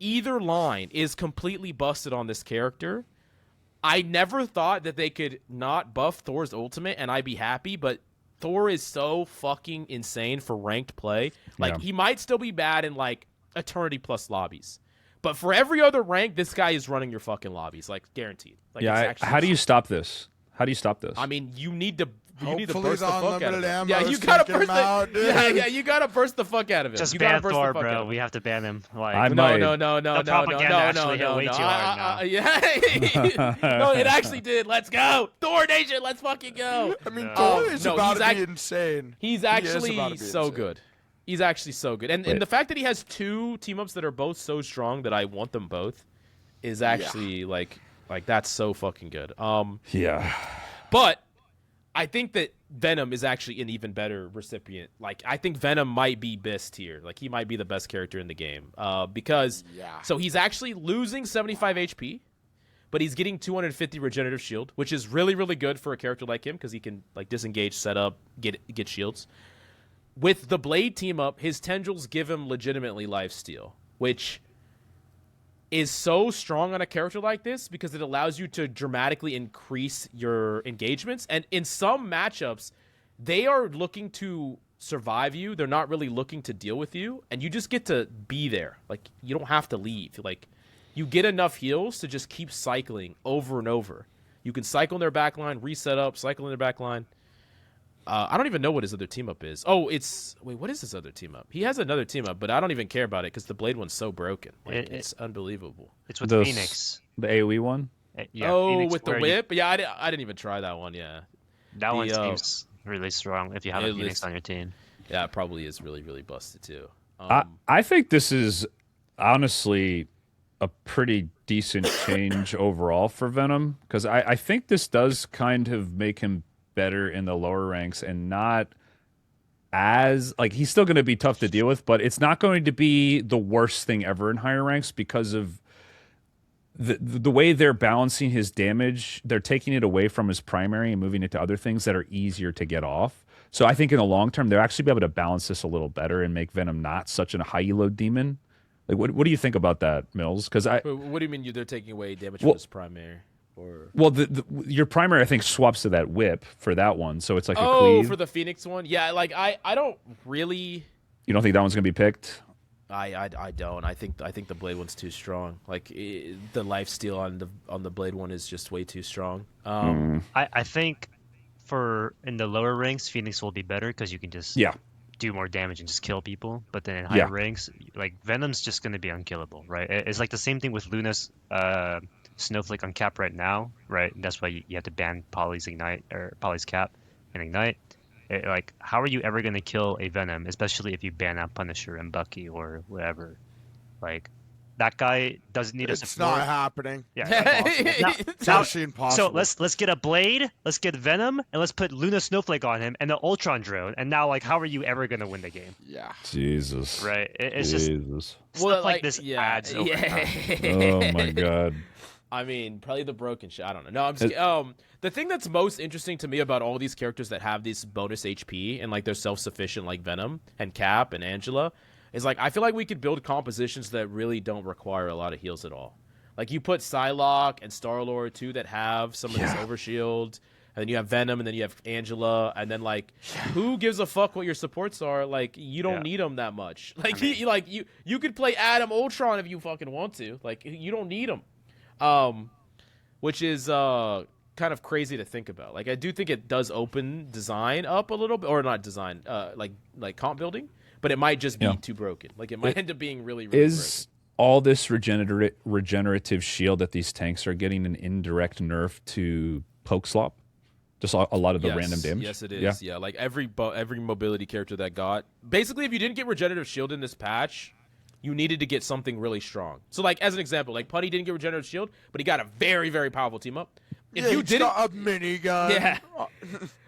either line is completely busted on this character. I never thought that they could not buff Thor's ultimate and I'd be happy, but Thor is so fucking insane for ranked play. Like, he might still be bad in, like, Eternity Plus lobbies. But for every other rank, this guy is running your fucking lobbies, like, guaranteed. Like, how do you stop this? How do you stop this? I mean, you need to burst the Hopefully fuck out of it. Yeah, ammo, you gotta take him burst out, dude. Yeah, you gotta burst the fuck out of it. Just you ban gotta burst Thor, the fuck out bro. of it. We have to ban him. Like, I No. the propaganda actually hit way too hard now. Yeah. No, it actually did. Let's go. Thor Nation, let's fucking go. I mean, Thor is no, about he's to be insane. He's He is actually about to be so insane. good. He's actually so good. And the fact that he has 2 team-ups that are both so strong that I want them both is actually, like that's so fucking good. But I think that Venom is actually an even better recipient. Like, I think Venom might be best tier. Like, he might be the best character in the game. Because, so he's actually losing 75 HP, but he's getting 250 regenerative shield, which is really, really good for a character like him, because he can, like, disengage, set up, get shields. with the Blade team up, his tendrils give him legitimately lifesteal, which is so strong on a character like this because it allows you to dramatically increase your engagements. And in some matchups, they are looking to survive you. They're not really looking to deal with you, and you just get to be there. Like, you don't have to leave. Like, you get enough heals to just keep cycling over and over. You can cycle in their backline, reset up, cycle in their backline. I don't even know what his other team up is. Oh, wait, what is his other team up? He has another team up, but I don't even care about it because the Blade one's so broken. Like, it's unbelievable. It's with Phoenix. The AoE one? Yeah, oh, Phoenix, with the whip? Yeah, I didn't even try that one, yeah. That one seems really strong if you have a Phoenix on your team. Yeah, it probably is really, really busted too. I think this is honestly a pretty decent change overall for Venom, because I think this does kind of make him better in the lower ranks and not as, like, he's still going to be tough to deal with, but it's not going to be the worst thing ever in higher ranks because of the way they're balancing his damage. They're taking it away from his primary and moving it to other things that are easier to get off. So I think in the long term, they'll actually be able to balance this a little better and make Venom not such a high elo demon. Like, what do you think about that, Mills? Because what do you mean they're taking away damage from his primary? Or... Well, your primary, I think, swaps to that whip for that one, so it's like a cleave. Oh, for the Phoenix one? Yeah, like, I don't really... You don't think that one's going to be picked? I don't. I think the Blade one's too strong. Like, the lifesteal on the Blade one is just way too strong. I think in the lower ranks, Phoenix will be better because you can just do more damage and just kill people. But then in higher ranks, like, Venom's just going to be unkillable, right? It's like the same thing with Luna's Snowflake on Cap right now, right? And that's why you have to ban Polly's Ignite or Polly's Cap and Ignite. Like, how are you ever going to kill a Venom, especially if you ban out Punisher and Bucky or whatever? Like, that guy doesn't need a support. It's not happening. Yeah, it's actually impossible. So let's get a Blade, let's get Venom, and let's put Luna Snowflake on him and the Ultron drone. And now, like, how are you ever going to win the game? Yeah. Jesus. Right. It's just stuff like this adds over time. Oh my god. I mean, probably the broken shit. I don't know. No, I'm just the thing that's most interesting to me about all these characters that have this bonus HP and, like, they're self-sufficient, like Venom and Cap and Angela, is, like, I feel like we could build compositions that really don't require a lot of heals at all. Like, you put Psylocke and Star-Lord too that have some of this overshield, and then you have Venom, and then you have Angela, and then, like, who gives a fuck what your supports are? Like, you don't need them that much. Like, you could play Adam Ultron if you fucking want to. Like, you don't need them. Which is kind of crazy to think about. Like, I do think it does open design up a little bit, or not design, like comp building, but it might just be too broken. Like, it might end up being really, really broken. All this regenerative shield that these tanks are getting an indirect nerf to poke slop? Just a lot of the random damage? Yes, it is. Yeah, like every mobility character that got... Basically, if you didn't get regenerative shield in this patch, you needed to get something really strong. So, like, as an example, like, Putty didn't get regenerative shield, but he got a very, very powerful team up. If you didn't... got a minigun. Yeah.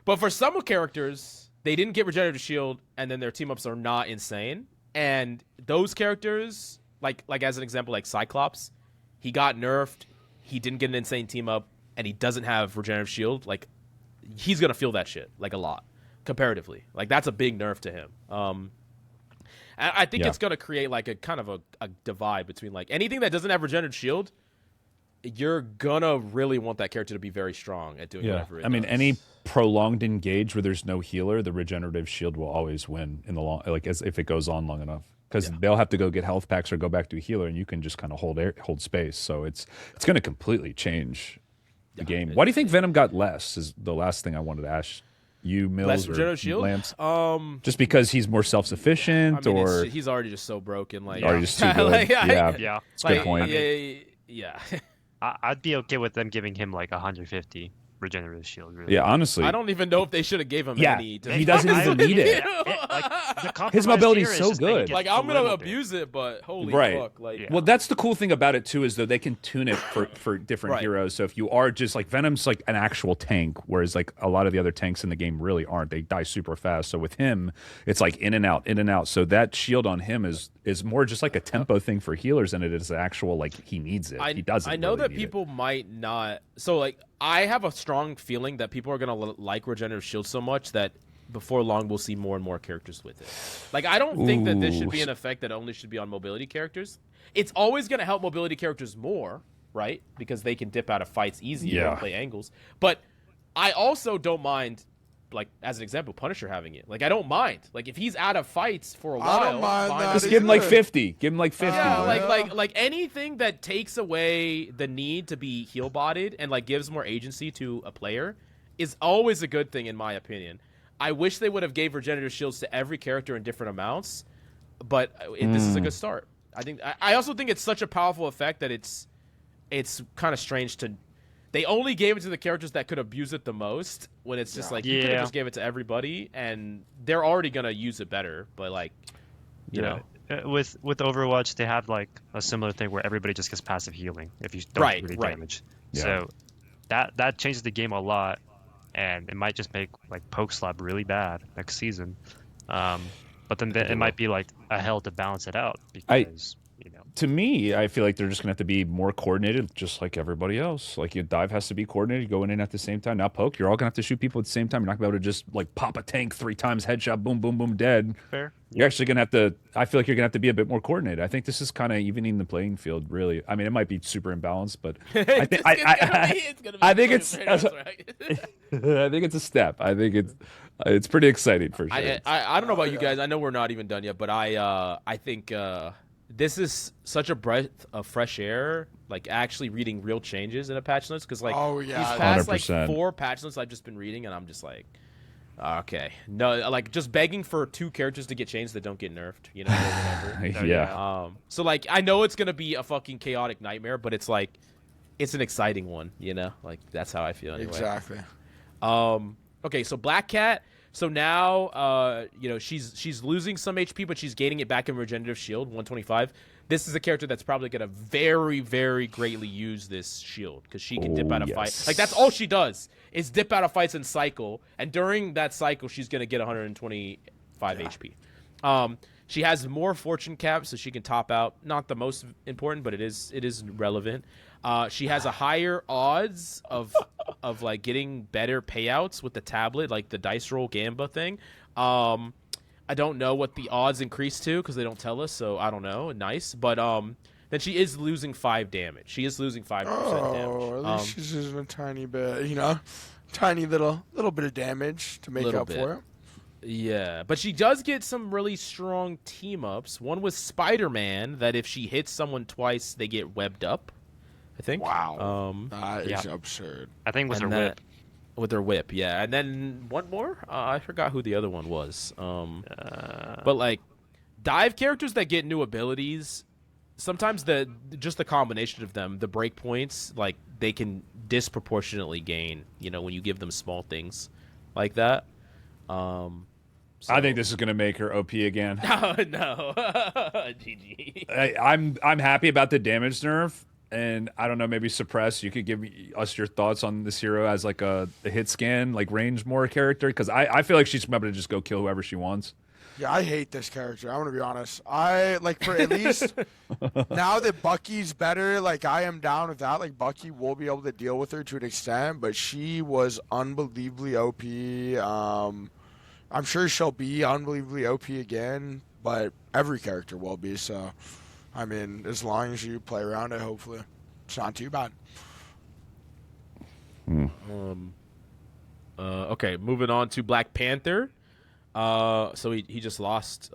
But for some characters, they didn't get regenerative shield, and then their team ups are not insane. And those characters, like as an example, like Cyclops, he got nerfed, he didn't get an insane team up, and he doesn't have regenerative shield. Like, he's gonna feel that shit, like, a lot comparatively. Like, that's a big nerf to him. I think it's gonna create, like, a kind of a divide between, like, anything that doesn't have regenerative shield. You're gonna really want that character to be very strong at doing whatever it does. I mean, any prolonged engage where there's no healer, the regenerative shield will always win in the long, like, as if it goes on long enough, because they'll have to go get health packs or go back to a healer, and you can just kind of hold space. So it's going to completely change the game. Why do you think Venom got less? Is the last thing I wanted to ask you, Mills, less or regenerative shield? Lamps? Just because he's more self-sufficient, I mean, or he's already just so broken. Like, already just too good. Yeah, it's a good point. Yeah. I'd be okay with them giving him like 150 regenerative shield. Really. Yeah, honestly, I don't even know if they should have gave him any. He doesn't even need it. His mobility is so good. Like, I'm gonna abuse it, but holy fuck! Like, well, that's the cool thing about it too, is that they can tune it for different heroes. So if you are just like Venom's like an actual tank, whereas like a lot of the other tanks in the game really aren't. They die super fast. So with him, it's like in and out, in and out. So that shield on him is more just like a tempo thing for healers than it is actual, like, he needs it. He doesn't. I know really that people might not. So, like, I have a strong feeling that people are gonna like regenerative shield so much that before long we'll see more and more characters with it. Like, I don't think that this should be an effect that only should be on mobility characters. It's always going to help mobility characters more, right? Because they can dip out of fights easier and play angles. But I also don't mind, like, as an example, Punisher having it. Like, I don't mind. Like, if he's out of fights for a while, I don't mind that Just give him like 50. Give him like 50. yeah, right? like anything that takes away the need to be heal botted and like gives more agency to a player is always a good thing in my opinion. I wish they would have gave regenerative shields to every character in different amounts, but this is a good start. I also think it's such a powerful effect that it's kind of strange to. They only gave it to the characters that could abuse it the most. When it's just like you could have just gave it to everybody, and they're already gonna use it better. But like, you know, with Overwatch, they have like a similar thing where everybody just gets passive healing if you don't really damage. Yeah. So that changes the game a lot, and it might just make like Poke Slap really bad next season. But then it might be like a hell to balance it out because to me, I feel like they're just gonna have to be more coordinated, just like everybody else. Like your dive has to be coordinated, going in at the same time. Now poke, you're all gonna have to shoot people at the same time. You're not gonna be able to just like pop a tank 3 times, headshot, boom, boom, boom, dead. Fair. You're actually gonna have to. I feel like you're gonna have to be a bit more coordinated. I think this is kind of evening the playing field, really. I mean, it might be super imbalanced, but I think I think it's a step. I think it's pretty exciting for sure. I don't know about you guys. I know we're not even done yet, but I think this is such a breath of fresh air. Like actually reading real changes in a patch notes because like these past 100%. like 4 patch notes I've just been reading and I'm just like, okay, no, like just begging for 2 characters to get changed that don't get nerfed, you know, or whatever. Yeah. So like I know it's gonna be a fucking chaotic nightmare, but it's like it's an exciting one, you know. Like that's how I feel anyway. Exactly. Okay, so Black Cat. So now, she's losing some HP, but she's gaining it back in Regenerative Shield, 125. This is a character that's probably going to very, very greatly use this shield because she can dip out of fights. Like, that's all she does is dip out of fights and cycle. And during that cycle, she's going to get 125 HP. She has more fortune caps, so she can top out. Not the most important, but it is relevant. She has a higher odds of like getting better payouts with the tablet, like the dice roll gamba thing. I don't know what the odds increase to because they don't tell us, so I don't know. Nice, but then she is losing 5 damage. She is losing 5% damage. At least she's losing a tiny bit, tiny little bit of damage to make up for it. Yeah, but she does get some really strong team-ups. One with Spider-Man, that if she hits someone twice, they get webbed up, I think. Wow. That is absurd. I think with her whip. With her whip, yeah. And then one more? I forgot who the other one was. But, like, dive characters that get new abilities, sometimes just the combination of them, the break points, like, they can disproportionately gain, when you give them small things like that. I think this is going to make her OP again. No. GG. I'm happy about the damage nerf, and I don't know, maybe Suppress. You could give us your thoughts on this hero as like a hit scan, like range more character, because I feel like she's able to just go kill whoever she wants. Yeah, I hate this character. I'm gonna be honest. I like for at least now that Bucky's better, like I am down with that. Like Bucky will be able to deal with her to an extent, but she was unbelievably OP. I'm sure she'll be unbelievably OP again, but every character will be. So, I mean, as long as you play around it, hopefully, it's not too bad. Okay, moving on to Black Panther. So he just lost.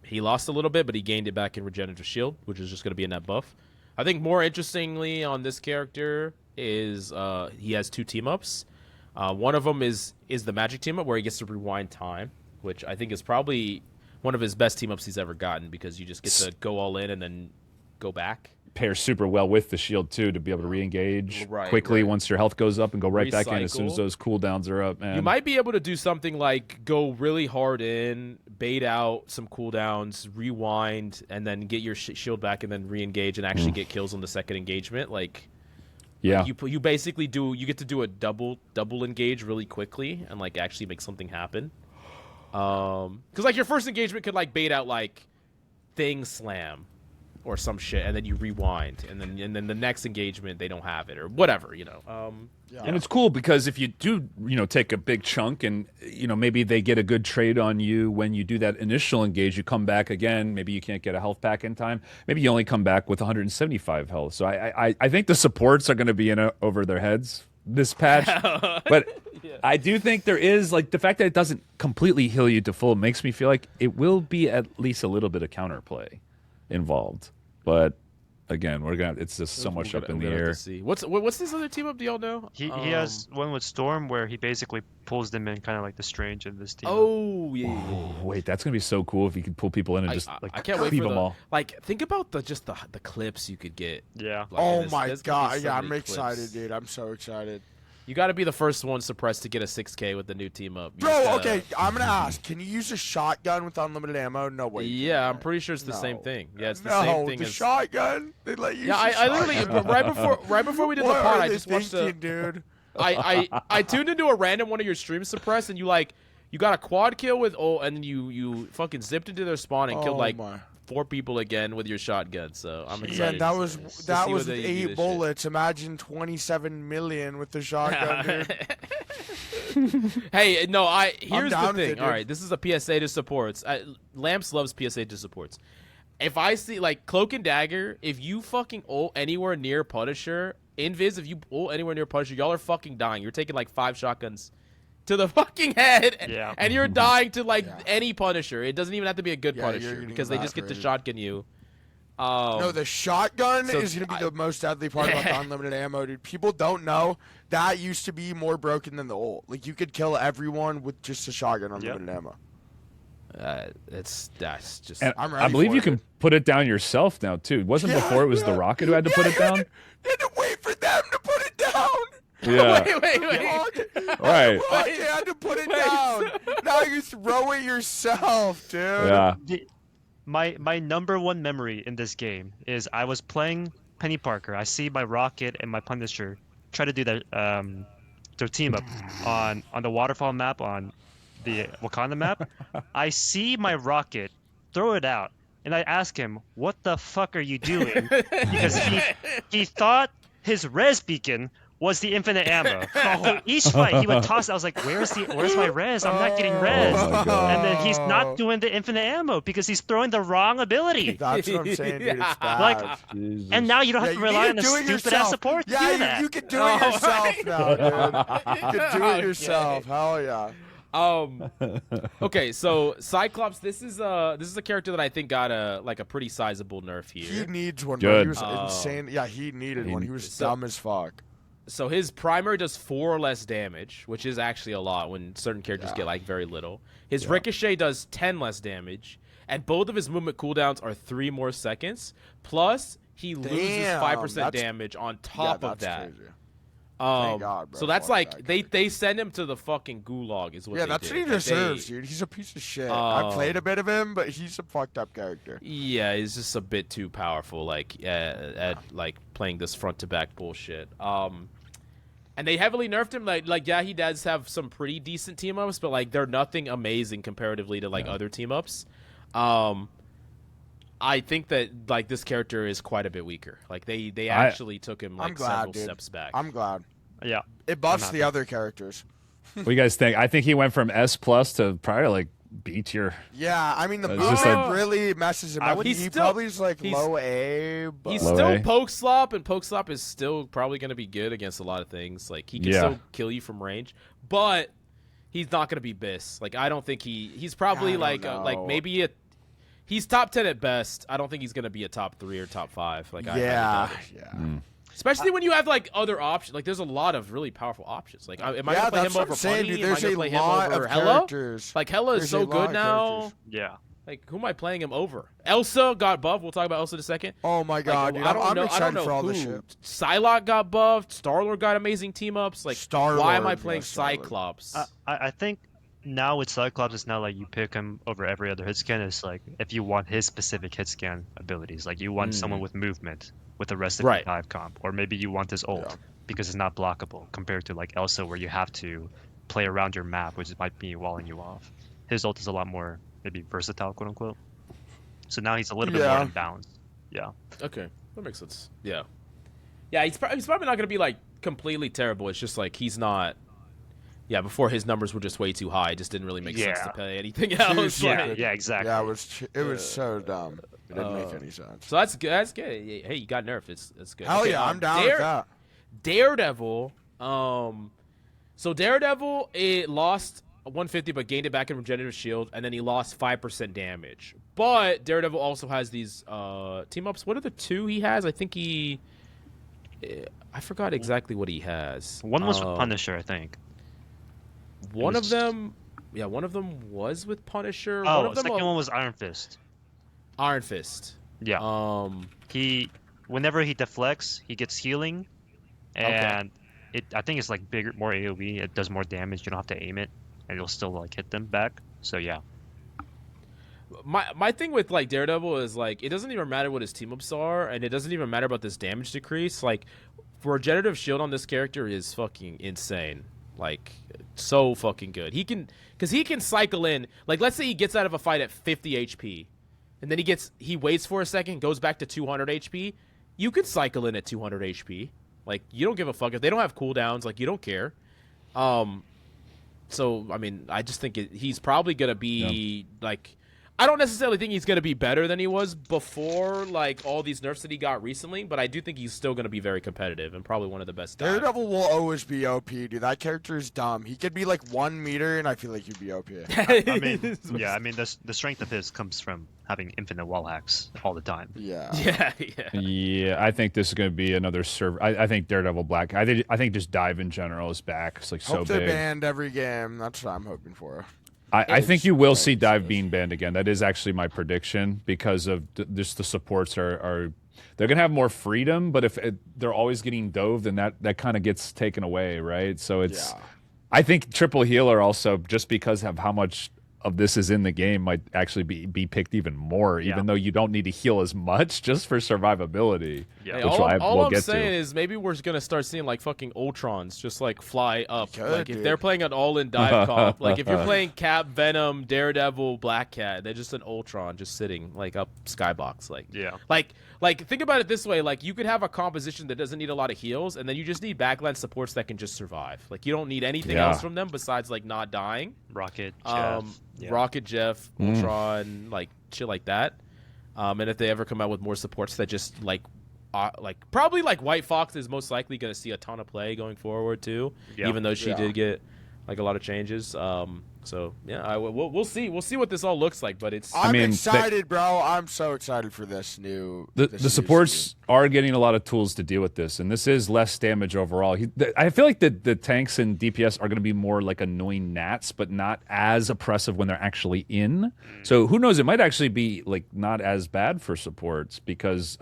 He lost a little bit, but he gained it back in Regenerative Shield, which is just going to be a net buff. I think more interestingly on this character is he has 2 team-ups. One of them is the magic team-up where he gets to rewind time, which I think is probably one of his best team-ups he's ever gotten because you just get to go all in and then go back. Pairs super well with the shield, too, to be able to re-engage quickly once your health goes up and go right back in as soon as those cooldowns are up, man. You might be able to do something like go really hard in, bait out some cooldowns, rewind, and then get your shield back and then re-engage and actually get kills on the second engagement. Yeah, you basically you get to do a double engage really quickly and like actually make something happen. Because like your first engagement could like bait out like Thing Slam, or some shit, and then you rewind, and then the next engagement they don't have it or whatever, you know. And it's cool because if you do, take a big chunk and, maybe they get a good trade on you when you do that initial engage, you come back again. Maybe you can't get a health pack in time. Maybe you only come back with 175 health. So I think the supports are going to be in over their heads this patch. But I do think there is, like, the fact that it doesn't completely heal you to full makes me feel like it will be at least a little bit of counterplay involved. But again, it's just so much up in the air. What's this other team up? Do y'all know? He has one with Storm where he basically pulls them in, kind of like the Strange in this team. Oh yeah. Wait, that's gonna be so cool if you could pull people in and I can't wait leave for them all. Like, think about the clips you could get. Yeah. Like, Oh there's my gonna be god! so Yeah, many I'm excited, clips. dude. I'm so excited. You got to be the first one suppressed to get a 6K with the new team up. You Bro, just gotta- okay, I'm gonna ask. Can you use a shotgun with unlimited ammo? No way. Yeah, I'm pretty sure it's the same No. thing. Yeah, it's the No, same thing the as. shotgun. They let you. Yeah, I literally right before we did What the pod, are I they just watched thinking, dude? I tuned into a random one of your streams suppressed, and you got a quad kill with and then you fucking zipped into their spawn and killed Oh like my. 4 people again with your shotgun. So I'm Yeah, excited. that to was see that what was they with do this 8 shit. bullets. Imagine 27 million with the shotgun, dude. Hey, no, here's the down with thing. it, All dude. right, this is a PSA to supports. Lamps loves PSA to supports. If I see like Cloak and Dagger, if you fucking ult anywhere near Punisher, Invis, if you ult anywhere near Punisher, y'all are fucking dying. You're taking like 5 shotguns to the fucking head, Yeah. and you're dying to like any Punisher. It doesn't even have to be a good Yeah, you're Punisher getting because they just get to evaporated. shotgun you. No, the shotgun so is going to be the most deadly part about the unlimited ammo, dude. People don't know that used to be more broken than the ult. Like, you could kill everyone with just a shotgun unlimited ammo. That's just. And I'm I ready believe for you it, can put it down yourself now too. It wasn't before it was the Rocket who had to put it down. You had to wait for them to put it down. Yeah. wait. Right. Rocket had to put it down. Now you throw it yourself, dude. Yeah. My number one memory in this game is I was playing Penny Parker. I see my Rocket and my Punisher try to do their team up on the waterfall map on the Wakanda map. I see my Rocket throw it out, and I ask him, "What the fuck are you doing?" Because he thought his res beacon was the infinite ammo. So each fight he would toss it. I was like, where's my res? I'm not getting res. Oh my God. And then he's not doing the infinite ammo because he's throwing the wrong ability. That's what I'm saying, dude. It's bad. Like, and now you don't have to rely on the stupid ass support to do that. You can do it yourself now, dude. You can do it yourself. Hell yeah. Okay, so Cyclops, this is a character that I think got a pretty sizable nerf He here. needs one, bro. He Good. was insane. Yeah, he needed one. He was dumb as fuck. So his primary does 4 less damage, which is actually a lot when certain characters get like very little. His ricochet does 10 less damage, and both of his movement cooldowns are 3 more seconds. Plus, he loses Damn, 5% that's- damage on top of that's that. crazy. Thank God, bro. So that's Fuck like that they send him to the fucking gulag is what Yeah, they that's did. what he Like, deserves, dude. He's a piece of shit. I played a bit of him, but he's a fucked up character. Yeah, he's just a bit too powerful, like at like playing this front to back bullshit. And they heavily nerfed him. Like yeah, he does have some pretty decent team ups, but like they're nothing amazing comparatively to like other team ups. I think that like this character is quite a bit weaker. Like they actually took him like I'm glad, several dude. steps back. I'm glad. Yeah. It buffs the other characters. What do you guys think? I think he went from S plus to probably like B tier. Yeah, I mean the It's just movement like- really messes him up. He's He still- probably is like he's- low A, but He's Low still A. poke slop, and poke slop is still probably going to be good against a lot of things. Like he can Yeah. still kill you from range, but he's not going to be Biss. Like I don't think he's probably I don't like know. maybe he's top 10 at best. I don't think he's going to be a top 3 or top 5. Like yeah, I yeah. especially when you have like other options. Like there's a lot of really powerful options. Like am I going to play that's him what over I'm saying, Punny? dude. Am I There's going a to play him lot over of Hella? characters. Like Hella is There's so a lot good of now. characters. Yeah. Like who am I playing him over? Elsa got buffed. We'll talk about Elsa in a second. Oh my god, dude. I'm excited for all this shit. Psylocke got buffed. Star-Lord got amazing team ups. Like, Star-Lord, why am I yeah, playing Star-Lord. Cyclops? I think now with Cyclops, it's not like you pick him over every other hit scan. It's like if you want his specific hit scan abilities, like you want someone with movement with the rest of Right. your 5 comp, or maybe you want his ult Yeah. because it's not blockable compared to like Elsa where you have to play around your map, which might be walling you off. His ult is a lot more maybe versatile, quote unquote. So now he's a little bit more Yeah. in balance. Yeah. Okay, that makes sense. Yeah, he's probably not gonna be like completely terrible. It's just like he's not. Yeah, before his numbers were just way too high. It just didn't really make sense to pay anything else. Yeah, like, yeah, exactly. Yeah, it was so dumb. It didn't make any sense. So that's good. That's good. Hey, you got nerfed. That's good. Hell Okay, yeah, I'm down with that. Daredevil. So Daredevil, it lost 150 but gained it back in Regenerative Shield, and then he lost 5% damage. But Daredevil also has these team ups. What are the two he has? I think I forgot exactly what he has. One was with Punisher, I think. One of them was with Punisher. Oh, one of the them second one was Iron Fist. Iron Fist. Yeah. Whenever he deflects, he gets healing, and I think it's like bigger, more AOE. It does more damage. You don't have to aim it, and it'll still like hit them back. So yeah. My thing with like Daredevil is like it doesn't even matter what his team ups are, and it doesn't even matter about this damage decrease. Like, Regenerative Shield on this character is fucking insane. Like, so fucking good. He can cycle in. Like, let's say he gets out of a fight at 50 HP, and then he waits for a second, goes back to 200 HP. You can cycle in at 200 HP. Like, you don't give a fuck if they don't have cooldowns. Like, you don't care. So I mean, I just think he's probably gonna be like. I don't necessarily think he's going to be better than he was before, like, all these nerfs that he got recently, but I do think he's still going to be very competitive and probably one of the best. Daredevil will always be OP, dude. That character is dumb. He could be, like, 1 meter, and I feel like he'd be OP. I mean, yeah, I mean, the strength of his comes from having infinite wall hacks all the time. Yeah. Yeah, I think this is going to be another server. I think Daredevil Black. I think just Dive in general is back. It's, like, so Hope big. they're banned every game. That's what I'm hoping for. I think you will see Dive being banned again. That is actually my prediction because of just the supports are they're gonna have more freedom, but if they're always getting dove, then that kind of gets taken away, right? So it's I think triple healer also, just because of how much of this is in the game, might actually be picked even more, even though you don't need to heal as much just for survivability. Yeah. Hey, all I'm saying is maybe we're gonna start seeing like fucking Ultrons just like fly up. Like if they're playing an all-in dive comp, like if you're playing Cap, Venom, Daredevil, Black Cat, they're just an Ultron just sitting like up skybox. Like think about it this way: like you could have a composition that doesn't need a lot of heals, and then you just need backline supports that can just survive. Like you don't need anything else from them besides like not dying. Rocket, Jeff. Rocket, Jeff, Ultron, like shit like that. And if they ever come out with more supports that just like probably like White Fox is most likely going to see a ton of play going forward too, even though she did get like a lot of changes. So yeah, we'll see. We'll see what this all looks like, but it's. I'm excited, bro. I'm so excited for this new. The supports are getting a lot of tools to deal with this, and this is less damage overall. I feel like the tanks and DPS are going to be more like annoying gnats, but not as oppressive when they're actually in. So who knows? It might actually be like not as bad for supports because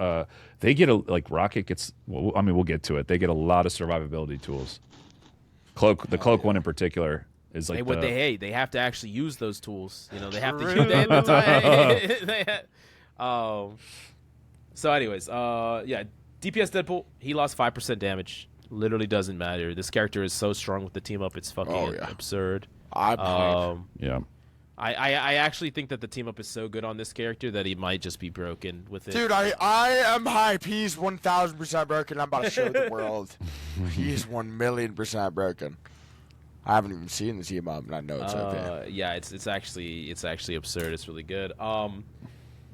they get like Rocket gets. Well, I mean, we'll get to it. They get a lot of survivability tools. The cloak one in particular. Is like they have to actually use those tools. You know, they have to use them. So anyways, DPS Deadpool, he lost 5% damage. Literally doesn't matter. This character is so strong with the team up, it's fucking absurd. I actually think that the team up is so good on this character that he might just be broken with it. Dude, I am hype. He's 1,000% broken. I'm about to show the world. He's 1,000,000% broken. I haven't even seen the team up, and I know it's okay. Yeah, it's actually absurd. It's really good.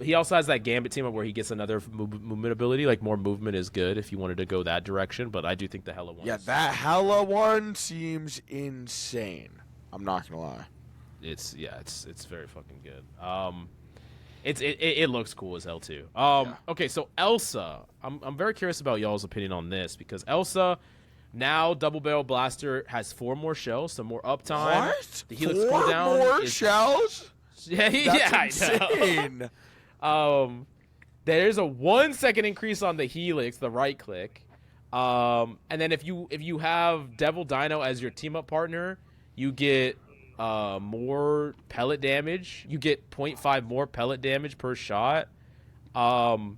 He also has that Gambit team up where he gets another movement ability. Like more movement is good if you wanted to go that direction. But I do think the Hella one. Yeah, that Hella one seems insane. I'm not gonna lie. It's very fucking good. It looks cool as hell too. Okay, so Elsa, I'm very curious about y'all's opinion on this because Elsa. Now, Double Barrel Blaster has 4 more shells, so more uptime. What? The Helix 4 cooldown more shells? That's insane. I know. There's a 1 second increase on the Helix, the right click. And then if you have Devil Dino as your team up partner, you get more pellet damage. You get 0.5 more pellet damage per shot. And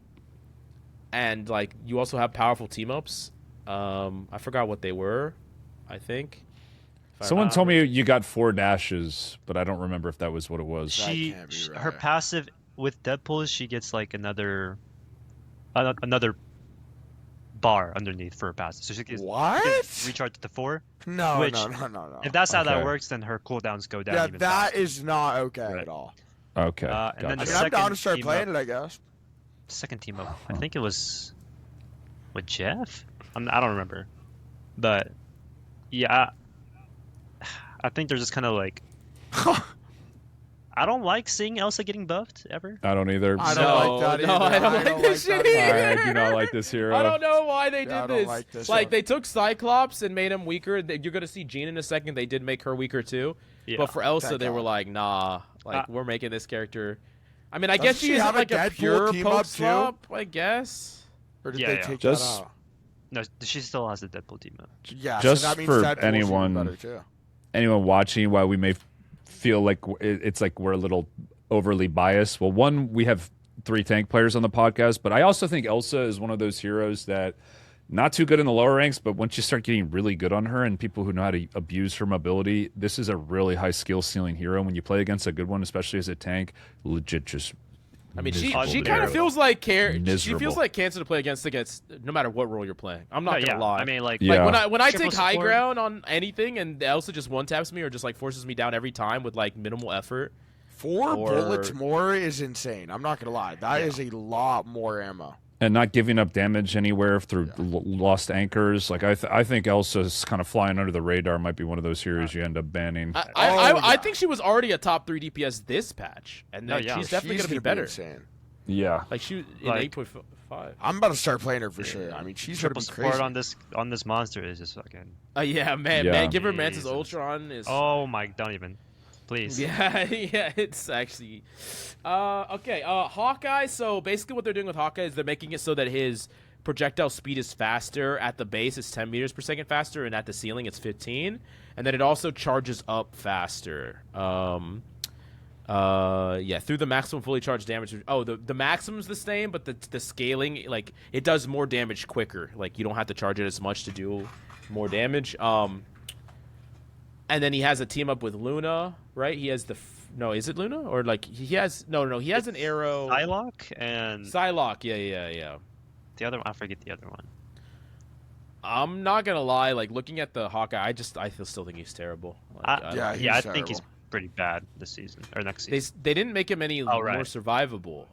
like you also have powerful team ups. I forgot what they were, I think. Someone told me you got 4 dashes, but I don't remember if that was what it was. Her passive with Deadpool, she gets like another another bar underneath for her passive. So she can recharge to 4. No, which, no. If that's how that Okay. works, then her cooldowns go down Yeah, even that faster. is not okay Right. at all. Okay. And then gotcha. the I'm down to second start team playing up- it, I guess. Second team up, I think it was with Jeff. I don't remember, but yeah, I think they're just kind of like. I don't like seeing Elsa getting buffed ever. I don't either. I don't like that No, either. I don't like this that shit either. I do not like this hero. I don't know why they Yeah, I did don't this. like this Like one. they took Cyclops and made him weaker. You're gonna see Jean in a second. They did make her weaker too. Yeah. But for Elsa, Thank they were God. like, nah. Like we're making this character. I mean, I guess Doesn't she she isn't have a like a Deadpool pure team poke up, too? swap. I guess. Or did Yeah, they yeah. take Just- that out? No, she still has the Deadpool team up. Yeah, Just so that means for Deadpool's even anyone- better, too. Anyone watching, while we may feel like it's like we're a little overly biased. Well, one, we have 3 tank players on the podcast, but I also think Elsa is one of those heroes that not too good in the lower ranks, but once you start getting really good on her and people who know how to abuse her mobility, this is a really high skill ceiling hero. When you play against a good one, especially as a tank, legit just. I mean, she miserable kind to of do. feels like she Miserable. feels like cancer to play against no matter what role you're playing. I'm not No, gonna lie. I mean, like, Yeah. Like when I Triple take high support. ground on anything and Elsa just one taps me or just like forces me down every time with like minimal effort. 4 Or- bullets more is insane. I'm not gonna lie. That is a lot more ammo. And not giving up damage anywhere through lost anchors. Like I think Elsa's kind of flying under the radar. Might be one of those heroes you end up banning. I yeah. think she was already a top 3 DPS this patch, and then No, yeah. she's definitely gonna be better. Insane. Yeah. Like she in Like- 8.5. I'm about to start playing her for sure. I mean, she's gonna triple be support crazy. on this monster is just fucking. Yeah, man, Yeah. give her Mantis Jesus. Ultron is. Oh my! Don't even, please. Yeah, yeah, it's actually okay. Hawkeye. So basically, what they're doing with Hawkeye is they're making it so that his projectile speed is faster at the base. It's 10 meters per second faster, and at the ceiling, it's 15. And then it also charges up faster. Yeah, through the maximum fully charged damage. Oh, the maximum's the same, but the scaling, like, it does more damage quicker. Like, you don't have to charge it as much to do more damage. And then he has a team up with Luna, right? He has no, is it Luna? Or, like, he has an arrow. Psylocke and Psylocke, yeah. the other one. I forget the other one. I'm not gonna lie, like, looking at the Hawkeye, I still think he's terrible. Like, Yeah, Yeah, I he's think he's terrible. pretty bad this season or next season. they didn't make him any Oh, right. more survivable.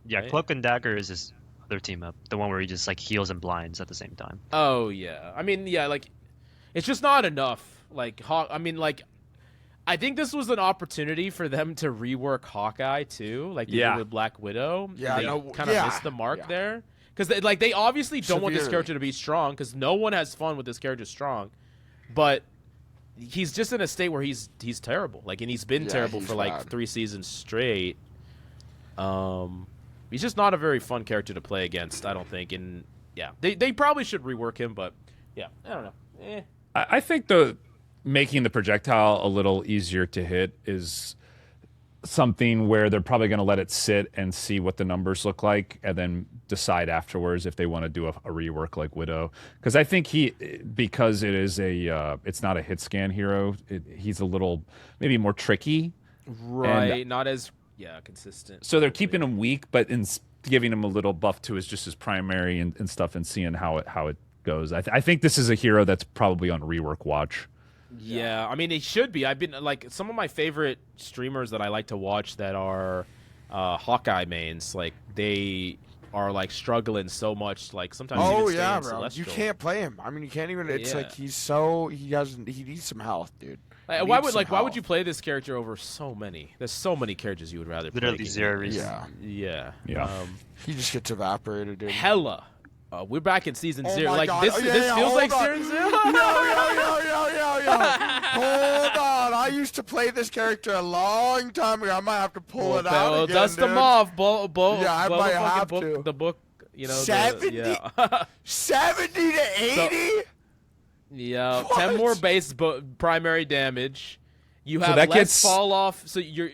Yeah, right? Cloak and Dagger is his other team up, the one where he just like heals and blinds at the same time. Oh yeah, I mean, yeah, like, it's just not enough. Like, I think this was an opportunity for them to rework Hawkeye too, like they Yeah. did with Black Widow. Yeah, they no, kind of yeah, missed the mark yeah. there because they obviously don't want this Severely. character to be strong because no one has fun with this character strong, but he's just in a state where he's terrible. Like, and he's been Yeah, terrible he's for like bad. 3 seasons straight. He's just not a very fun character to play against, I don't think. And yeah, they probably should rework him, but yeah, I don't know. I think making the projectile a little easier to hit is something where they're probably going to let it sit and see what the numbers look like and then decide afterwards if they want to do a rework like Widow. Because I think because it is it's not a hit scan hero, he's a little maybe more tricky. Right, not as consistent. So they're keeping him weak, but giving him a little buff to his primary and stuff and seeing how it goes. I think this is a hero that's probably on rework watch. Yeah, I mean, it should be. I've been like some of my favorite streamers that I like to watch that are Hawkeye mains. Like, they are like struggling so much. Like, sometimes Oh even yeah, staying bro. Celestial. You can't play him. I mean, you can't even. It's Yeah. like he needs some health, dude. Like, He why needs would some why would health. you play this character over so many? There's so many characters you would rather play. Literally against. zero reason. Yeah, Yeah. Yeah. he just gets evaporated, dude. Hella. We're back in season Oh 0. my Like, God. this Oh, yeah, this yeah, feels hold like on. season 0. Yo. Hold on. I used to play this character a long time ago. I might have to pull it out Well, again, dust dude. them off. Yeah, I might have book, to. The book, you know. 70? Yeah. 70 to 80? Yeah, What? 10 more base primary damage. You have that less gets- fall off, so you're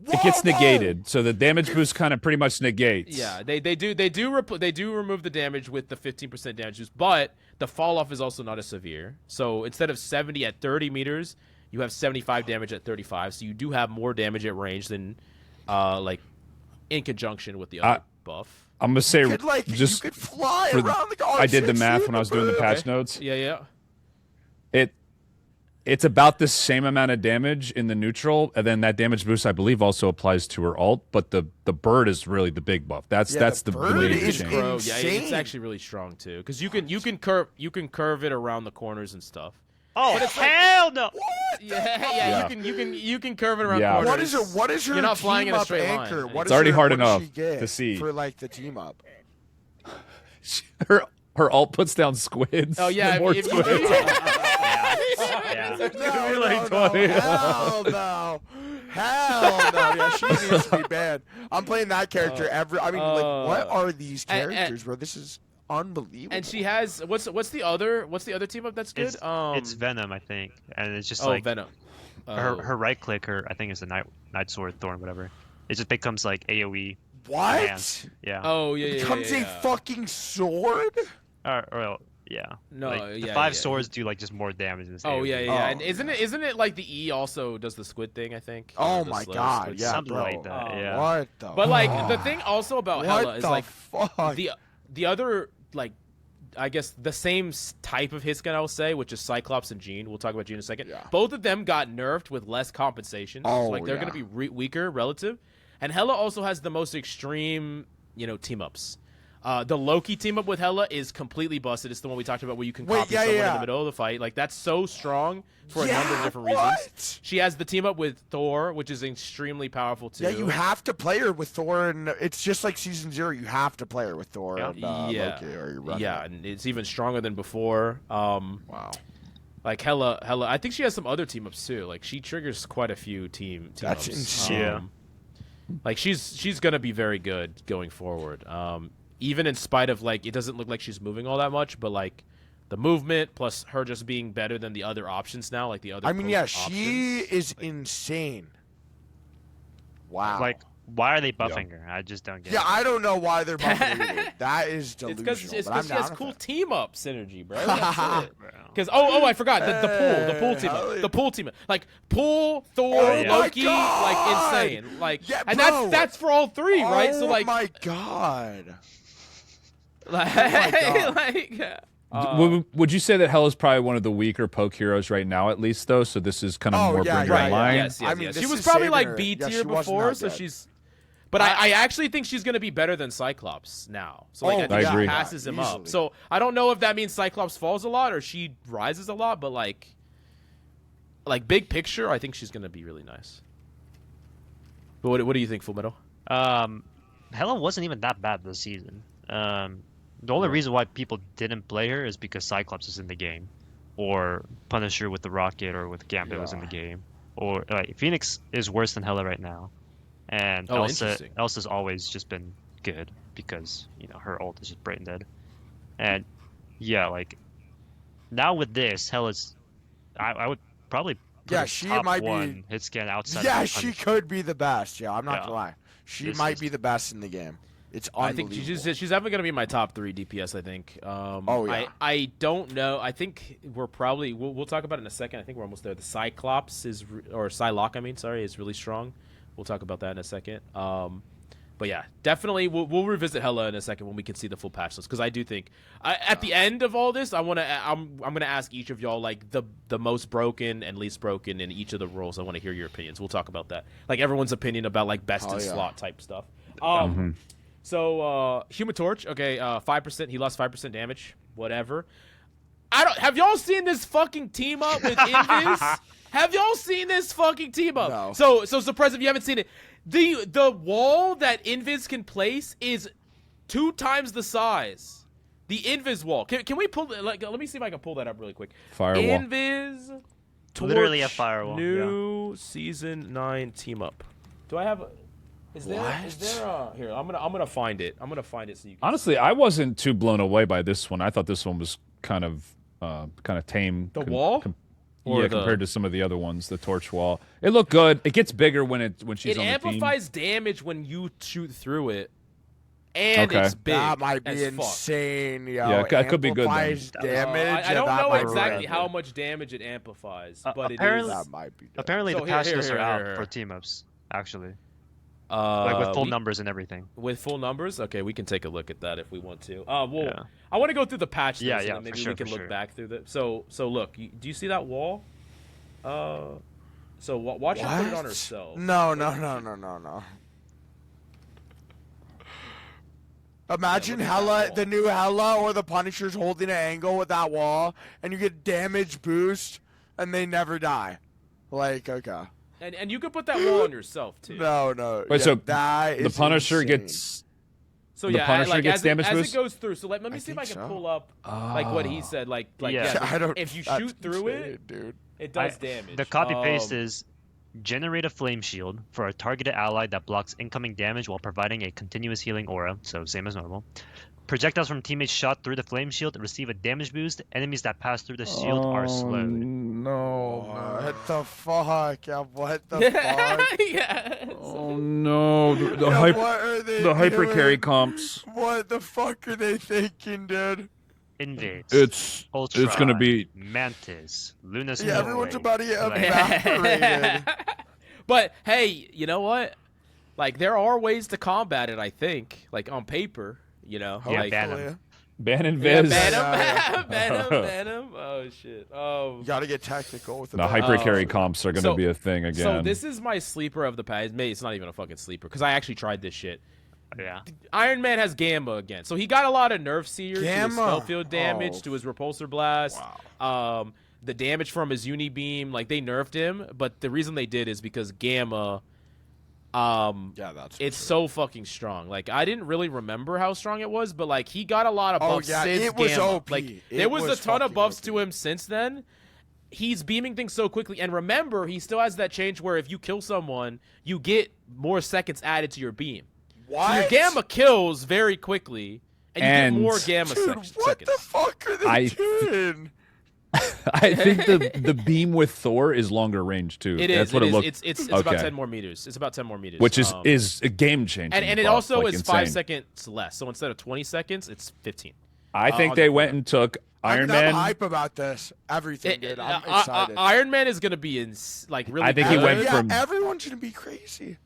It gets Whoa, whoa. negated, so the damage boost kind of pretty much negates. yeah. They do remove the damage with the 15% damage boost, but the fall off is also not as severe. So instead of 70 at 30 meters, you have 75 damage at 35. So you do have more damage at range than like in conjunction with the other buff. I'm gonna say You could, like, just you could fly for- around the I did the math when I was doing the patch notes. Yeah. It's about the same amount of damage in the neutral, and then that damage boost I believe also applies to her ult. But the bird is really the big buff. That's the bird main is change. Bro, yeah, it's insane. actually really strong too, because you can curve it around the corners and stuff. Oh hell no! Yeah. You can curve it around Yeah. corners. What is her You're not flying team in a up straight line. anchor? What It's is already her- hard what does enough she get to see. for like the team up. Her ult puts down squids. Oh yeah, More if squids. Yeah. No, like no, 20. hell no. Hell no. Yeah, she needs to be banned. I'm playing that character every. I mean, like, what are these and- characters, bro? This is unbelievable. and she has what's the other team up that's good? It's Venom, I think, and it's just oh like Venom. her right click, I think it's the night sword thorn, whatever. It just becomes like AOE. what? enhanced. Yeah. Oh yeah, Becomes yeah. a fucking sword? Well, yeah. No, like, the yeah, 5 yeah. swords do like just more damage than this. Oh AOE. yeah. Oh, And isn't it like the E also does the squid thing? I think. Oh Or the my slow god, squid yeah, something bro. like that. Yeah. What the? But like the fuck? thing also about What Hela is the like fuck? the other like I guess the same type of hit skin I will say, which is Cyclops and Jean. We'll talk about Jean in a second. Yeah. Both of them got nerfed with less compensation. Oh, so, like they're yeah. gonna be weaker relative. And Hela also has the most extreme, team ups. The Loki team up with Hela is completely busted. It's the one we talked about where you can Wait, copy yeah, someone in yeah. the middle of the fight. Like that's so strong for a number of different what? reasons. She has the team up with Thor, which is extremely powerful too. Yeah, you have to play her with Thor, and it's just like season 0. You have to play her with Thor and yeah, Loki, or you run yeah, it. and it's even stronger than before. Wow. Like Hela, I think she has some other team ups too. Like she triggers quite a few team That's ups. insane. Yeah. Like she's gonna be very good going forward. Even in spite of like it doesn't look like she's moving all that much, but like the movement plus her just being better than the other options now, like the other. I mean, yeah, options. she is insane. Wow. Like, why are they buffing her? I just don't get yeah, it. I don't know why they're buffing her either. That is delusional. It's but I'm because she down has with cool it. team up synergy, bro. That's it. Bro. Because I forgot the pool team hell up, yeah. the pool team up, like pool, Thor, Oh my Loki, like God! insane, like, Yeah, and bro. that's for all three, right? So like, Oh my god. like, God. Would you say that Hell is probably one of the weaker poke heroes right now, at least though? So this is kind of Oh, more yeah, bring her yeah, in yeah. line. Yes, yes, I mean, yes. this She was is probably saving like her. B Yeah, tier she wasn't before, that so good. she's. But I actually think she's gonna be better than Cyclops now. So like Oh, I think I agree. she passes him up. Easily. So I don't know if that means Cyclops falls a lot or she rises a lot, but like big picture, I think she's gonna be really nice. But what do you think, Full Metal? Hela wasn't even that bad this season. The only reason why people didn't play her is because Cyclops is in the game, or Punisher with the Rocket or with Gambit was in the game, or like Phoenix is worse than Hela right now, and interesting. Elsa's always just been good because her ult is just brain dead, and yeah, like now with this Hela's, I would probably put Yeah, her she top might be- one hit scan outside. Yeah, of she Punisher. could be the best. Yeah, I'm not Yeah. gonna lie. She This might is- be the best in the game. It's I unbelievable. think she's definitely gonna be my top 3 DPS. I think. Oh, yeah. I don't know. I think we're probably we'll talk about it in a second. I think we're almost there. The Cyclops or Psylocke, I mean, sorry, is really strong. We'll talk about that in a second. But yeah, definitely we'll revisit Hela in a second when we can see the full patch list, because I do think at the end of all this, I'm gonna ask each of y'all like the most broken and least broken in each of the roles. I want to hear your opinions. We'll talk about that, like everyone's opinion about like best in slot type stuff. So Human Torch, okay, 5%. He lost 5% damage. Whatever. Have y'all seen this fucking team up with Invis? Have y'all seen this fucking team up? No. So surprised if you haven't seen it. The wall that Invis can place is 2 times the size. The Invis wall. Can we pull let me see if I can pull that up really quick. Firewall. Invis Torch, Literally a firewall, New season 9 team up. Do I have Is there here? I'm gonna find it. I'm gonna find it so you can. Honestly, I wasn't too blown away by this one. I thought this one was kind of tame. The wall? Or compared to some of the other ones, the torch wall. It looked good. It gets bigger when she's It on the team. amplifies damage when you shoot through it, and Okay. it's big. That might be as fuck. insane, yo. Yeah, it could be good then. Amplifies damage. I yeah, don't that know might be exactly right. how much damage it amplifies, but it is. apparently- That might be. Dope. Apparently, So the here, patch here, lists are here, out here. for team ups. Actually, Like with full we- numbers and everything. With full numbers? Okay, we can take a look at that if we want to. Yeah. I want to go through the patch notes, Yeah, and yeah, then maybe for sure, we can for look sure. back through the. So look, do you see that wall? So watch her put it on herself. No. Imagine look at that Hela, wall. the new Hela or the Punisher's holding an angle with that wall, and you get damage boost, and they never die. Like, okay. And you could put that wall on yourself too. No. Wait, so that the is Punisher insane. gets So The yeah, Punisher like gets as damage it, as boost? it goes through. So let me see if I think can so. pull up like what he said. Like Yeah. yeah, I don't. if you that's shoot through insane, it, dude. it does damage. The copy paste is generate a flame shield for a targeted ally that blocks incoming damage while providing a continuous healing aura, so same as normal. Projectiles from teammates shot through the flame shield receive a damage boost. Enemies that pass through the shield are slowed. No. What the fuck? Yeah, what the fuck? yeah. Oh no. The Yeah, hyper what are they the hyper doing? carry comps. What the fuck are they thinking, dude? Invades. It's Ultra, gonna be Mantis. Luna Yeah, everyone's about to get Like- evaporated. But hey, you know what? Like there are ways to combat it. I think, like on paper, you know, Yeah, like ban 'em. Hopefully. ban and Yeah, Viz. Venom, Yeah, Venom. Oh shit. You gotta get technical with The the hyper carry Oh. comps are gonna So- be a thing again. So this is my sleeper of the past. Maybe it's not even a fucking sleeper because I actually tried this shit. Yeah. Iron Man has Gamma again, so he got a lot of nerfs here to his Gamma. spellfield damage, Oh. to his repulsor blast, Wow. the damage from his uni beam. Like they nerfed him, but the reason they did is because Gamma, Yeah, that's it's so fucking strong. Like I didn't really remember how strong it was, but like he got a lot of Oh, buffs yeah, since it was Gamma. OP. Like It there was was a ton of fucking buffs OP. to him since then. He's beaming things so quickly, and remember, he still has that change where if you kill someone, you get more seconds added to your beam. So your What? Gamma kills very quickly, and you And- get more Gamma Dude, what seconds. the fuck are they I- doing? I think the beam with Thor is longer range too. It That's is. what It it is. looks. It's about Okay. 10 more meters. It's about 10 more meters. Which is a game changer. and it also is 5 seconds less. So instead of 20 seconds, it's 15. I think on they the went corner. and took Iron I'm Man. hype about this. Everything, dude. I'm excited. Iron Man is gonna be in like really. I think he good. went yeah, from- everyone's gonna be crazy.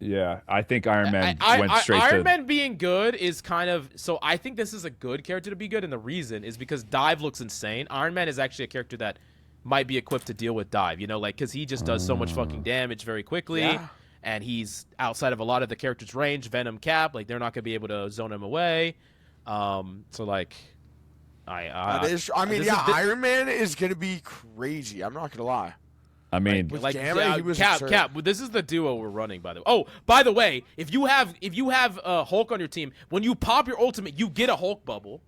Yeah, I think Iron Man went straight Iron to. Man being good is kind of so. I think this is a good character to be good, and the reason is because Dive looks insane. Iron Man is actually a character that might be equipped to deal with Dive. You know, like because he just does so much fucking damage very quickly, Yeah. and he's outside of a lot of the characters' range. Venom, Cap, like they're not gonna be able to zone him away. So like, That is, I mean, this yeah, is- Iron Man is gonna be crazy. I'm not gonna lie. I mean, With like Gamma, he was Cap, absurd. Cap. This is the duo we're running, by the way. Oh, by the way, if you have Hulk on your team, when you pop your ultimate, you get a Hulk bubble,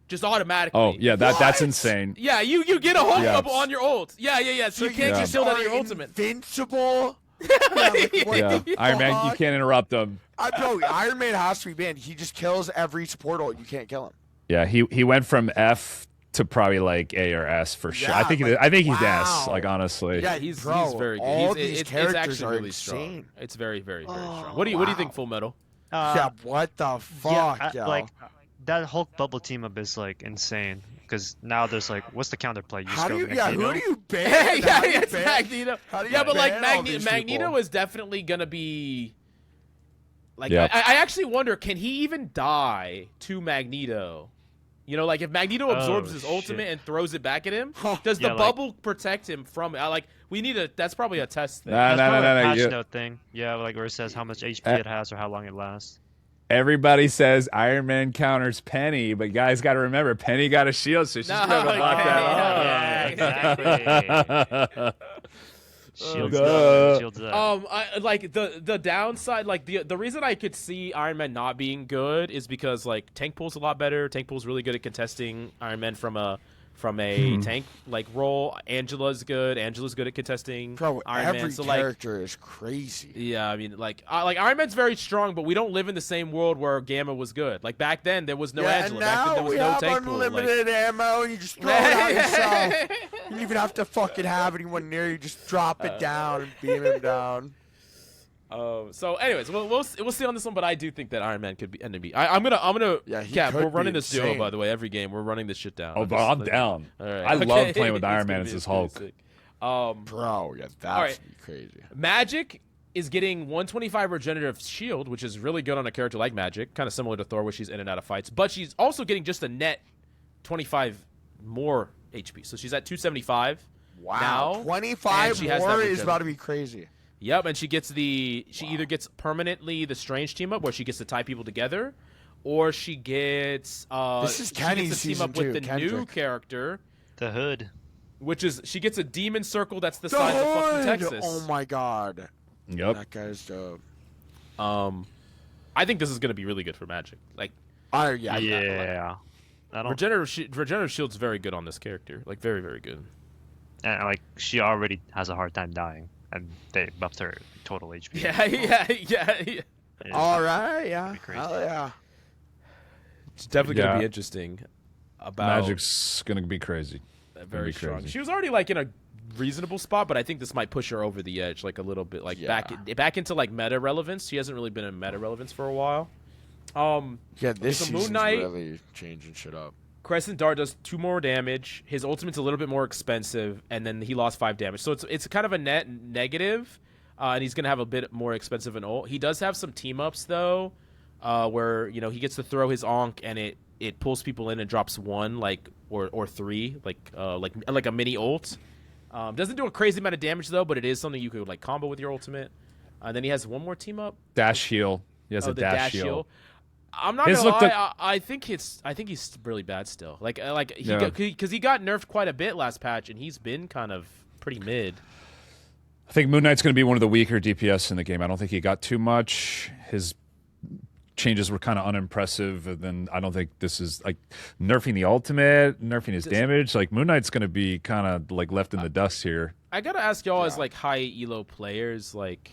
just automatically. oh yeah, that's What? insane. Yeah, you get a Hulk Yeah. bubble on your ult. Yeah. So you can't Yeah. just kill that in are your ultimate. Invincible. Yeah, like, what Yeah, the Iron Man, you fuck? can't interrupt him. Bro, Iron Man has to be banned. He just kills every support ult. You can't kill him. Yeah, he went from F to probably like A or S for sure. I Yeah, think like, I think he's S. wow. Like honestly. Yeah, He's bro, very good. all He's, these it's characters actually are really insane. strong. It's very strong. Oh, What do you wow. think, Full Metal? Yeah, what the fuck, yo? like that Hulk bubble team up is like insane because now there's like, what's the counterplay? You How do you? just go Yeah, Magneto? who do you ban? yeah, How do you it's ban- Magneto. how do you Yeah, but like ban all these Magneto people? is definitely gonna be. Like Yep. I actually wonder, can he even die to Magneto? You know, like if Magneto absorbs his shit. ultimate and throws it back at him, Huh. does the Yeah, like- bubble protect him from it? Like we need a. That's probably a test thing. Nah, That's nah, probably nah, a nah, patch you- note thing. Yeah, like where it says how much HP it has or how long it lasts. Everybody says Iron Man counters Penny, but guys got to remember Penny got a shield, so she's No, gonna block yeah, that off. Shields Duh. up, shields up. Like the downside, like the reason I could see Iron Man not being good is because like tank pool's a lot better. Tank pool's really good at contesting Iron Man from a tank like role. Angela's good. Angela's good at contesting Bro, Iron every Man. So like character is crazy. yeah, I mean like Iron Man's very strong, but we don't live in the same world where Gamma was good. Like back then there was no yeah, Angela. and Back then now there was we no have tank pool. unlimited ammo, and you just throw it out yourself. You don't even have to fucking have anyone near you. Just drop it down and beam him down. So, anyways, we'll see on this one, but I do think that Iron Man could be enemy. I'm gonna. Yeah, he Cap, could we're running be this duo insane. by the way. Every game we're running this shit down. Oh, but I'm down. All right. I love okay. playing with It's Iron gonna Man be- as it's this gonna be Hulk. sick. Bro, yeah, that's right. crazy. Magic is getting 125 regenerative shield, which is really good on a character like Magic, kind of similar to Thor, where she's in and out of fights. But she's also getting just a net 25 more HP, so she's at 275. Wow, now, 25 she has that more is regener- about to be crazy. Yep, and she either gets permanently the Strange team up, where she gets to tie people together, or she gets This is she Kenny's gets to team season up with two, the new Kendrick. character, The Hood. which is she gets a demon circle that's the The size of fucking Hood! Texas. Oh my god, Yep. that guy's dope. I think this is gonna be really good for Magic. Like Yeah. I don't. regenerative shield's very good on this character. Like very, very good. And like she already has a hard time dying, and they buffed her total HP. Yeah. It's All right, yeah, pretty crazy. hell yeah. It's definitely gonna Yeah. be interesting. About Magic's gonna be crazy. very be strong. crazy. She was already like in a reasonable spot, but I think this might push her over the edge, like a little bit, like back into like meta relevance. She hasn't really been in meta relevance for a while. Yeah, this So Moon season's Knight- really changing shit up. Crescent Dart does 2 more damage. His ultimate's a little bit more expensive, and then he lost 5 damage. So it's kind of a net negative, and he's gonna have a bit more expensive an ult. He does have some team ups though, where he gets to throw his onk and it pulls people in and drops 1 or 3 like a mini ult. Doesn't do a crazy amount of damage though, but it is something you could like combo with your ultimate. And then he has 1 more team up. Dash heal. He has a The dash heal. I'm not His gonna looked lie. I think he's really bad still. Because he got nerfed quite a bit last patch, and he's been kind of pretty mid. I think Moon Knight's going to be one of the weaker DPS in the game. I don't think he got too much. His changes were kind of unimpressive, and then I don't think this is like nerfing the ultimate, nerfing his damage. Like Moon Knight's going to be kind of like left in the dust here. I gotta ask y'all as like high elo players, like,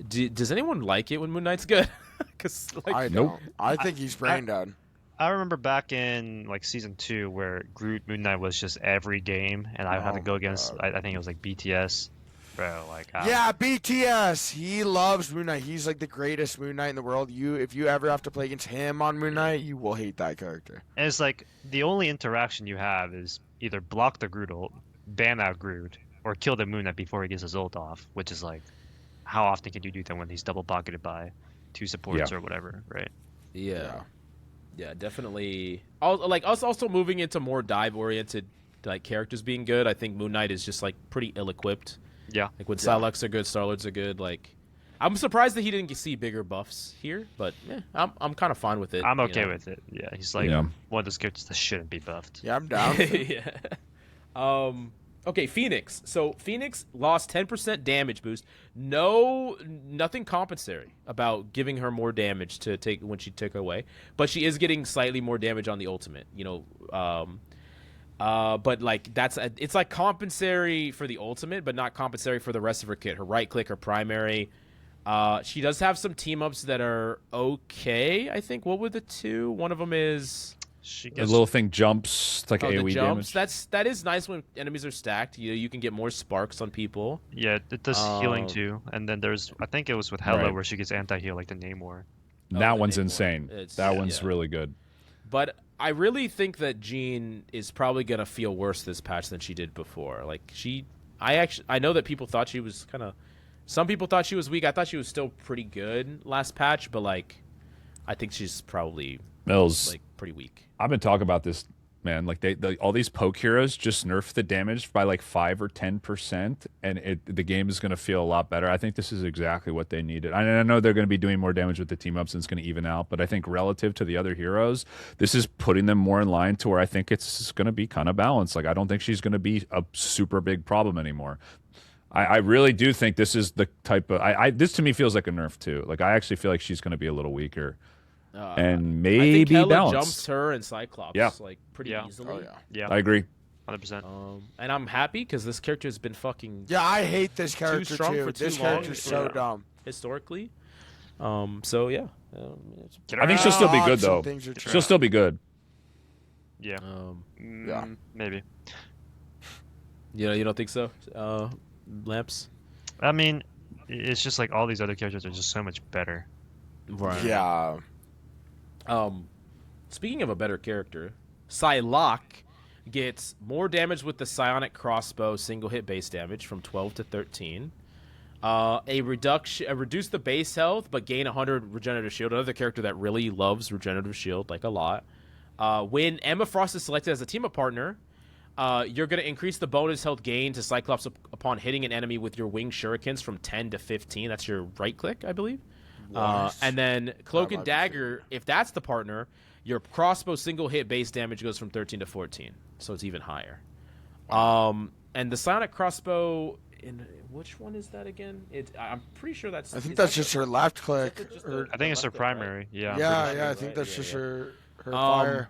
does anyone like it when Moon Knight's good? Because I Nope. don't. I think he's brain dead. I remember back in like season 2 where Groot Moon Knight was just every game, and I would have to go against. I think it was like BTS, bro. Like Yeah, BTS. He loves Moon Knight. He's like the greatest Moon Knight in the world. If you ever have to play against him on Moon Knight, you will hate that character. And it's like the only interaction you have is either block the Groot ult, ban out Groot, or kill the Moon Knight before he gets his ult off. Which is like, how often can you do that when he's double pocketed by 2 supports or whatever, right? Yeah, definitely. Like us also moving into more dive oriented like characters being good. I think Moon Knight is just like pretty ill equipped. Yeah. Like when Psylocks are good, Starlords are good. Like, I'm surprised that he didn't see bigger buffs here, but I'm kind of fine with it. I'm okay with it. Yeah, he's like one of those characters that shouldn't be buffed. Yeah, I'm down. Yeah. Okay, Phoenix. So Phoenix lost 10% damage boost. Nothing compensatory about giving her more damage to take when she took away, but she is getting slightly more damage on the ultimate. But like it's like compensatory for the ultimate, but not compensatory for the rest of her kit. Her right click, her primary. She does have some team ups that are okay. I think. What were the 2? One of them is. She The gets little thing jumps. It's like the AoE jumps. damage. That is nice when enemies are stacked. You can get more sparks on people. Yeah, it does healing too. And then there's, I think it was with Hela where she gets anti-heal like the Namor. That the one's Namor. insane. That one's really good. But I really think that Jean is probably gonna feel worse this patch than she did before. Like I know that people thought she was some people thought she was weak. I thought she was still pretty good last patch, but like, I think she's probably Mills, like pretty weak. I've been talking about this, man. Like all these poke heroes just nerf the damage by like 5 or 10%, and the game is going to feel a lot better. I think this is exactly what they needed. I know they're going to be doing more damage with the team ups, and it's going to even out. But I think relative to the other heroes, this is putting them more in line to where I think it's going to be kind of balanced. Like I don't think she's going to be a super big problem anymore. I really do think this is the type of this to me feels like a nerf too. Like I actually feel like she's going to be a little weaker. And maybe I think Hela balanced. jumps her and Cyclops like pretty easily. Oh, yeah. Yeah, I agree. 100%. And I'm happy because this character has been fucking Yeah, I hate this character strong too. for too This long character's so for- dumb. historically. So yeah. I think she'll still be good Some though. things are She'll still be good. Yeah. Yeah. Maybe. You don't think so? Lamps. I mean, it's just like all these other characters are just so much better. Right. Yeah. Speaking of a better character, Psylocke gets more damage with the psionic crossbow single hit base damage from 12 to 13. Reduce the base health, but gain 100 regenerative shield. Another character that really loves regenerative shield, like a lot. When Emma Frost is selected as a team-up partner, you're going to increase the bonus health gain to Cyclops upon hitting an enemy with your winged shurikens from 10 to 15. That's your right click, I believe. And then Cloak and Dagger, if that's the partner, your crossbow single hit base damage goes from 13 to 14, so it's even higher. And the Sonic crossbow, in which one is that again? I'm pretty sure that's. I think that's just her left click. I think it's her primary. Right? Yeah. Yeah, I think that's just her fire.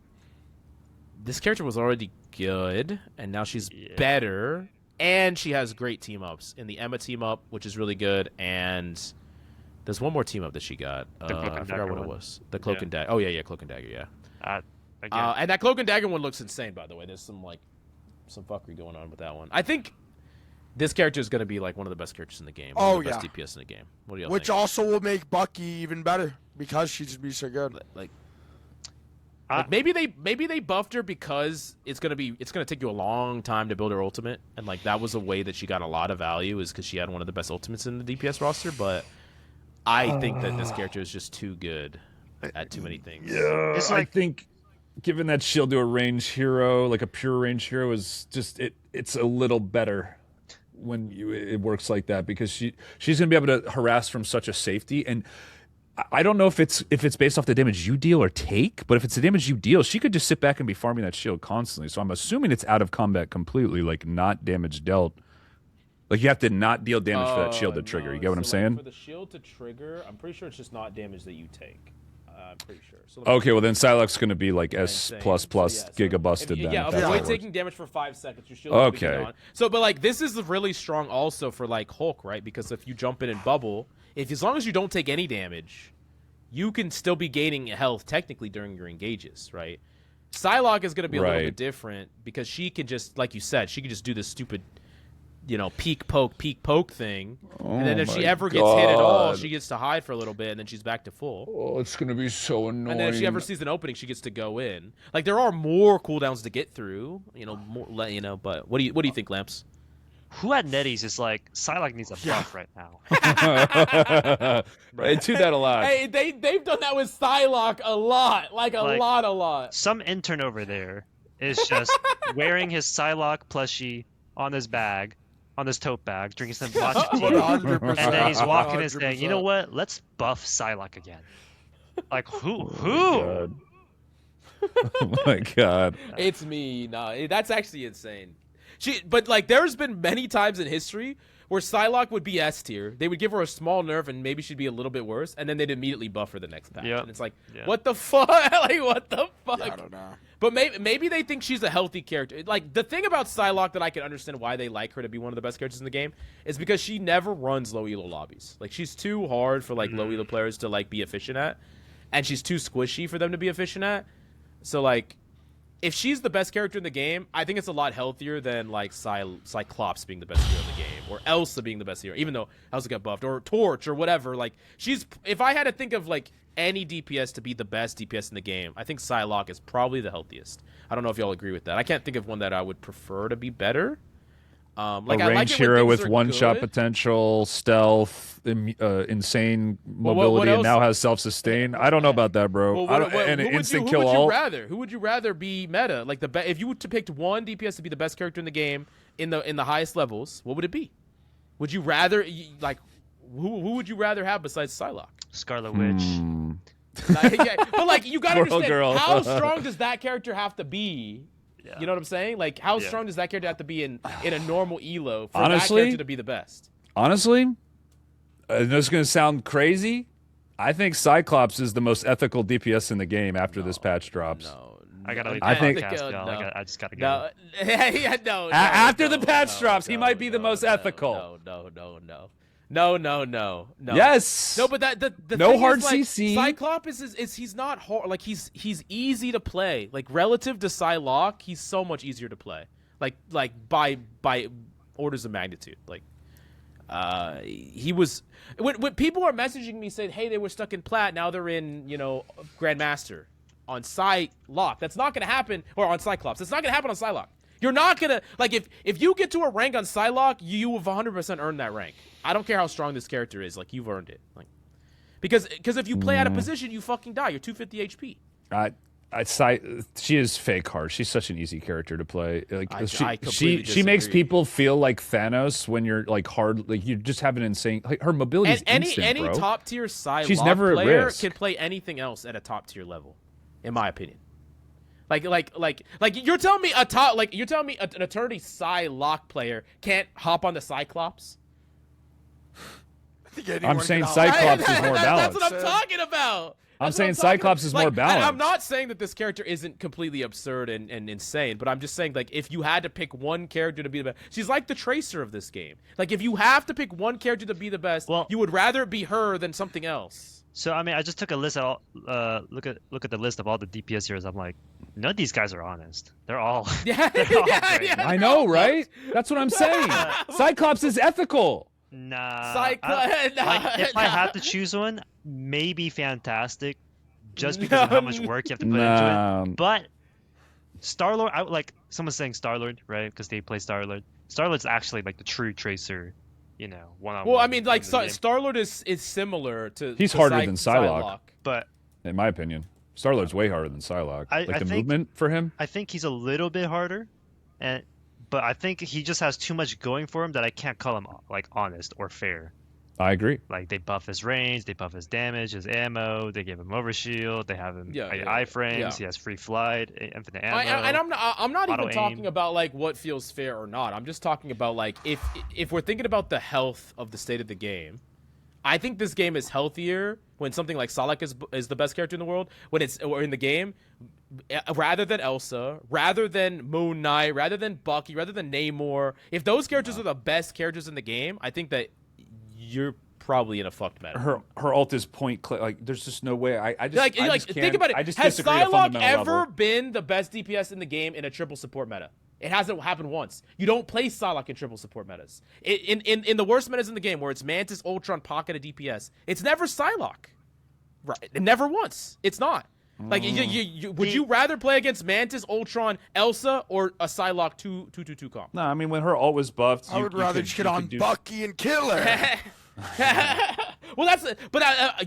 This character was already good, and now she's better, and she has great team ups in the Emma team up, which is really good, and there's one more team up that she got. I forgot what it was. The Cloak and Dagger. Oh yeah, Cloak and Dagger. Yeah. And that Cloak and Dagger one looks insane, by the way. There's some fuckery going on with that one. I think this character is going to be like one of the best characters in the game. One of the best DPS in the game. What do you think? Which also will make Bucky even better because she's be so good. Like maybe they buffed her because it's gonna take you a long time to build her ultimate, and like that was a way that she got a lot of value is because she had one of the best ultimates in the DPS roster. But I think that this character is just too good at too many things. Yeah, I think giving that shield to a range hero, like a pure range hero, is just it's a little better when it works like that because she's gonna be able to harass from such a safety. And I don't know if it's based off the damage you deal or take, but if it's the damage you deal, she could just sit back and be farming that shield constantly. So I'm assuming it's out of combat completely, like not damage dealt. Like you have to not deal damage for that shield to trigger. You get what I'm saying? For the shield to trigger, I'm pretty sure it's just not damage that you take. I'm pretty sure. So okay, well then Psylocke's going to be like S++ giga busted then. Yeah, avoid taking damage for 5 seconds. Your shield will be on. So, but like this is really strong also for like Hulk, right? Because if you jump in and bubble, as long as you don't take any damage, you can still be gaining health technically during your engages, right? Psylocke is going to be a little bit different because she can just, like you said, she can just do this stupid, peek poke thing, and then if she ever gets hit at all, she gets to hide for a little bit, and then she's back to full. Oh, it's gonna be so annoying. And then if she ever sees an opening, she gets to go in. Like there are more cooldowns to get through, more, But what do you think, Lamps? Who at Nettie's is like Psylocke needs a buff right now. They do that a lot. Hey, they've done that with Psylocke a lot, like a lot. Some intern over there is just wearing his Psylocke plushie on his bag, on his tote bag, drinking some matcha tea, 100%, and then he's walking and 100%. saying, "You know what? Let's buff Psylocke again." Like who? Oh my god. It's me. No, that's actually insane. But like, there's been many times in history where Psylocke would be S tier. They would give her a small nerf, and maybe she'd be a little bit worse, and then they'd immediately buff her the next patch. And it's like, what the fuck? Like, what the fuck? Yeah, I don't know. But maybe they think she's a healthy character. Like, the thing about Psylocke that I can understand why they like her to be one of the best characters in the game is because she never runs low elo lobbies. Like, she's too hard for like low elo players to like be efficient at, and she's too squishy for them to be efficient at. So like, if she's the best character in the game, I think it's a lot healthier than like Cyclops being the best hero in the game, or Elsa being the best hero, even though Elsa got buffed, or Torch or whatever. Like, if I had to think of like any DPS to be the best DPS in the game, I think Psylocke is probably the healthiest. I don't know if y'all agree with that. I can't think of one that I would prefer to be better. Like a range hero with one-shot potential, stealth, insane mobility, and now has self-sustain. I don't know about that, bro. And an instant kill all. Who would you rather be meta? Like if you were to pick one DPS to be the best character in the game in the highest levels, what would it be? Would you rather like who would you rather have besides Psylocke? Scarlet Witch. But like you gotta understand girl. how strong does that character have to be? Yeah. You know what I'm saying? Like, how strong does that character have to be in a normal elo for that character to be the best? Honestly, this is going to sound crazy. I think Cyclops is the most ethical DPS in the game after this patch drops. I gotta leave I think I just gotta go. After the patch drops, he might be the most ethical. No. Yes. No, but the no thing hard is, like, CC. Cyclops is he's not hard. Like he's easy to play. Like relative to Psylocke, he's so much easier to play. Like by orders of magnitude. Like he was when people are messaging me saying, hey, they were stuck in plat, now they're in Grandmaster on Psylocke. That's not gonna happen, or on Cyclops. That's not gonna happen on Psylocke. You're not gonna like if you get to a rank on Psylocke, you have 100% earned that rank. I don't care how strong this character is, like you've earned it. Like because if you play out of position, you fucking die. You're 250 HP. She is fake hard. She's such an easy character to play. Like I she completely makes disagree. people feel like Thanos when you're like hard. Like you just have an insane. Like her mobility is instant, any bro. top tier Psylocke She's never at player risk. can play anything else at a top tier level, in my opinion. Like you're telling me an Eternity Psylocke player can't hop on the Cyclops? I think anyone I'm saying can Cyclops is more That's balanced. what I'm talking about. I'm That's what saying talking Cyclops about. is more And balanced. I'm not saying that this character isn't completely absurd and insane, but I'm just saying, like, if you had to pick one character to be the best, she's like the Tracer of this game. Like, if you have to pick one character to be the best, Well- you would rather it be her than something else. So I mean, I just took a list of all, look at the list of all the DPS heroes. I'm like, none of these guys are honest. They're all Yeah, they're all yeah, great. yeah. I know, right? That's what I'm saying. Cyclops is ethical. Nah. Like, if I had to choose one, maybe Fantastic, just because of how much work you have to put into it. But Star-Lord, I like someone's saying Star-Lord, right? Because they play Star-Lord. Star-Lord's actually like the true Tracer, one-on-one. Well, I mean, like, in the game. Star-Lord is similar to. He's to harder than Psylocke. But In my opinion, Star-Lord's way harder than Psylocke. I The think- movement for him. I think he's a little bit harder, but I think he just has too much going for him that I can't call him like honest or fair. I agree. Like they buff his range, they buff his damage, his ammo, they give him overshield, they have him iframes, yeah. he has free flight, infinite ammo. And I'm not even auto talking aim. about like what feels fair or not. I'm just talking about like if we're thinking about the health of the state of the game, I think this game is healthier when something like Psylocke is the best character in the world or in the game, rather than Elsa, rather than Moon Knight, rather than Bucky, rather than Namor. If those characters are the best characters in the game, I think that you're probably in a fucked meta. Her ult is point click. Like there's just no way. I just Like, I just think can't- about it. I just Has disagree at a Psylocke fundamental ever level. been the best DPS in the game in a triple support meta? It hasn't happened once. You don't play Psylocke in triple support metas. In the worst metas in the game, where it's Mantis, Ultron, Pocket, and DPS, it's never Psylocke. Right? Never once. It's not. Like, would you rather play against Mantis, Ultron, Elsa, or a Psylocke 2/2/2 comp? No, I mean when her ult was buffed, I would rather just get on Bucky and kill her. Well,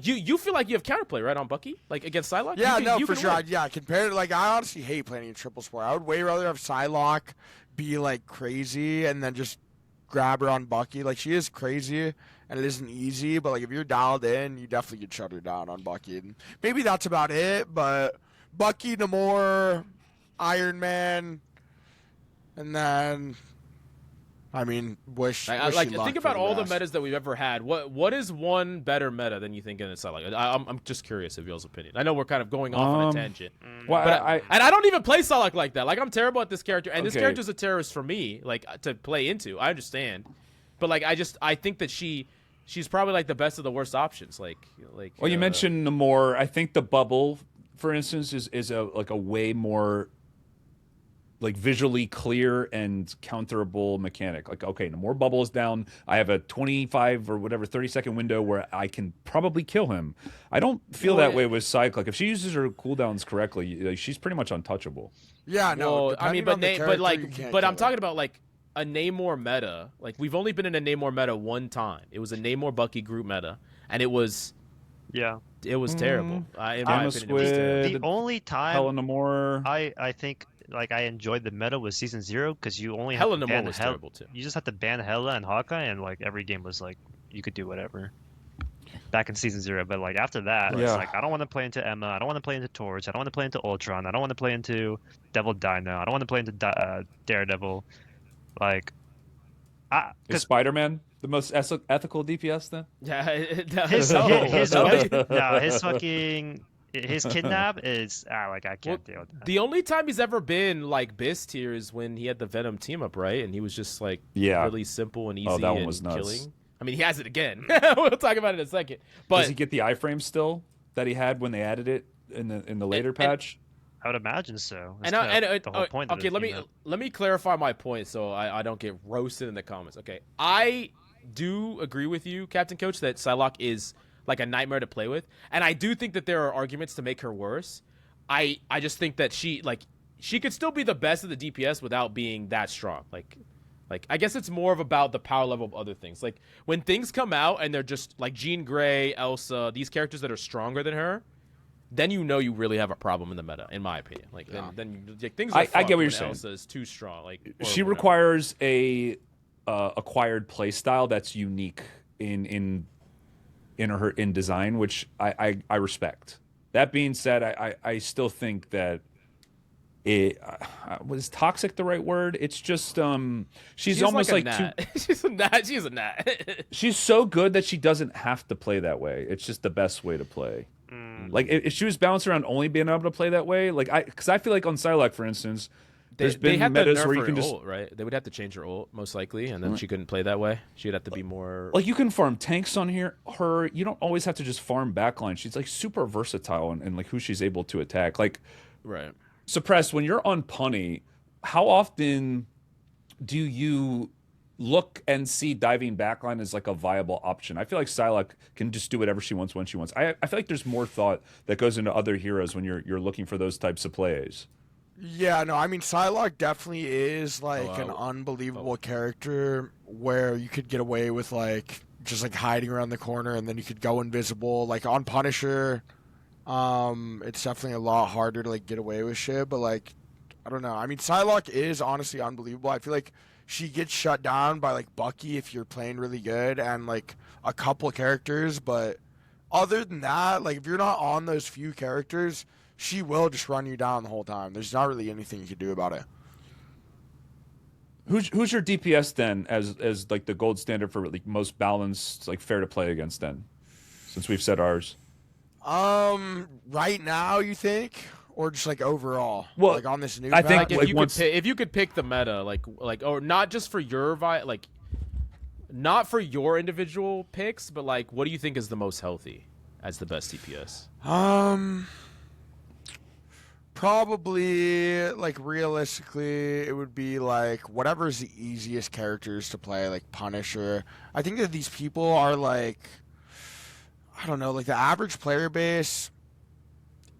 you feel like you have counterplay, right, on Bucky, like against Psylocke? Yeah, You for can sure. win. Yeah, compared to, like, I honestly hate playing in triple sport. I would way rather have Psylocke be, like, crazy and then just grab her on Bucky. Like, she is crazy, and it isn't easy, but, like, if you're dialed in, you definitely could shut her down on Bucky. And maybe that's about it, but Bucky, Namor, Iron Man, and then, I mean, wish she luck think for about the all the rest. metas that we've ever had. What is one better meta than you think in Psylocke? I'm just curious of y'all's opinion. I know we're kind of going off on a tangent, Well, but I don't even play Psylocke like that. Like, I'm terrible at this character, and this Okay. character's a terrorist for me, like, to play into. I understand, but like I think that she's probably like the best of the worst options. Like. Well, you mentioned Namor. I think the bubble, for instance, is a way more like visually clear and counterable mechanic. Like, okay, Namor bubble is down. I have a 25 or whatever 30-second window where I can probably kill him. I don't feel that way with Cyclops. If she uses her cooldowns correctly, like, she's pretty much untouchable. Yeah, no. Well, I mean, depending on the character, you can't but I'm kill her. talking about like a Namor meta. Like, we've only been in a Namor meta one time. It was a Namor Bucky group meta, and it was Yeah. terrible. In my I'm a opinion, it was terrible. squid. The only time Helen Namor. I think like I enjoyed the meta was season 0 because you only Helen have to Namor ban was Hel- terrible too. You just have to ban Hela and Hawkeye, and like every game was like you could do whatever. Back in season 0, but like after that, it's Yeah. like I don't want to play into Emma. I don't want to play into Torch. I don't want to play into Ultron. I don't want to play into Devil Dino. I don't want to play into Daredevil. Like, Is because Spider-Man the most ethical DPS then? Yeah, his no. his fucking his kidnap is like I can't deal with that. The only time he's ever been like BIS tier is when he had the Venom team up, right? And he was just like really simple and easy that one and was nuts. killing. I mean, he has it again. We'll talk about it in a second. But Does he get the iframe still that he had when they added it in the later patch? I would imagine so. That's And kinda the whole point of okay, the let team-up. me clarify my point so I don't get roasted in the comments. Okay, I do agree with you, Captain Coach, that Psylocke is like a nightmare to play with, and I do think that there are arguments to make her worse. I just think that she like she could still be the best of the DPS without being that strong. Like I guess it's more of about the power level of other things. Like when things come out and they're just like Jean Grey, Elsa, these characters that are stronger than her, then you know you really have a problem in the meta, in my opinion. Like then like, things. I get what you're when saying. Elsa is too strong. Like She whatever. requires a acquired play style that's unique in design, which I respect. That being said, I still think that it was toxic the right word. It's just she's almost like, like a gnat. She's a gnat. She's a gnat. she's so good that she doesn't have to play that way. It's just the best way to play. Like if she was bounced around only being able to play that way, like because I feel like on Psylocke, for instance, there's been had metas to nerf where you her can just ult, right? They would have to change her ult most likely, and then she couldn't play that way. She'd have to be more like you can farm tanks on her. You don't always have to just farm backline. She's like super versatile and like who she's able to attack. Like right. Suppressed, when you're on Punny, how often do you look and see diving backline as like a viable option? I feel like Psylocke can just do whatever she wants when she wants. I feel like there's more thought that goes into other heroes when you're looking for those types of plays. Yeah, no, I mean Psylocke definitely is like an unbelievable character where you could get away with like just like hiding around the corner and then you could go invisible. Like on Punisher, it's definitely a lot harder to like get away with shit, but like I don't know. I mean Psylocke is honestly unbelievable. I feel like she gets shut down by like Bucky if you're playing really good and like a couple characters, but other than that, like if you're not on those few characters, she will just run you down the whole time. There's not really anything you can do about it. Who's your DPS then as like the gold standard for like most balanced, like fair to play against then? Since we've said ours. Right now you think, or just like overall? Well, like on this new. I think patch? Like like if you once- could if you could pick the meta, like or not just for your like not for your individual picks, but like what do you think is the most healthy as the best DPS? Probably like realistically, it would be like whatever's the easiest characters to play, like Punisher. I think that these people are like, I don't know, like the average player base.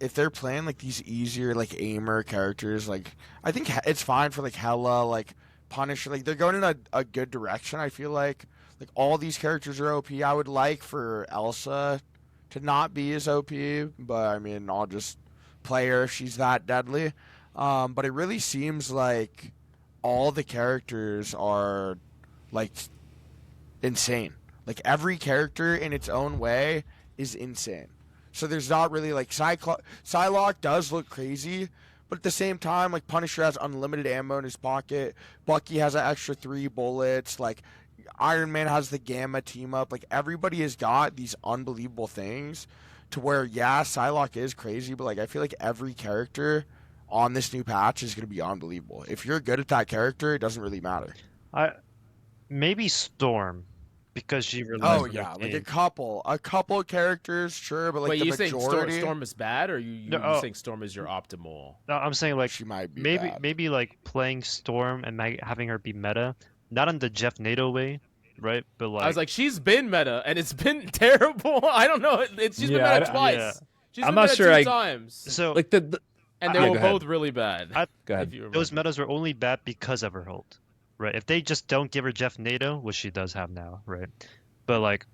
If they're playing like these easier like aimer characters, like I think it's fine for like Hela, like Punisher. Like they're going in a good direction. I feel like all these characters are OP. I would like for Elsa to not be as OP, but I mean I'll just play her if she's that deadly. But it really seems like all the characters are like insane. Like every character in its own way is insane. So there's not really like Psylocke does look crazy, but at the same time, like Punisher has unlimited ammo in his pocket. Bucky has an extra 3 bullets. Like Iron Man has the Gamma team up. Like everybody has got these unbelievable things to where, yeah, Psylocke is crazy, but like I feel like every character on this new patch is going to be unbelievable. If you're good at that character, it doesn't really matter. Maybe Storm, because she relies Oh on her yeah, like team. a couple characters, sure, but like Wait, the you saying majority, Storm is bad, or you No, saying Storm is your optimal? No, I'm saying like she might be maybe bad. maybe like playing Storm and having her be meta, not in the Jeff NATO way, right? But like I was like, she's been meta, and it's been terrible. I don't know. She's been Yeah, meta twice. yeah. She's I'm been not meta sure 2 I- times, so Like the and they Yeah, were go ahead. both really bad. Go ahead. if you remember. those metas are only bad because of her ult, right? If they just don't give her Jeff NATO, which she does have now, right? But like,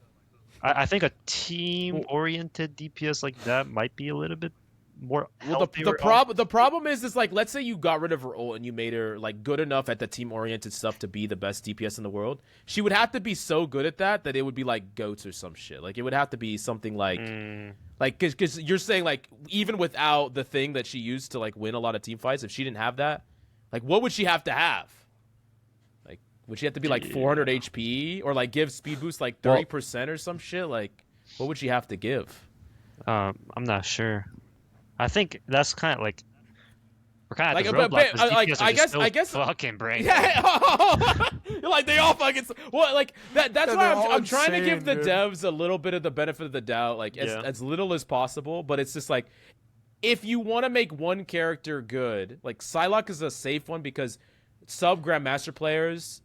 I think a team-oriented DPS like that might be a little bit more Well, healthier. the problem is like, let's say you got rid of her ult and you made her like good enough at the team oriented stuff to be the best DPS in the world. She would have to be so good at that it would be like goats or some shit. Like it would have to be something like because you're saying like even without the thing that she used to like win a lot of team fights, if she didn't have that, like what would she have to have? Like would she have to be like 400 HP or like give speed boost like 30% or some shit? Like what would she have to give? I'm not sure. I think that's kind of like we're kind of Like, at but- this roadblock. 'cause like, DPS are I just guess- so fucking brain. Yeah, like they all fucking like that. That's Yeah, why they're all I'm trying to give insane, the dude. devs a little bit of the benefit of the doubt, like Yeah. as little as possible. But it's just like if you want to make one character good, like Psylocke is a safe one because sub Grandmaster players,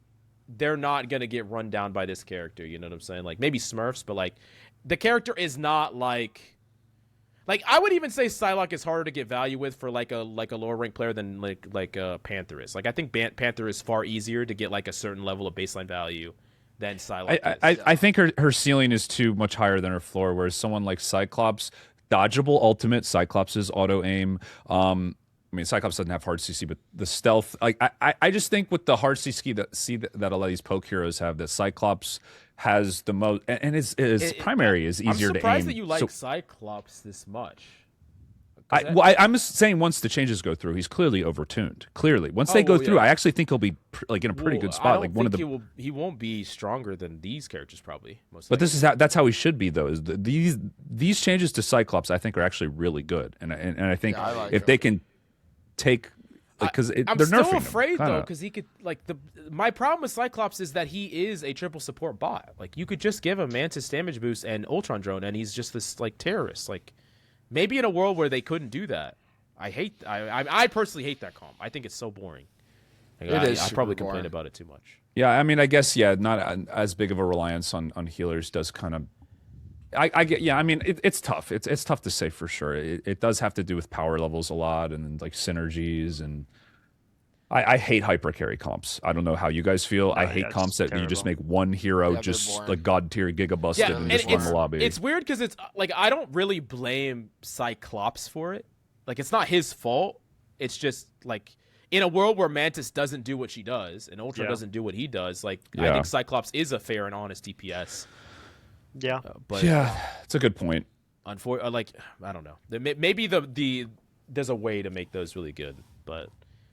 they're not gonna get run down by this character. You know what I'm saying? Like maybe Smurfs, but like the character is not like Like I would even say Psylocke is harder to get value with for like a lower ranked player than like Panther is. Like I think Panther is far easier to get like a certain level of baseline value than Psylocke is. I think her ceiling is too much higher than her floor, whereas someone like Cyclops, dodgeable ultimate, Cyclops is auto aim. I mean, Cyclops doesn't have hard CC, but the stealth, like I just think with the hard CC that a lot of these poke heroes have, that Cyclops has the most, and his primary is easier to aim. I'm surprised that you like Cyclops this much. I'm saying once the changes go through, he's clearly overtuned. Clearly, once they go through, I actually think he'll be like in a pretty good spot. Like one of the, he won't be stronger than these characters probably. But that's how he should be though. Is these changes to Cyclops I think are actually really good, and I think if they can take, because I'm they're still nerfing afraid him, though, because he could like my problem with Cyclops is that he is a triple support bot. Like you could just give him Mantis damage boost and Ultron drone, and he's just this like terrorist. Like maybe in a world where they couldn't do that. I personally hate that comp. I think it's so boring. Like, I probably complain about it too much. Yeah, I mean, I guess not as big of a reliance on healers does kind of. I get, yeah. I mean, it's tough. It's tough to say for sure. It does have to do with power levels a lot and like synergies, and I hate hyper carry comps. I don't know how you guys feel. I hate comps that you just make one hero just like god tier giga busted and just run the lobby. It's weird because it's like I don't really blame Cyclops for it. Like it's not his fault. It's just like in a world where Mantis doesn't do what she does and Ultra doesn't do what he does. Like I think Cyclops is a fair and honest DPS. Yeah, but it's a good point. Like I don't know. Maybe there's a way to make those really good, but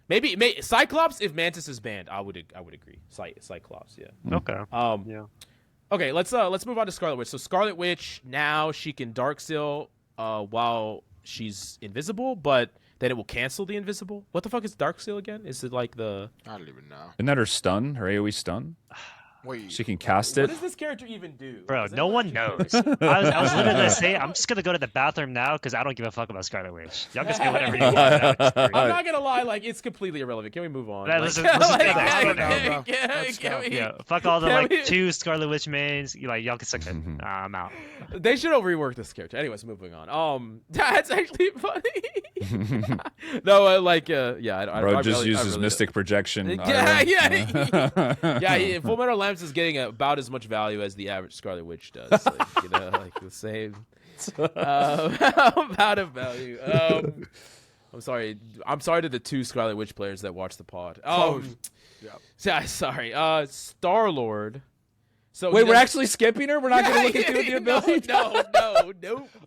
maybe Cyclops if Mantis is banned, I would agree. Cyclops, yeah. Okay. Yeah. Okay, let's move on to Scarlet Witch. So Scarlet Witch now she can dark seal while she's invisible, but then it will cancel the invisible. What the fuck is dark seal again? Is it like the? I don't even know. Isn't that her stun? Her AOE stun? Wait, she can cast it. What does this character even do? Bro, no one knows. I was literally gonna say I'm just gonna go to the bathroom now because I don't give a fuck about Scarlet Witch. Y'all can say whatever you want. I'm not gonna lie, like it's completely irrelevant. Can we move on? Let's Like, just fuck all the like 2 Scarlet Witch mains. Y'all can suck it. I'm out. They should have reworked this character. Anyways, moving on. That's actually funny. No, Bro just uses mystic projection. Yeah. Full Metal Lamps is getting about as much value as the average Scarlet Witch does. Like, like the same amount of value. I'm sorry to the 2 Scarlet Witch players that watch the pod. Sorry. Star-Lord. So wait, we're actually skipping her? We're not going to look at the ability? No.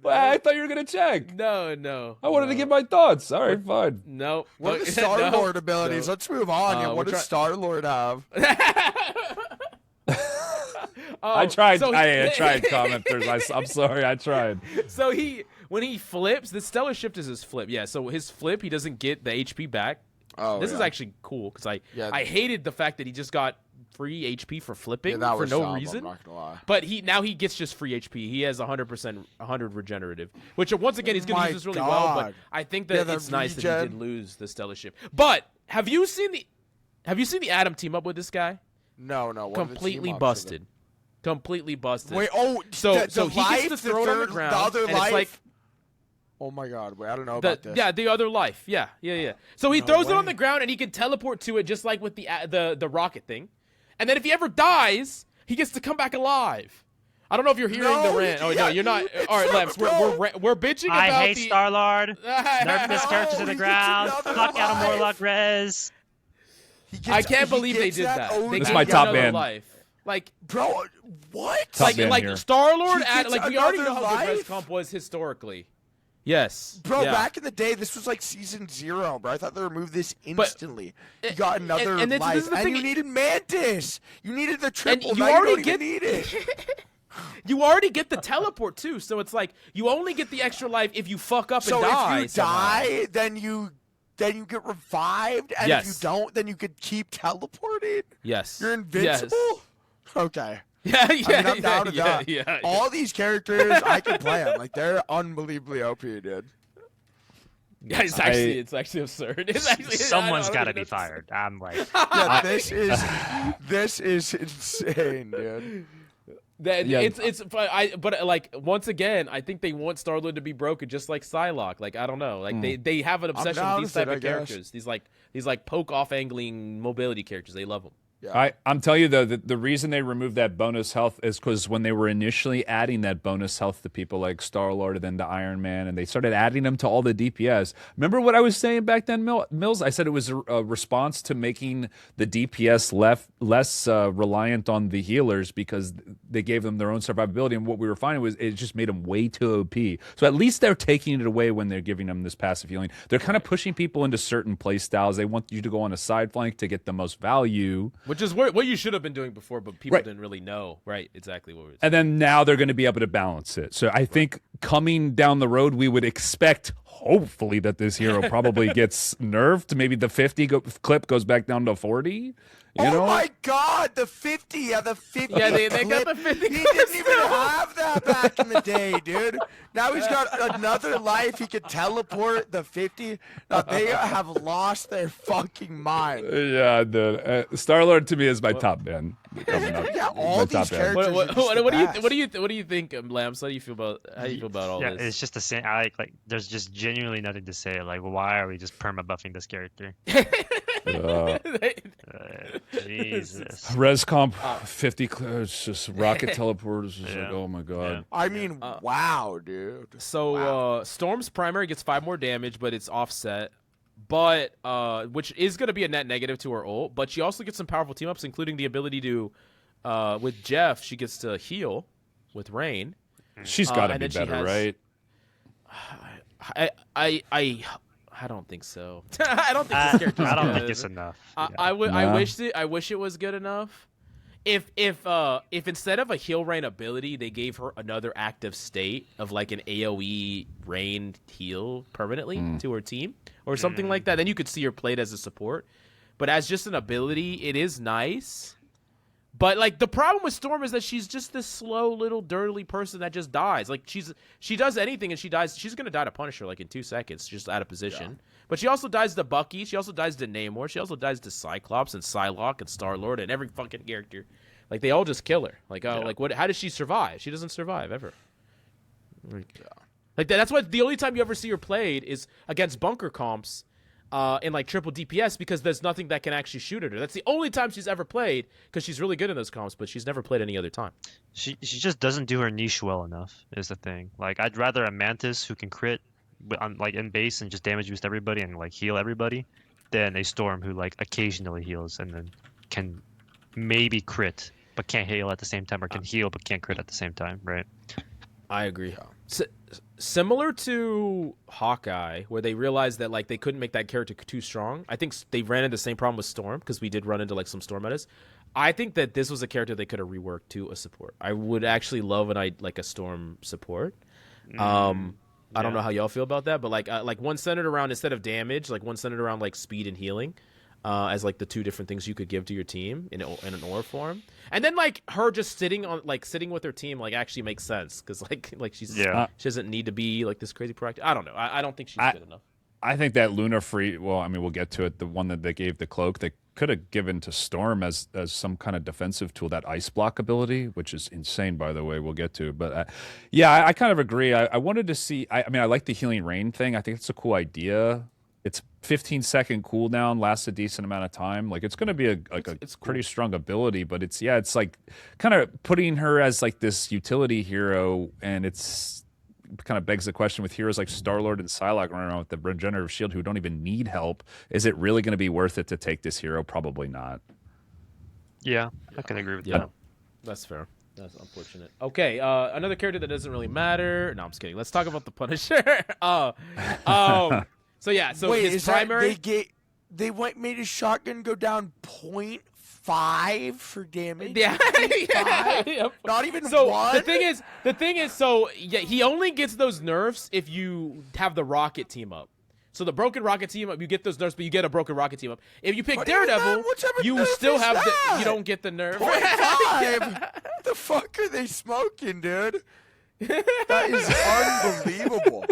Well, I thought you were going to check. No. I wanted to give my thoughts. All right, fine. No. What are the Star-Lord abilities? Let's move on. What does Star-Lord have? I tried. I tried commenters. I'm sorry. I tried. So when he flips, the Stellar Shift is his flip. Yeah. So his flip, he doesn't get the HP back. This is actually cool because I hated the fact that he just got free HP for flipping for no reason. I'm not gonna lie. But now he gets just free HP. He has 100% regenerative, which once again he's going to use this really well. But I think that it's nice that he did lose the Stellar Shift. But have you seen the Atom team up with this guy? No. Completely busted. Completely busted. Wait, so he gets to throw it on the ground. The other and life? it's like, oh my god, wait, I don't know about this. Yeah, the other life. Yeah. So he throws it on the ground and he can teleport to it just like with the rocket thing. And then if he ever dies, he gets to come back alive. I don't know if you're hearing the rant. Oh no, you're not. All right, Lamps, we're bitching about I hate Star-Lord. Nerf this character to the ground. Fuck Adam Warlock res. I can't believe they did that. This is my top man. Like, bro, what? Like Star-Lord, like we already know how good res comp was historically. Yes. Bro, back in the day, this was like season 0, bro. I thought they removed this instantly. You got another life, and you needed Mantis. You needed the triple. And you already need it. You already get the teleport too, so it's like you only get the extra life if you fuck up and die. So if you die, then you get revived, and if you don't, then you could keep teleporting. Yes. You're invincible. Yes. Okay. Yeah, I'm down to that. Yeah. All these characters, I can play them. Like they're unbelievably OP, dude. Yeah, it's actually absurd. It's actually, someone's got to be fired. I'm like, this is insane, dude. Yeah. But like once again, I think they want Star-Lord to be broken, just like Psylocke. Like I don't know, like they have an obsession with these type of characters. These like poke off angling mobility characters. They love them. Yeah. I'm telling you though, the reason they removed that bonus health is because when they were initially adding that bonus health to people like Star-Lord and then to Iron Man, and they started adding them to all the DPS. Remember what I was saying back then, Mills? I said it was a response to making the DPS less reliant on the healers because they gave them their own survivability. And what we were finding was it just made them way too OP. So at least they're taking it away when they're giving them this passive healing. They're kind of pushing people into certain play styles. They want you to go on a side flank to get the most value. Which is what you should have been doing before, but people didn't really know. Right, exactly what we were saying. And then now they're going to be able to balance it. So I think coming down the road, we would expect, hopefully, that this hero probably gets nerfed. Maybe the 50 clip goes back down to 40. You know? My God, the 50, yeah, the 50. Yeah, they got the 50. He didn't even have that back in the day, dude. Now he's got another life. He could teleport the 50. Now they have lost their fucking mind. Yeah, dude. Star-Lord to me is my top man. Yeah, all these characters. What do you think, Lamps? How do you feel about all this? Yeah, it's just the same. Like there's just genuinely nothing to say. Like, why are we just perma buffing this character? Jesus. Res comp 50 it's just rocket teleporters. It's like, oh my god. Yeah. I mean, wow, dude. So Storm's primary gets 5 more damage, but it's offset. But which is going to be a net negative to her ult. But she also gets some powerful team ups, including the ability to, with Jeff, she gets to heal with Rain. She's got to be better, right? I don't think so. I don't think this character's I don't good. think it's enough. I wish it was good enough. If instead of a heal Rain ability, they gave her another active state of like an AoE Rain heal permanently to her team or something like that, then you could see her played as a support. But as just an ability, it is nice. But like the problem with Storm is that she's just this slow little dirty person that just dies. Like she does anything and she dies. She's gonna die to Punisher like in 2 seconds, just out of position. Yeah. But she also dies to Bucky. She also dies to Namor. She also dies to Cyclops and Psylocke and Star-Lord and every fucking character. Like they all just kill her. Like like what? How does she survive? She doesn't survive ever. Like that's why the only time you ever see her played is against bunker comps. In like triple DPS because there's nothing that can actually shoot at her. That's the only time she's ever played because she's really good in those comps, but she's never played any other time. She just doesn't do her niche well enough is the thing. Like I'd rather a Mantis who can crit like in base and just damage boost everybody and like heal everybody than a Storm who like occasionally heals and then can maybe crit but can't heal at the same time or can heal but can't crit at the same time, right? I agree. Similar to Hawkeye, where they realized that like they couldn't make that character too strong. I think they ran into the same problem with Storm because we did run into like some Storm metas. I think that this was a character they could have reworked to a support. I would actually love like a Storm support. I don't know how y'all feel about that, but like one centered around instead of damage, like one centered around like speed and healing. As like the 2 different things you could give to your team in an aura form, and then like her just sitting with her team like actually makes sense because like she doesn't need to be like this crazy proactive. I don't know. I don't think she's good enough. I think that Luna free. Well, I mean, we'll get to it. The one that they gave the cloak, they could have given to Storm as some kind of defensive tool. That ice block ability, which is insane, by the way. We'll get to. But I kind of agree. I wanted to see. I mean, I like the healing rain thing. I think it's a cool idea. It's 15-second cooldown, lasts a decent amount of time. Like it's going to be it's cool. Pretty strong ability, but it's like kind of putting her as like this utility hero, and it's kind of begs the question with heroes like Star-Lord and Psylocke running around with the regenerative shield who don't even need help. Is it really going to be worth it to take this hero? Probably not. Yeah, I can agree with that. That's fair. That's unfortunate. Okay, another character that doesn't really matter. No, I'm just kidding. Let's talk about the Punisher. So wait, his primary. They made his shotgun go down 0.5 for damage. Yeah. Not even so 1. The thing is, so yeah, he only gets those nerfs if you have the Rocket team up. So the broken Rocket team up, you get those nerfs, but you get a broken Rocket team up. If you pick Daredevil, you still have you don't get the nerf. 0.5. What the fuck are they smoking, dude? That is unbelievable.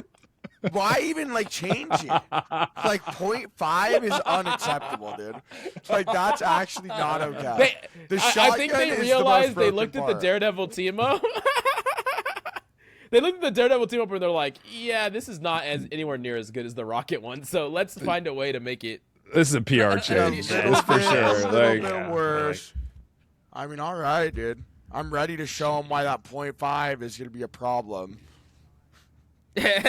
why even like change it? Like 0.5 is unacceptable, dude. Like that's actually not okay. I think they realized they looked at the Daredevil team up. They looked at the Daredevil team up and they're like, yeah, this is not as anywhere near as good as the Rocket one. So let's find a way to make it. This is a PR change. That's for sure. A little Like, bit worse. I mean, all right, dude. I'm ready to show them why that 0.5 is going to be a problem. Yeah,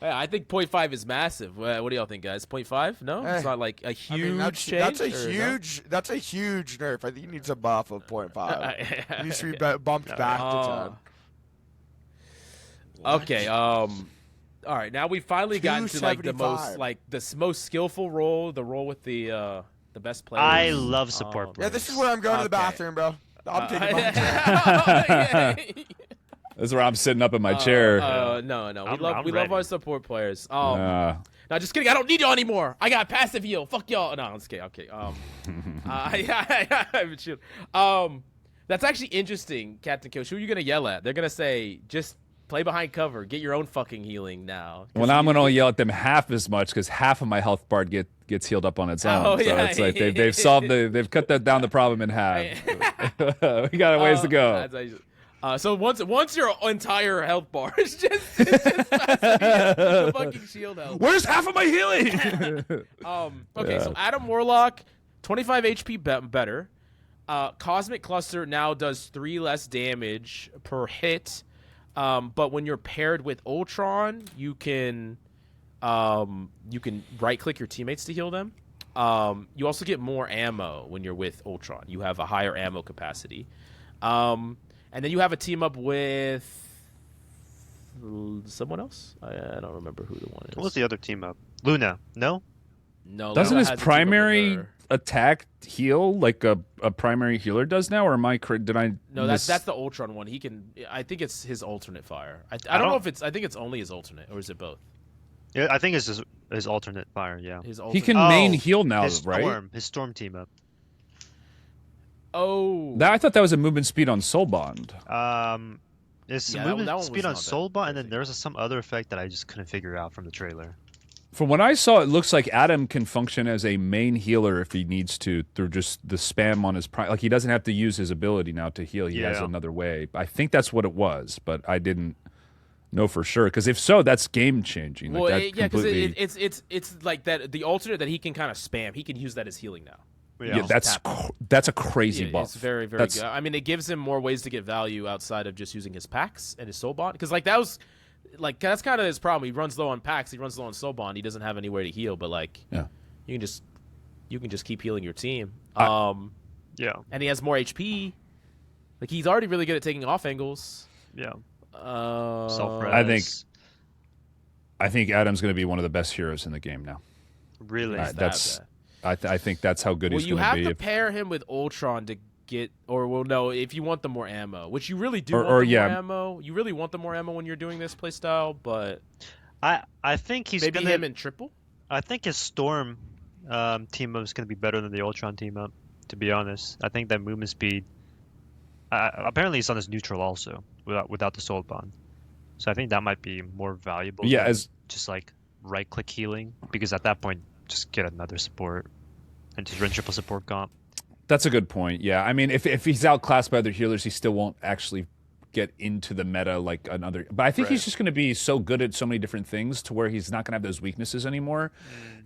I think 0.5 is massive. What do y'all think, guys? 0.5? No, it's not like a huge change. That's a huge nerf. I think he needs a buff of 0.5. He needs to be bumped back to 10. Okay. All right. Now we finally gotten to like the most skillful role, the role with the best players. I love support players. Yeah, this is where I'm going to the bathroom, bro. I'm taking this is where I'm sitting up in my chair. No. We love our support players. No, just kidding. I don't need y'all anymore. I got passive heal. Fuck y'all. No, I'm just kidding. Okay. That's actually interesting, Captain Kill. Who are you gonna yell at? They're gonna say, just play behind cover. Get your own fucking healing now. Well, now I'm gonna yell at them half as much because half of my health bar gets healed up on its own. Oh, so yeah. it's like they've cut that down the problem in half. We got a ways to go. So once your entire health bar is just the fucking shield health. Where's half of my healing? Okay, so Adam Warlock, 25 HP better. Cosmic Cluster now does 3 less damage per hit. But when you're paired with Ultron, you can right click your teammates to heal them. You also get more ammo when you're with Ultron. You have a higher ammo capacity. And then you have a team up with someone else. I don't remember who the one is. What was the other team up? Luna? No. Doesn't his primary attack heal like a primary healer does now, or am I correct? No, that's the Ultron one. He can. I think it's his alternate fire. I don't know if it's. I think it's only his alternate, or is it both? Yeah, I think it's his alternate fire. Yeah. He can main heal now, right? His storm team up. Oh. I thought that was a movement speed on Soul Bond. It's movement speed on Soul Bond, and then there's some other effect that I just couldn't figure out from the trailer. From what I saw, it looks like Adam can function as a main healer if he needs to through just the spam on his prime. Like he doesn't have to use his ability now to heal. He has another way. I think that's what it was, but I didn't know for sure. Because if so, that's game changing. Well, yeah, because it's like that. The alternate that he can kind of spam. He can use that as healing now. Yeah, that's a crazy buff. It's very good. I mean, it gives him more ways to get value outside of just using his packs and his soul bond. Because that's kind of his problem. He runs low on packs. He runs low on soul bond. He doesn't have anywhere to heal. But you can just keep healing your team. And he has more HP. Like he's already really good at taking off angles. Yeah. I think Adam's going to be one of the best heroes in the game now. Really? I think that's how good he's going to be. You have to pair him with Ultron to get, if you want the more ammo, which you really do want the more ammo. You really want the more ammo when you're doing this playstyle, but I think he's maybe him in triple. I think his Storm team up is going to be better than the Ultron team up. To be honest, I think that movement speed. Apparently, he's on his neutral also without the soul bond, so I think that might be more valuable. Yeah, as just like right click healing, because at that point, just get another support and just run triple support comp. That's a good point. Yeah, I mean, if he's outclassed by other healers, he still won't actually get into the meta like another. But I think he's just going to be so good at so many different things to where he's not going to have those weaknesses anymore.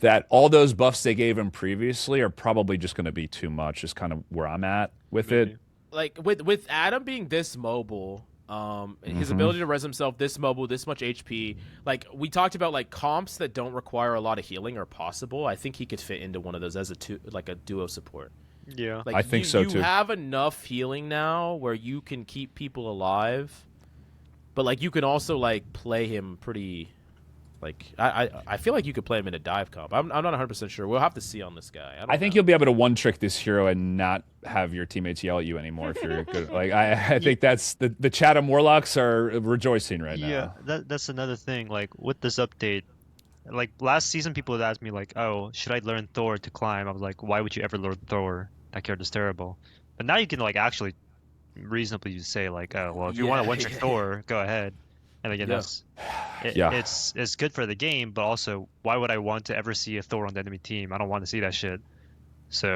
That all those buffs they gave him previously are probably just going to be too much. Is kind of where I'm at with it. Like with Adam being this mobile. His ability to res himself this mobile, this much HP. Like we talked about, like comps that don't require a lot of healing are possible. I think he could fit into one of those as a duo support. Yeah, like I think so too. You have enough healing now where you can keep people alive, but like you can also like play him pretty. Like I feel like you could play him in a dive comp. I'm not 100% sure. We'll have to see on this guy. I think you'll be able to one trick this hero and not have your teammates yell at you anymore if you're good. Like I think that's the Chatham Warlocks are rejoicing right now. Yeah, that's another thing. Like with this update, like last season, people would ask me like, "Oh, should I learn Thor to climb?" I was like, "Why would you ever learn Thor? That character's terrible." But now you can like actually reasonably say like, "Oh, well, if you want to one trick Thor, go ahead." And again, Yeah. it's good for the game, but also, why would I want to ever see a Thor on the enemy team? I don't want to see that shit. So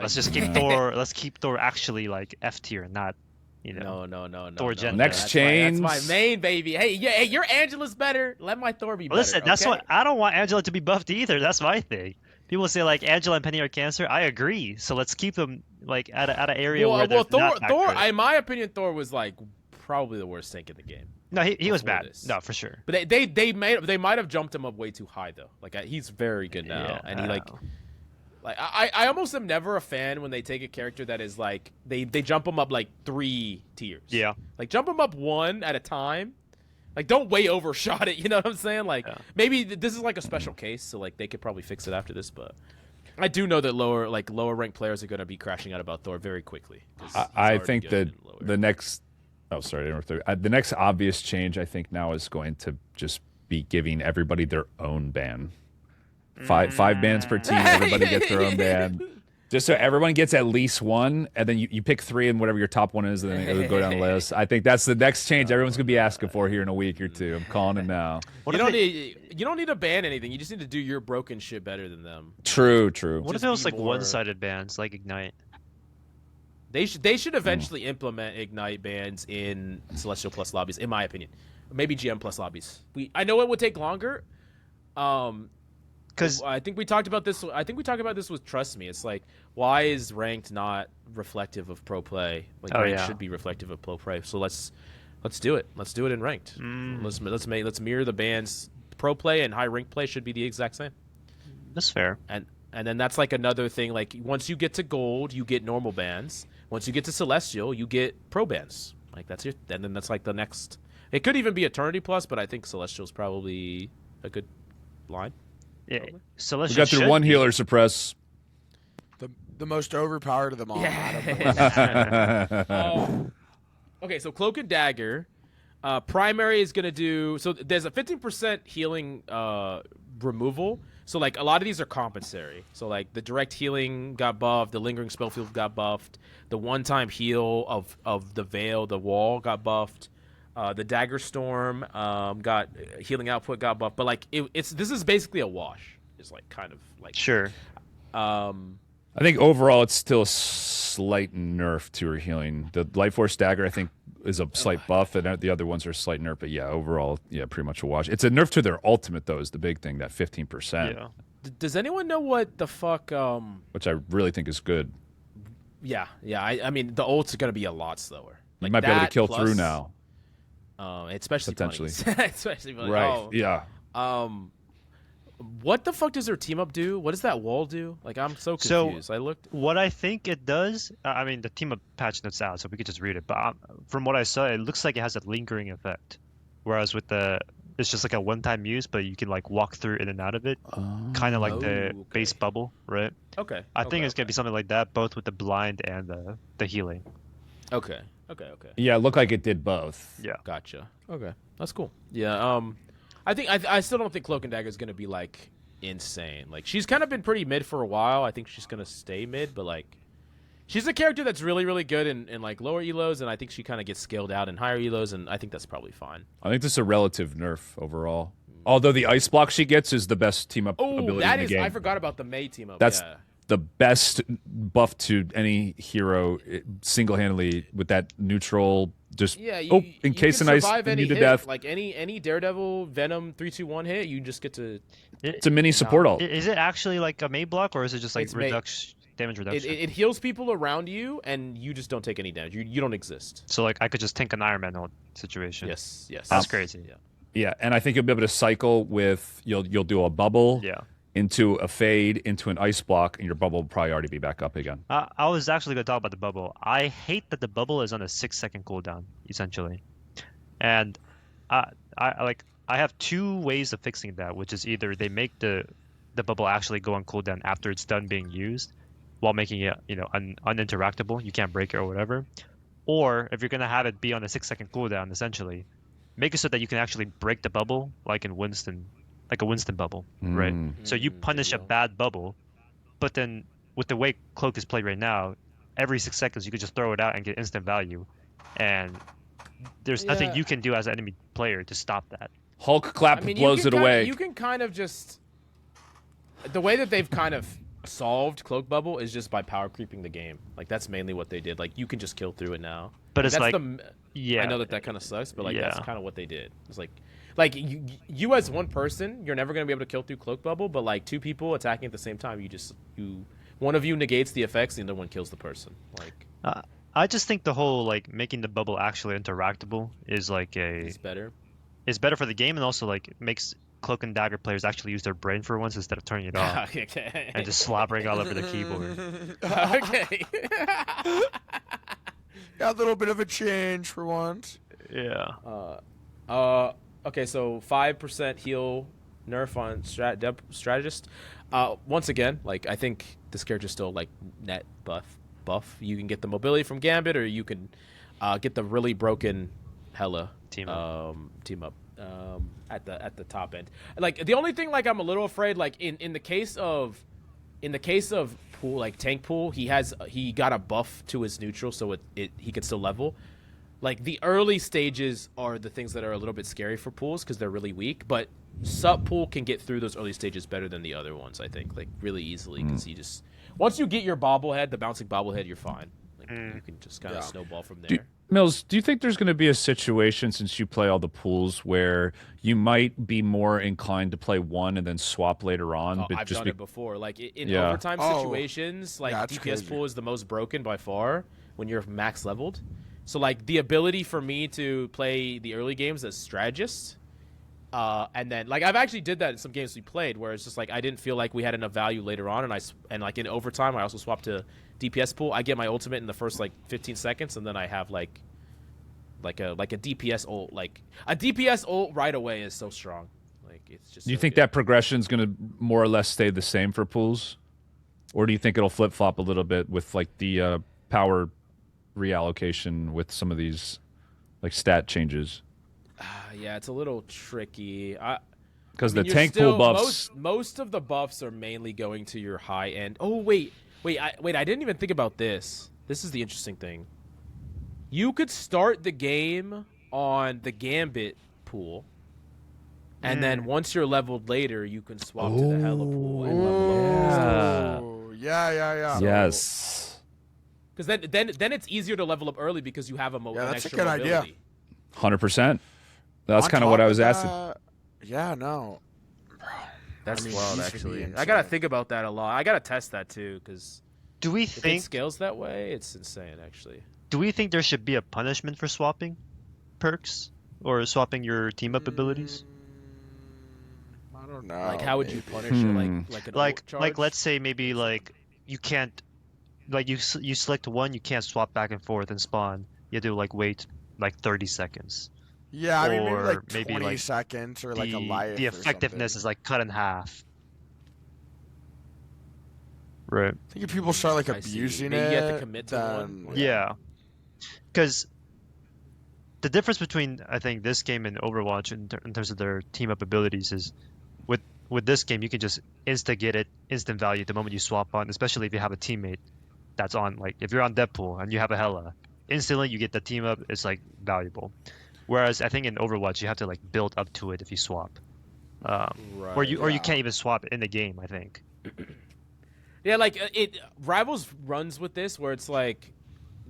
let's just keep Thor. Let's keep Thor actually like F tier, not No. Thor Gen. Next change. That's my main baby. Hey, your Angela's better. Let my Thor be better. Listen, that's okay? what I don't want Angela to be buffed either. That's my thing. People say like Angela and Penny are cancer. I agree. So let's keep them like at an area where they're Thor. not that Thor. good. In my opinion, Thor was like probably the worst tank in the game. No, he was before bad. this. No, for sure. But they might have jumped him up way too high though. Like he's very good now, and he like I almost am never a fan when they take a character that is like they jump him up like 3 tiers. Yeah. Like jump him up 1 at a time. Like don't way overshot it. You know what I'm saying? Like maybe this is like a special case, so like they could probably fix it after this. But I do know that lower ranked players are going to be crashing out about Thor very quickly. I think that the next. Oh, sorry. The next obvious change, I think, now is going to just be giving everybody their own ban. Five bans per team. Everybody gets their own ban. Just so everyone gets at least one, and then you pick 3 and whatever your top one is, and then it would go down the list. I think that's the next change everyone's going to be asking for here in a week or two. I'm calling it now. You don't need to ban anything. You just need to do your broken shit better than them. True. What if it was like one-sided bans, like Ignite? They should eventually implement Ignite bans in Celestial Plus lobbies, in my opinion. Maybe GM Plus lobbies. I know it would take longer. Because I think we talked about this. I think we talked about this with Trust Me. It's like, why is ranked not reflective of pro play? Like ranked should be reflective of pro play. So let's do it. Let's do it in ranked. Let's mirror the bans. Pro play and high ranked play should be the exact same. That's fair. And then that's like another thing. Like once you get to gold, you get normal bans. Once you get to Celestial, you get pro bans. Like and then that's like the next. It could even be Eternity Plus, but I think Celestial is probably a good line. Yeah, Celestial. We got through one healer suppress. The most overpowered of them all. Okay, so Cloak and Dagger. Primary is going to do... So there's a 15% healing removal. So, like, a lot of these are compensatory. So, like, the direct healing got buffed. The lingering spell field got buffed. The one-time heal of the Veil, the wall, got buffed. The Dagger Storm got... Healing output got buffed. But, like, this is basically a wash. It's, like, kind of, like... Sure. I think overall it's still a slight nerf to her healing. The Light Force Dagger, I think, is a slight buff, and the other ones are a slight nerf. But yeah, overall, pretty much a wash. It's a nerf to their ultimate, though, is the big thing, that 15%. Yeah. Does anyone know what the fuck... Which I really think is good. Yeah. I mean, the ult's going to be a lot slower. Like, you might be able to kill through now. Especially potentially. Especially bunnies. Right, yeah. What the fuck does their team up do? What does that wall do? Like, I'm so confused. So, what I think it does, I mean, the team up patch notes out, so we could just read it. But from what I saw, it looks like it has a lingering effect. Whereas with it's just like a one-time use, but you can like walk through in and out of it. Kind of like the base bubble, right? Okay. I think it's going to be something like that, both with the blind and the healing. Okay. Yeah, it looked like it did both. Yeah. Gotcha. Okay. That's cool. Yeah, I still don't think Cloak and Dagger is going to be, like, insane. Like, she's kind of been pretty mid for a while. I think she's going to stay mid, but, like, she's a character that's really, really good in like, lower elos, and I think she kind of gets scaled out in higher elos, and I think that's probably fine. I think this is a relative nerf overall. Although the ice block she gets is the best team-up ability in the game. I forgot about the May team-up. That's the best buff to any hero single-handedly with that neutral... Just in case an ice immune to death, like any Daredevil Venom 3-2-1 hit, you just get to. It's a mini support ult. Is it actually like a May block, or is it just like damage reduction? It heals people around you, and you just don't take any damage. You don't exist. So like I could just tank an Iron Man ult situation. Yes. That's crazy. Yeah, and I think you'll be able to cycle with you'll do a bubble. Yeah. Into a fade, into an ice block, and your bubble will probably already be back up again. I was actually going to talk about the bubble. I hate that the bubble is on a 6-second cooldown, essentially. And I have 2 ways of fixing that, which is either they make the bubble actually go on cooldown after it's done being used, while making it uninteractable. You can't break it or whatever. Or if you're going to have it be on a 6-second cooldown, essentially, make it so that you can actually break the bubble, like in Winston. Like a Winston bubble, right? So you punish a bad bubble, but then with the way Cloak is played right now, every 6 seconds you could just throw it out and get instant value, and there's nothing you can do as an enemy player to stop that. Hulk clap I mean, blows it away. You can kind of just the way that they've kind of solved Cloak Bubble is just by power creeping the game. Like that's mainly what they did. Like you can just kill through it now. But it's that's like, I know that kind of sucks, but like that's Yeah. kind of what they did. It's like you as one person, you're never gonna be able to kill through Cloak Bubble, but like two people attacking at the same time, one of you negates the effects, the other one kills the person. Like I just think the whole like making the bubble actually interactable is like it's better. it's better for the game, and also like makes Cloak and Dagger players actually use their brain for once instead of turning it off Okay. and just slobbering all over the keyboard. Okay. Got a little bit of a change for once. Yeah. Okay, so 5% heal nerf on strategist. Once again, like I think this character's still like net buff. You can get the mobility from Gambit, or you can get the really broken Hela Team up. At the top end. Like the only thing like I'm a little afraid like in the case of Pool, like Tank Pool, he got a buff to his neutral, so he could still level. Like the early stages are the things that are a little bit scary for pools because they're really weak, but sub pool can get through those early stages better than the other ones, I think, like really easily, because you just once you get your bobblehead, the bouncing bobblehead, you're fine. Like you can just kind of snowball from there. Mills, do you think there's going to be a situation, since you play all the pools, where you might be more inclined to play one and then swap later on? I've done it before. Like in Yeah. overtime situations, like that's DPS crazy. pool is the most broken by far when you're max leveled. So like the ability for me to play the early games as strategist, and then like I've actually did that in some games we played where it's just like I didn't feel like we had enough value later on, and like in overtime I also swapped to DPS pool. I get my ultimate in the first like 15 seconds, and then I have like a DPS ult. Like a DPS ult right away is so strong. Like it's just. Do you so think good. that progression is going to more or less stay the same for pools, or do you think it'll flip flop a little bit with like the power reallocation with some of these like stat changes? Yeah, it's a little tricky. Because I mean, the you're tank still- pool buffs. Most of the buffs are mainly going to your high end. Oh wait, I didn't even think about this. This is the interesting thing. You could start the game on the Gambit pool, and then once you're leveled later, you can swap to the Hela pool and level up. Oh, yeah. Yes. Because then it's easier to level up early because you have an that's a extra good idea. mobility. 100%. That's On kind of what top I was of asking. that, yeah, no. That's I mean, wild, these would actually. be I gotta insane. think about that a lot. I gotta test that too, because Do we if it think scales that way, it's insane, actually. there should be a punishment for swapping perks or swapping your team up abilities? I don't know. Like, how would you maybe. punish it? Like an ult charge? Like let's say maybe like you can't, like you select one, you can't swap back and forth and spawn. You have to like wait like 30 seconds. Yeah, I mean, maybe or like maybe, 20 like, seconds or like a life. The or effectiveness something. is like cut in half. Right. I think if people start like I see. abusing Maybe it, you have to commit to then one. Yeah. Because the difference between, I think, this game and Overwatch in terms of their team up abilities is with this game, you can just get it, instant value the moment you swap on, especially if you have a teammate that's on, like, if you're on Deadpool and you have a Hela, instantly you get the team up, it's, like, valuable. Whereas I think in Overwatch, you have to, like, build up to it if you swap. Right. Or you can't even swap in the game, I think. Yeah, like Rivals runs with this where it's like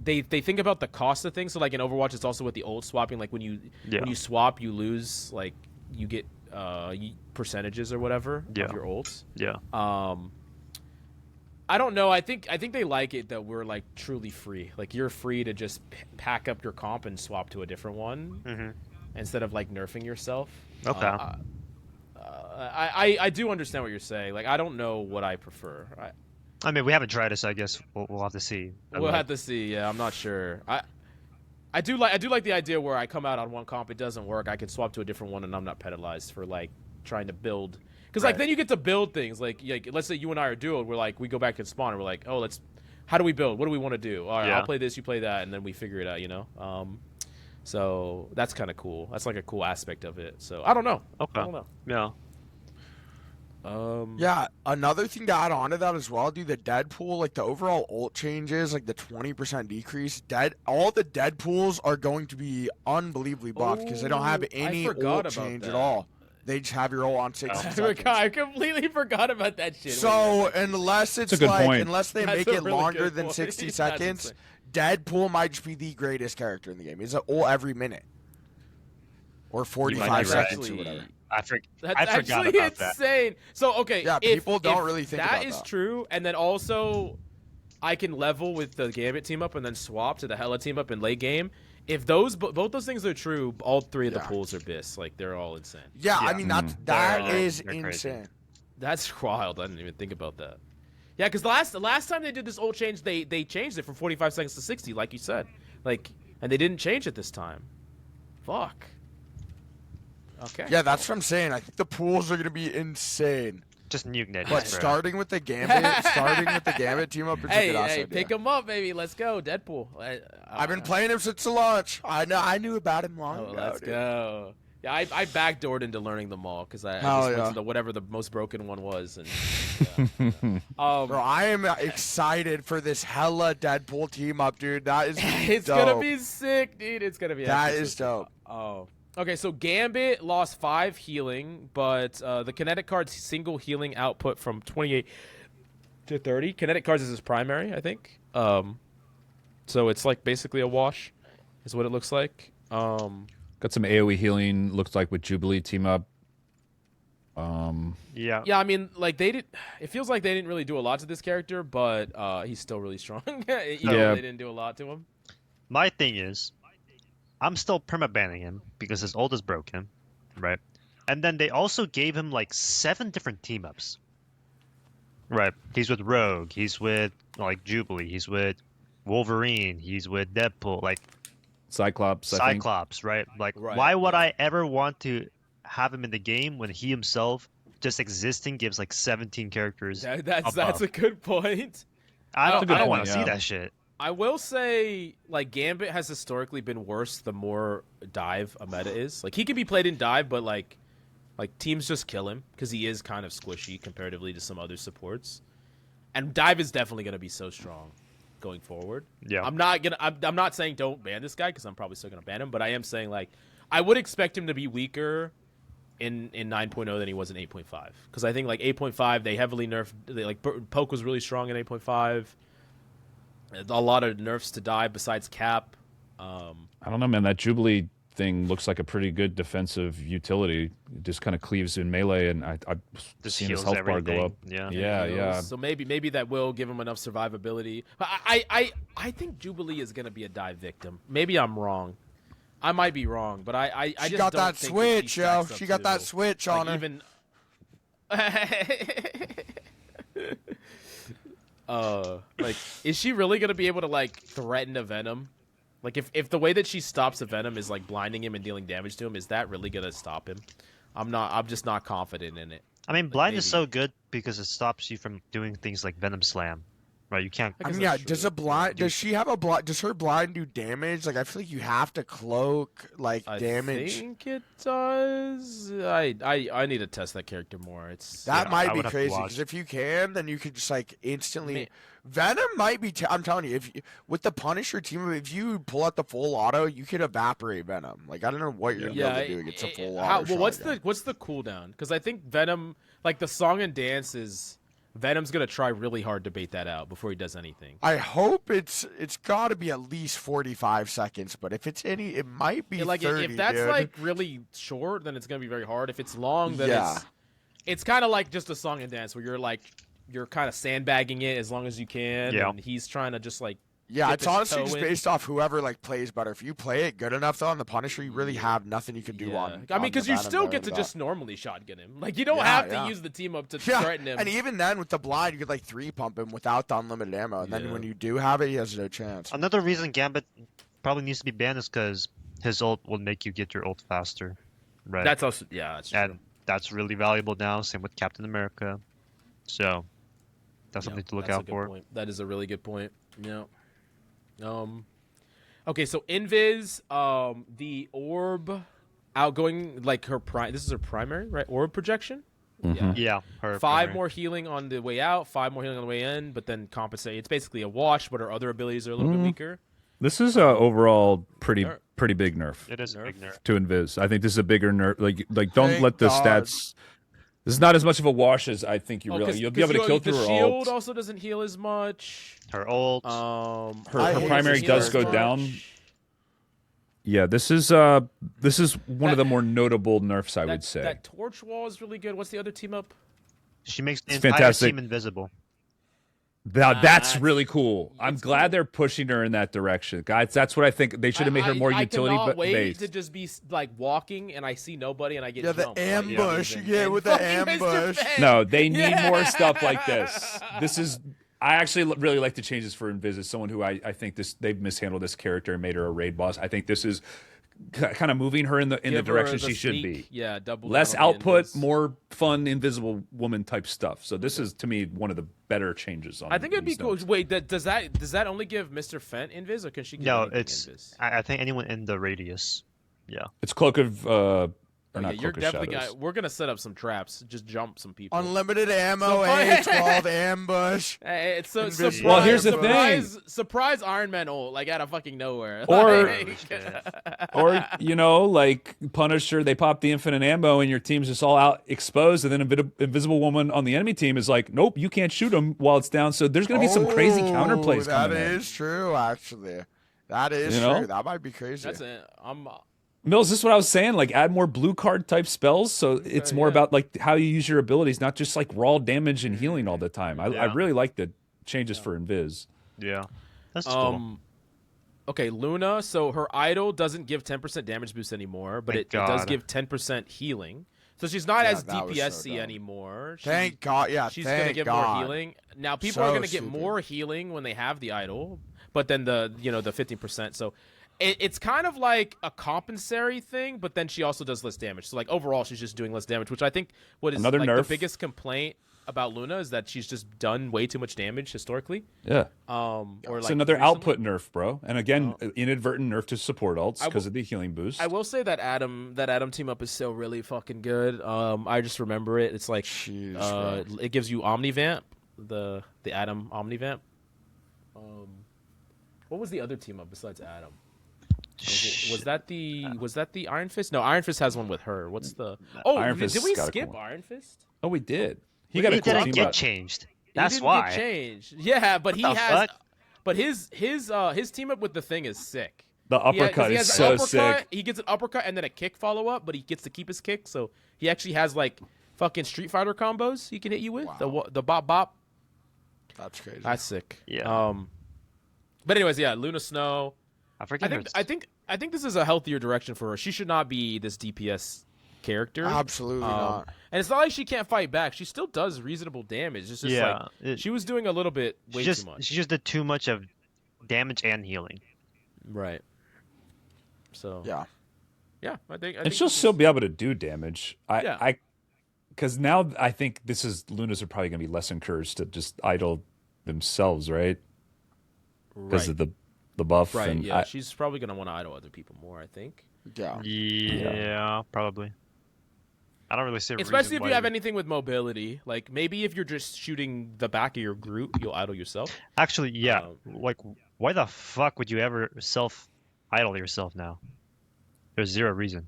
they think about the cost of things. So like in Overwatch, it's also with the ult swapping. Like when you swap, you lose, like you get percentages or whatever of your ults. Yeah. I don't know. I think they like it that we're like truly free. Like you're free to just pack up your comp and swap to a different one instead of like nerfing yourself. Okay. I do understand what you're saying. Like I don't know what I prefer. I mean, we haven't tried it, so I guess we'll have to see. We'll have to see. Yeah, I'm not sure. I do like the idea where I come out on one comp, it doesn't work. I can swap to a different one, and I'm not penalized for like trying to build. Because like then you get to build things. Like let's say you and I are duoed. We're like we go back and spawn, and we're like, oh, how do we build? What do we want to do? All right, I'll play this, you play that, and then we figure it out. You know. So that's kind of cool. That's like a cool aspect of it. So I don't know. Okay. I don't know. Yeah. Yeah, another thing to add on to that as well, dude, the Deadpool, like the overall ult changes, like the 20% decrease, all the Deadpools are going to be unbelievably buffed because they don't have any ult change at all. They just have your ult on 60 seconds. I completely forgot about that shit. So unless it's a good like, point. unless they That's make a it really longer good than point. 60 That's seconds, insane. Deadpool might just be the greatest character in the game. He's an ult every minute. Or 45 seconds or whatever. I That's forgot actually about that. insane. So okay, Yeah, if- people don't if really think that about is that. true, and then also I can level with the Gambit team up and then swap to the Hela team up in late game. If both those things are true, all three of the Yeah. pools are bis. Like they're all insane. Yeah, I Yeah. mean Mm. that They're is crazy. insane. That's wild. I didn't even think about that. Yeah, because the last time they did this ult change, they changed it from 45 seconds to 60, like you said. Like, and they didn't change it this time. Fuck. Okay. Yeah, that's what I'm saying. I think the pools are gonna be insane. Just nuke it. But starting with the Gambit team up is a Hey, good ass hey, idea. pick him up, baby. Let's go, Deadpool. I've been playing him since the launch. I knew about him long Oh, ago. let's dude. go. Yeah, I backdoored into learning them all because I Hell just went yeah. to whatever the most broken one was. And, Bro, I am excited for this hella Deadpool team up, dude. That is it's dope. gonna be sick, dude. It's gonna be. That actually is sick. dope. Oh. Okay, so Gambit lost 5 healing, but the kinetic card's single healing output from 28 to 30. Kinetic cards is his primary, I think. So it's like basically a wash, is what it looks like. Got some AoE healing. Looks like with Jubilee team up. Yeah. Yeah, I mean, like they did. It feels like they didn't really do a lot to this character, but he's still really strong. They didn't do a lot to him. My thing is, I'm still permabanning him because his ult is broken, right? And then they also gave him like 7 different team ups. Right. He's with Rogue. He's with like Jubilee. He's with Wolverine. He's with Deadpool. Like Cyclops. I think. Cyclops, right? Like, Right, why would yeah. I ever want to have him in the game when he himself just existing gives like 17 characters? That's above? a good point. I don't good want point, to yeah. see that shit. I will say, like, Gambit has historically been worse the more dive a meta is. Like, he can be played in dive, but, like teams just kill him because he is kind of squishy comparatively to some other supports. And dive is definitely going to be so strong going forward. Yeah. I'm not saying don't ban this guy because I'm probably still going to ban him, but I am saying, like, I would expect him to be weaker in 9.0 than he was in 8.5. Because I think, like, 8.5, they heavily nerfed. Poke was really strong in 8.5. A lot of nerfs to dive besides cap. I don't know, man. That Jubilee thing looks like a pretty good defensive utility. It just kind of cleaves in melee, and I've Just seen his heals health bar go everything. up. Yeah. Yeah. So maybe that will give him enough survivability. I think Jubilee is gonna be a dive victim. Maybe I'm wrong. I might be wrong, but I She just got don't that think switch, she yo. stacks up She got that to, switch like, on her. even. Like, is she really gonna be able to like threaten a Venom? Like, if the way that she stops a Venom is like blinding him and dealing damage to him, is that really gonna stop him? I'm just not confident in it. I mean, blind is maybe. so good because it stops you from doing things like Venom Slam, right? You can't. I I guess mean, yeah. that's Does true. a blind? Does she have a blind? Does her blind do damage? Like, I feel like you have to cloak like I damage. think it does. I need to test that character more. It's That I might be would have to crazy watch. because if you can, then you could just like instantly. Man. Venom might be. I'm telling you, with the Punisher team, if you pull out the full auto, you could evaporate Venom. Like, I don't know what you're gonna be able to do against a full auto. what's shotgun. the cooldown? Because I think Venom, like the song and dance is Venom's gonna try really hard to bait that out before he does anything. I hope it's got to be at least 45 seconds, but if it's any, it might be Like 30. if that's dude. like really short, then it's gonna be very hard. If it's long, then Yeah. it's kind of like just a song and dance where you're kind of sandbagging it as long as you can. Yeah. And he's trying to just like Yeah, get it's this honestly toe just in. based off whoever like plays better. If you play it good enough though on the Punisher, you really have nothing you can do on. I mean, on the because you Venom still there get to with just normally shotgun him. Like you don't Yeah, have to yeah. use the team up to that. Yeah, threaten him. and even then with the blind, you could like 3-pump him without the unlimited ammo, and then Yeah. when you do have it, he has no chance. Another reason Gambit probably needs to be banned is because his ult will make you get your ult faster, right? That's also that's true. And that's really valuable now. Same with Captain America. So that's something to look that's a out good for. point. That is a really good point. Yeah. Okay, so Invis, the orb outgoing, like her prime. This is her primary, right? Orb projection. Yeah. Yeah, her 5 primary. more healing on the way out, 5 more healing on the way in, but then compensate. It's basically a wash, but her other abilities are a little bit weaker. This is overall pretty big nerf It is a big nerf. to Invis. I think this is a bigger nerf. Like don't Thank let the God. stats. This is not as much of a wash as I think you really. You'll be able to kill through the her shield ult. also doesn't heal as much. Her ult. Her I hate primary this does nerf go as much. down. Yeah, this is one of the more notable nerfs I would say. That torch wall is really good. What's the other team up? She makes the It's entire fantastic. team invisible. That's really cool. I'm glad they're pushing her in that direction, guys. That's what I think. They should have made her more utility I cannot wait based. to just be like walking and I see nobody and I get Yeah, the jumped. ambush. Like, Yeah, with the fucking Mr. ambush. Fang. No, they need more stuff like this. This is. I actually really like the changes for Invis. As someone who I think they've mishandled this character and made her a raid boss. I think this is kind of moving her in the Give her direction the she should sneak. be. Yeah, double Less down on the output, invis. more fun, invisible woman type stuff. So this is to me one of the better changes. On I think it'd be these cool. notes. Wait, does that only give Mr. Fent invis, or can she give No, anything it's. invis? I think anyone in the radius. Yeah. It's cloak of or Oh, not yeah, you're cloak of definitely shadows. we're gonna set up some traps. Just jump some people. Unlimited ammo, So- A12 ambush. Hey, it's so Invisible. surprise, Well, here's the surprise Iron Man ult, like out of fucking nowhere. Or- Like- Or like Punisher, they pop the infinite ammo and your team's just all out exposed, and then Invisible Woman on the enemy team is like, nope, you can't shoot him while it's down. So there's going to be some crazy counterplays That coming in. is true, actually. That is You know? true. That might be crazy. that's it. Mills, this is what I was saying. Like, add more blue card type spells, so it's more about like how you use your abilities, not just like raw damage and healing all the time. I Yeah. really like the changes for Invis. Yeah. That's cool. Okay, Luna. So her idol doesn't give 10% damage boost anymore, but Thank it does God. give 10% healing. So she's not Yeah, as that was DPS-y so dumb. anymore. Thank God. Yeah, She's thank gonna get God. more healing. Now people are So gonna get stupid. more healing when they have the idol, but then the 15%. So it's kind of like a compensatory thing, but then she also does less damage. So like overall, she's just doing less damage, which I think what is Another like nerf. the biggest complaint about Luna is that she's just done way too much damage historically. Yeah. Or It's like another recently. output nerf, bro. And again, inadvertent nerf to support ults I because will- of the healing boost. I will say that Adam team up is still really fucking good. I just remember it. It's like Jeez, it gives you Omnivamp, the Adam Omnivamp. What was the other team up besides Adam? Was that the Iron Fist? No, Iron Fist has one with her. What's the Iron did Fist we got a skip cool one. Iron Fist? Oh, we did. He He got a cool didn't team get up. changed. He That's didn't why. get changed. Yeah, but he the has. fuck? But his team up with the thing is sick. The He ha- 'cause uppercut he is has so an uppercut, sick. He gets an uppercut and then a kick follow up, but he gets to keep his kick. So he actually has like fucking Street Fighter combos he can hit you with. The bop bop. That's crazy. That's sick. Yeah. But anyways, yeah, Luna Snow. I forget. I think this is a healthier direction for her. She should not be this DPS character. Absolutely not. And it's not like she can't fight back. She still does reasonable damage. It's just Yeah, like she was doing a little bit way She too much. just did too much of damage and healing. Right. So Yeah. yeah, I think And she'll this still is- be able to do damage. Yeah. Because now I think Lunas are probably going to be less encouraged to just idle themselves, right? Because right. of the buff. Right. And Yeah, she's probably gonna want to idle other people more. I think. Yeah. Yeah, probably. I don't really see a Especially if reason you have why- anything with mobility, like maybe if you're just shooting the back of your group, you'll idle yourself. Actually, yeah. Um, Like, why the fuck would you ever self-idle yourself now? There's zero reason.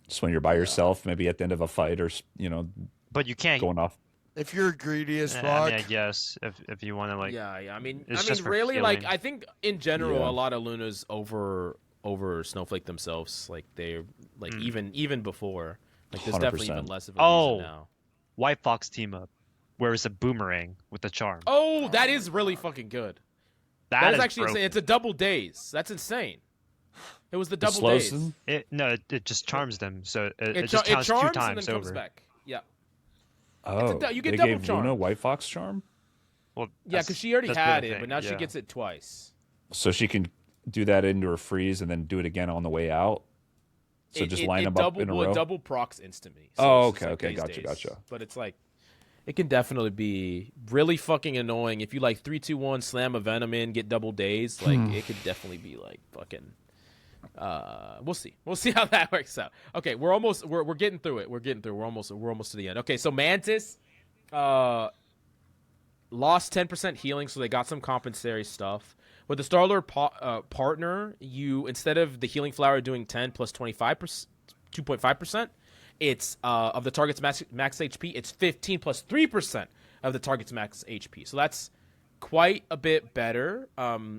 just when you're by yourself, maybe at the end of a fight or, But you can't. going off. If you're greedy as fuck. I mean, I guess if you want to like. yeah. I mean, it's just for really, like healing. I think in general, Yeah. a lot of Lunas over Snowflake themselves. Like they're like even before. Like there's definitely 100%. even less of a Oh. reason now. White Fox team up, where it's a boomerang with the charm. Oh, that is really fucking good. That is actually insane. It's a double daze. That's insane. It was the It double slows daze. them? It just charms them, so it It just counts charms two and times then comes over. back. Yeah. Oh, you get they double gave charm. Luna White Fox charm? Well, Yeah, because she already that's had the it, thing, but now she yeah. gets it twice. So she can do that into her freeze and then do it again on the way out? So just line them up in a row? It double procs instantly. Oh, it's just okay, daze, gotcha. But it's like, it can definitely be really fucking annoying if you like 3, 2, 1 slam a Venom in, get double dazed. Like it could definitely be like fucking We'll see. We'll see how that works out. Okay, we're getting through it. We're almost to the end. Okay, so Mantis lost 10% healing, so they got some compensatory stuff. With the Star-Lord partner, you, instead of the healing flower doing 10 plus 25%, 2.5%, it's of the target's max HP, it's 15 plus 3% of the target's max HP. So that's quite a bit better.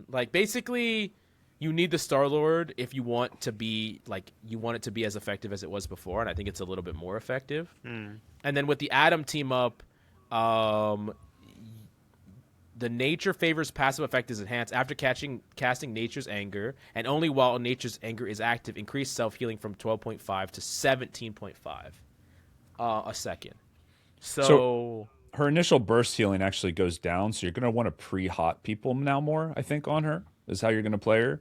Like basically, you need the Star-Lord if you want to be it to be as effective as it was before, and I think it's a little bit more effective. And then with the Atom team up, the Nature Favors passive effect is enhanced after casting Nature's Anger, and only while Nature's Anger is active, increase self-healing from 12.5 to 17.5 a second. So her initial burst healing actually goes down, so you're going to want to pre-hot people now more, I think, on her, is how you're going to play her.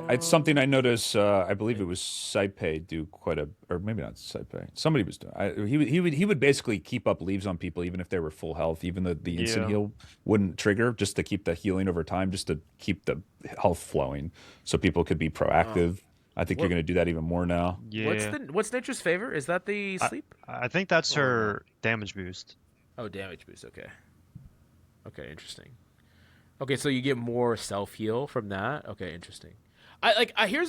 It's something I noticed. I believe it was Saipei do quite a, or maybe not Saipei. Somebody was doing. He would basically keep up leaves on people even if they were full health, even though the instant heal wouldn't trigger, just to keep the healing over time, just to keep the health flowing, so people could be proactive. I think you're going to do that even more now. Yeah. What's Nature's Favor? Is that the sleep? I think that's her damage boost. Oh, damage boost. Okay. Okay, interesting. Okay, so you get more self heal from that. Okay, interesting.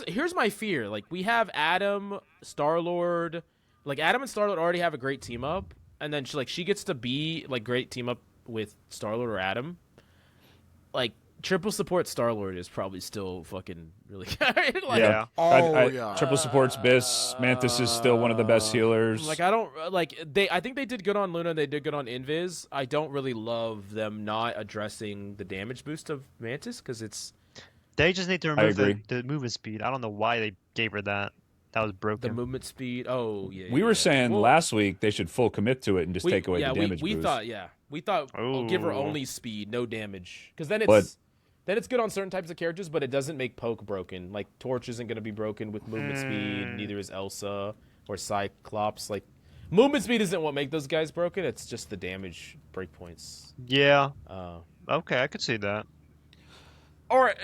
Here's my fear. Like, we have Adam, Star-Lord. Like, Adam and Star-Lord already have a great team up, and then she gets to be like great team up with Star-Lord or Adam. Like, triple support Star-Lord is probably still fucking really good. Like, Yeah. Yeah. Triple supports Biss. Mantis is still one of the best healers. Like, I don't I think they did good on Luna. They did good on Invis. I don't really love them not addressing the damage boost of Mantis because it's. They just need to remove agree. the movement speed. I don't know why they gave her that. That was broken. The movement speed. Oh, yeah. We were saying last week they should full commit to it and just take away the damage we boost. we thought I'll give her Oh. only speed, no damage, because then But- it's good on certain types of characters, but it doesn't make Poke broken. Like Torch isn't going to be broken with movement speed. Neither is Elsa or Cyclops. Like movement speed isn't what make those guys broken. It's just the damage breakpoints. Yeah. Okay, I could see that. Or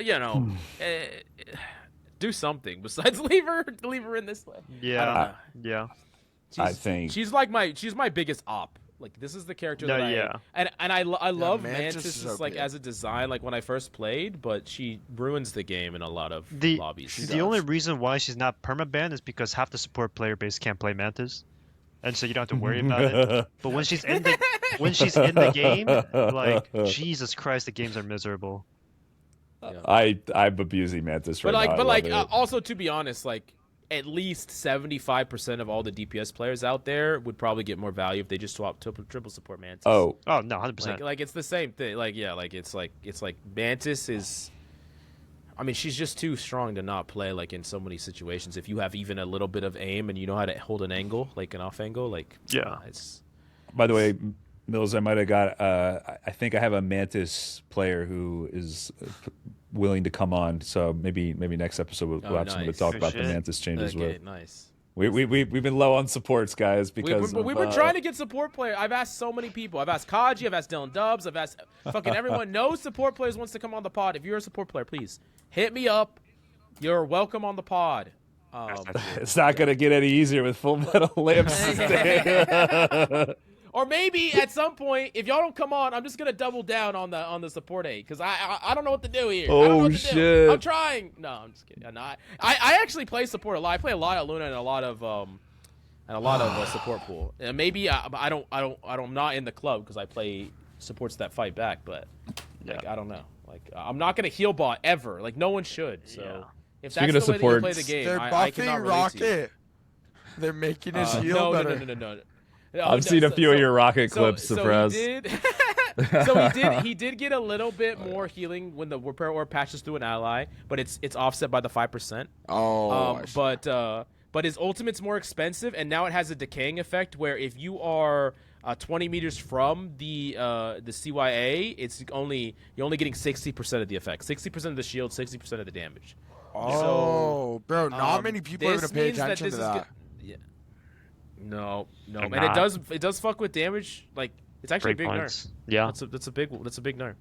do something besides leave her in this way. Yeah. I don't know. Yeah. I think she's my biggest op. Like, this is the character No, that yeah. I love Mantis Mantis is like OP. as a design, like when I first played, but she ruins the game in a lot of The lobbies. the only reason why she's not perma-banned is because half the support player base can't play Mantis, and so you don't have to worry about it. But when she's in the game, like Jesus Christ, the games are miserable. I'm abusing Mantis right now. I love it. Also, to be honest, like at least 75% of all the DPS players out there would probably get more value if they just swap triple support Mantis. Oh, Oh no, 100%. like it's the same thing. Like it's like Mantis is. I mean, she's just too strong to not play like in so many situations. If you have even a little bit of aim and you know how to hold an angle, like an off angle, like Yeah. it's. by the way, Mills, I might have got. I think I have a Mantis player who is willing to come on. So maybe next episode we'll have someone to nice. talk Oh, about the shit. Mantis changes Okay, with. nice. We've been low on supports, guys, because We've been trying to get support players. I've asked so many people. I've asked Kaji. I've asked Dylan Dubs. I've asked fucking everyone. No support players wants to come on the pod. If you're a support player, please hit me up. You're welcome on the pod. It's not going to get any easier with Full Metal Lamps. Or maybe at some point, if y'all don't come on, I'm just gonna double down on the support aid because I don't know what to do here. I don't know Oh, what to do. shit. I'm trying. No, I'm just kidding. No, I actually play support a lot. I play a lot of Luna and a lot of support pool. And maybe I'm not in the club because I play supports that fight back. But like I don't know. Like I'm not gonna heal bot ever. Like no one should. So Yeah. if Speaking that's of the way that you play supports, the game, They're I cannot buffing relate to you. Rocket. They're making his heal better. No. I've seen a few of your Rocket clips, so Surprise. he did get a little bit more healing when the repair orb passes through an ally, but it's offset by the 5%. Oh, But his ultimate's more expensive, and now it has a decaying effect where if you are 20 meters from the CYA, you're only getting 60% of the effect, 60% of the shield, 60% of the damage. bro, not many people are this gonna pay means that attention this to is that. go- yeah. No, They're and not. it does fuck with damage. Like it's actually a big nerf. Breakpoints. Yeah. That's a big nerf.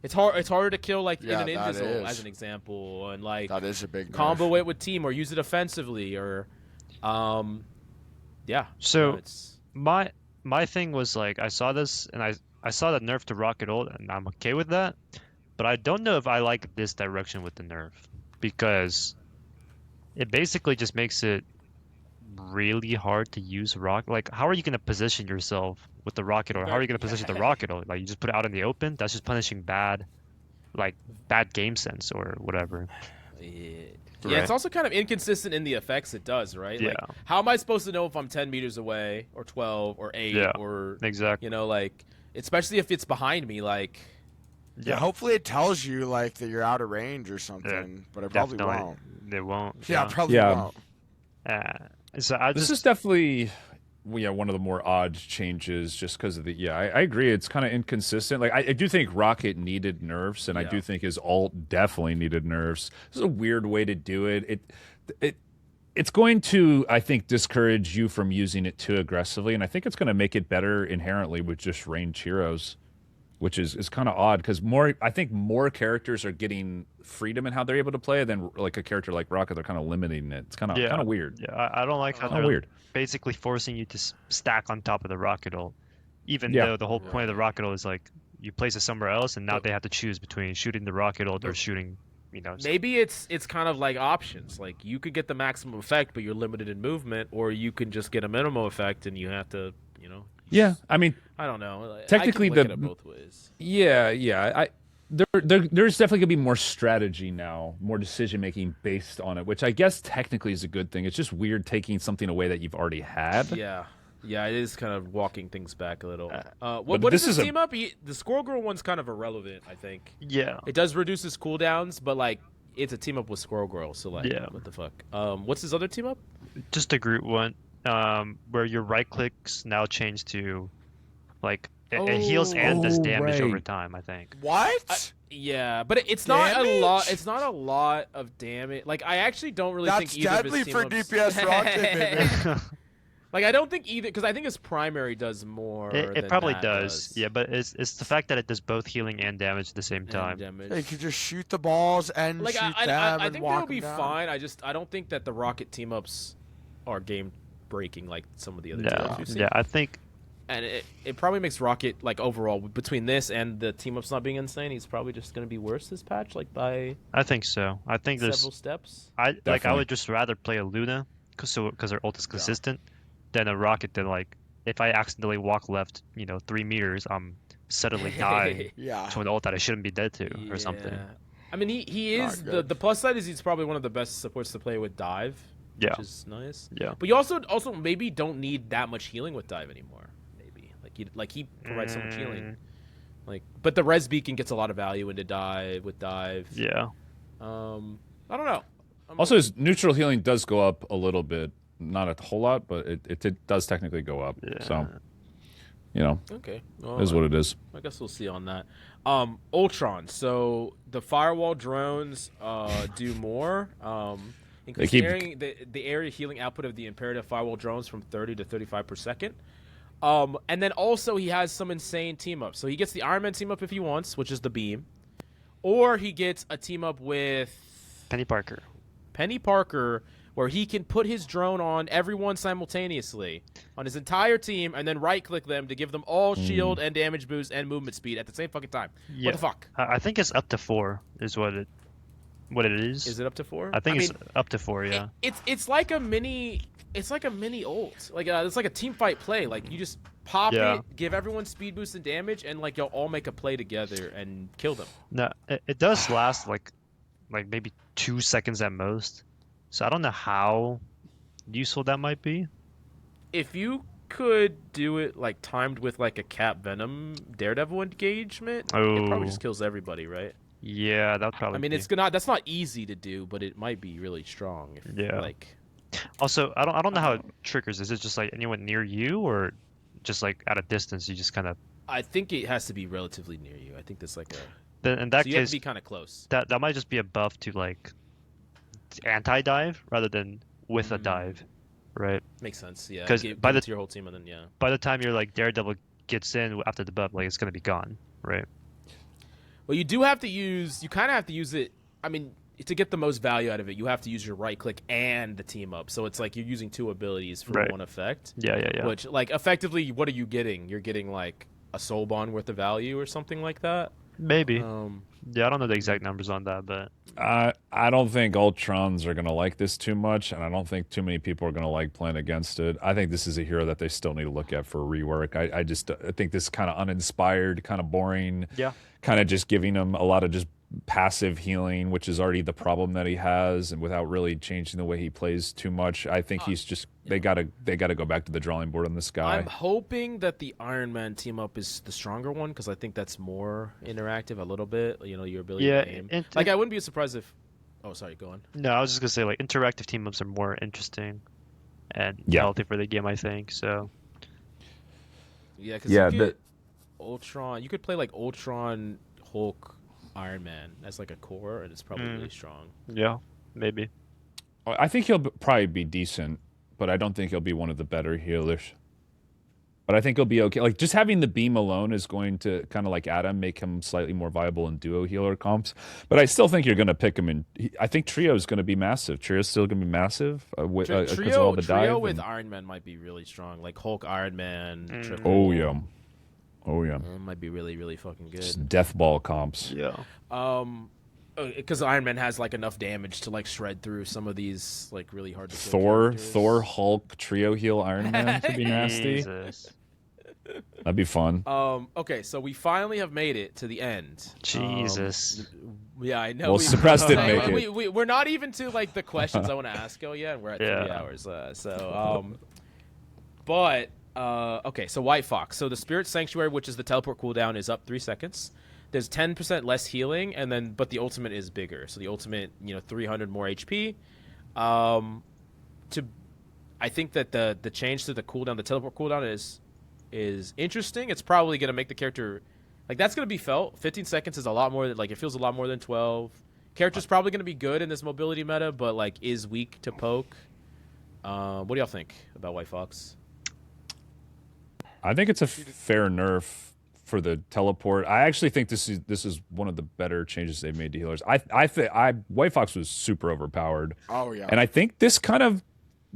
It's hard. It's harder to kill like Yeah, in an that invisible is. as an example, and like That is a big nerf. combo it with team or use it offensively or, yeah. So It's my thing was like I saw this and I saw the nerf to Rocket Ult and I'm okay with that, but I don't know if I like this direction with the nerf because it basically just makes it really hard to use rocket. Like, how are you gonna position yourself with the rocket Ult? How are you gonna position the rocket Ult? Like, you just put it out in the open? That's just punishing bad game sense or whatever. Yeah, it's also kind of inconsistent in the effects it does, right? Yeah. Like, how am I supposed to know if I'm 10 meters away or 12 or 8 Yeah, or exactly. you know, like, especially if it's behind me, like. Yeah, hopefully it tells you like that you're out of range or something, but it probably Definitely. won't. They won't. Yeah, probably Yeah. won't. So This is definitely one of the more odd changes just because of the I agree it's kind of inconsistent. Like I do think Rocket needed nerfs and I do think his ult definitely needed nerfs. This is a weird way to do it. It's going to, I think, discourage you from using it too aggressively, and I think it's going to make it better inherently with just range heroes, which is kind of odd because I think more characters are getting freedom in how they're able to play than like a character like Rocket. They're kind of limiting it. It's kind of weird. Yeah, I don't like how Kinda they're weird. basically forcing you to stack on top of the rocket ult, even though the whole point of the rocket ult is like you place it somewhere else, and now they have to choose between shooting the rocket ult or shooting, Maybe it's kind of like options. Like, you could get the maximum effect, but you're limited in movement, or you can just get a minimum effect and you have to, Yeah, I mean, I don't know. Technically, I can look at it both ways. There's definitely gonna be more strategy now, more decision making based on it, which I guess technically is a good thing. It's just weird taking something away that you've already had. Yeah, it is kind of walking things back a little. but What this is is this a- team up? The Squirrel Girl one's kind of irrelevant, I think. Yeah. It does reduce his cooldowns, but like it's a team up with Squirrel Girl, so like what the fuck? What's his other team up? Just a group one, where your right clicks now change to, like, it heals and does damage over right. time, I think. What? Yeah, but it's not a lot. Damage? It's not a lot of damage. Like, I actually don't really That's think either of deadly his team for ups- DPS Rocket, baby. Like, I don't think either, because I think his primary does more. It than probably that does. Yeah, but it's the fact that it does both healing and damage at the same And time. damage. You could just shoot the balls and Like, shoot I them and think walk they'll be them down. fine. I don't think that the Rocket team ups are game breaking like some of the other team ups we've seen. Yeah, I think And it probably makes Rocket, like, overall, between this and the team ups not being insane, he's probably just going to be worse this patch, like, by I think so. I think there's several steps. I Definitely. would just rather play a Luna because her ult is consistent than a Rocket that, like, if I accidentally walk left, 3 meters, I'm suddenly dying Yeah. to an ult that I shouldn't be dead to or something. Yeah. I mean, he is Not the plus side is he's probably one of the best supports to play with dive, Yeah. which is nice. Yeah. But you also maybe don't need that much healing with dive anymore. Maybe he provides so much healing. Like, but the res beacon gets a lot of value into dive with dive. Yeah. I don't know. Also, his neutral healing does go up a little bit, not a whole lot, but it does technically go up. Yeah. So, Okay. Well, is what it is. I guess we'll see on that. Ultron. So the firewall drones do more. Increasing the area healing output of the imperative firewall drones from 30 to 35 per second. And then also he has some insane team up. So he gets the Iron Man team up if he wants, which is the beam, or he gets a team up with Penny Parker. Penny Parker, where he can put his drone on everyone simultaneously on his entire team, and then right-click them to give them all shield and damage boost and movement speed at the same fucking time. Yeah. What the fuck? I think it's up to 4 is what it is. Is it up to 4? I think mean, it's up to 4, yeah. It's like a mini. It's like a mini ult. Like it's like a team fight play. Like you just pop Yeah. it, give everyone speed boost and damage, and like you'll all make a play together and kill them. No, it does last like maybe 2 seconds at most. So I don't know how useful that might be. If you could do it like timed with like a Cap Venom Daredevil engagement, it probably just kills everybody, right? Yeah, that would probably I mean, be. that's not easy to do, but it might be really strong. If, Yeah. Like, Also, I don't know how it triggers. Is it just like anyone near you or just like at a distance you just kind of I think it has to be relatively near you. I think that's like a. then in that So you have case to be kind of close. that might just be a buff to like anti-dive rather than with a dive, right? Makes sense. Yeah. 'Cause Give by it the- to your whole team, and then By the time you're like Daredevil gets in after the buff, like it's gonna be gone, right? Well, you do have to use. You kind of have to use it. I mean, to get the most value out of it, you have to use your right click and the team up. So it's like you're using 2 abilities for Right. one effect. Yeah. Which, like, effectively, what are you getting? You're getting like a soul bond worth of value or something like that. Maybe. Yeah, I don't know the exact numbers on that, but I don't think Ultrons are going to like this too much, and I don't think too many people are going to like playing against it. I think this is a hero that they still need to look at for a rework. I think this kind of uninspired, kind of boring, yeah. kind of just giving him a lot of just passive healing, which is already the problem that he has, and without really changing the way he plays too much. I think he's just they gotta go back to the drawing board on this guy. I'm hoping that the Iron Man team up is the stronger one because I think that's more interactive a little bit. You know, your ability to aim. Like, I wouldn't be surprised if. Oh, sorry, go on. No, I was just gonna say like interactive team ups are more interesting and healthy for the game, I think. So. Yeah, because Ultron. You could play like Ultron, Hulk, Iron Man as like a core, and it's probably really strong. Yeah, maybe. I think he'll probably be decent, but I don't think he'll be one of the better healers. But I think he'll be okay. Like, just having the beam alone is going to kind of like Adam make him slightly more viable in duo healer comps. But I still think you're going to pick him in. I think trio is going to be massive. Trio's still going to be massive because of all the dive. Trio with Iron Man might be really strong. Like Hulk, Iron Man, triple. Oh yeah. Oh yeah. It might be really, really fucking good. Just death ball comps. Yeah. Because Iron Man has like enough damage to like shred through some of these like really hard to kill Thor, Hulk, trio heal Iron Man could be nasty. Jesus. That'd be fun. Okay, so we finally have made it to the end. Jesus. Yeah, I know. Well, Suppressed didn't make it. We're not even to like the questions I want to ask yet, and we're at 3 hours. Okay, so White Fox. So the Spirit Sanctuary, which is the teleport cooldown, is up 3 seconds. There's 10% less healing, but the ultimate is bigger. So the ultimate, 300 more HP. I think that the change to the cooldown, the teleport cooldown, is interesting. It's probably going to make the character like that's going to be felt. 15 seconds is a lot more. Like it feels a lot more than 12. Character's probably going to be good in this mobility meta, but like is weak to poke. What do y'all think about White Fox? I think it's a fair nerf for the teleport. I actually think this is one of the better changes they've made to healers. White Fox was super overpowered. Oh yeah. And I think this kind of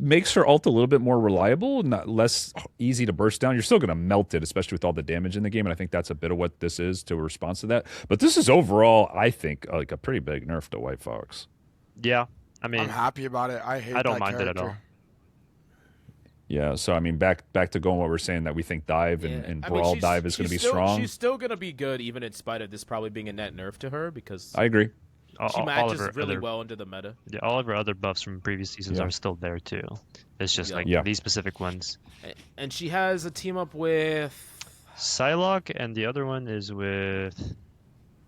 makes her ult a little bit more reliable, not less easy to burst down. You're still going to melt it, especially with all the damage in the game, and I think that's a bit of what this is to a response to that. But this is overall, I think, like a pretty big nerf to White Fox. Yeah, I mean, I'm happy about it. I don't mind it at all. Yeah, so I mean, back to going what we're saying, that we think dive and brawl dive is going to be strong. She's still going to be good, even in spite of this probably being a net nerf to her, because I agree. She matches really well into the meta. Yeah, all of her other buffs from previous seasons are still there too. It's just these specific ones. And she has a team up with Psylocke, and the other one is with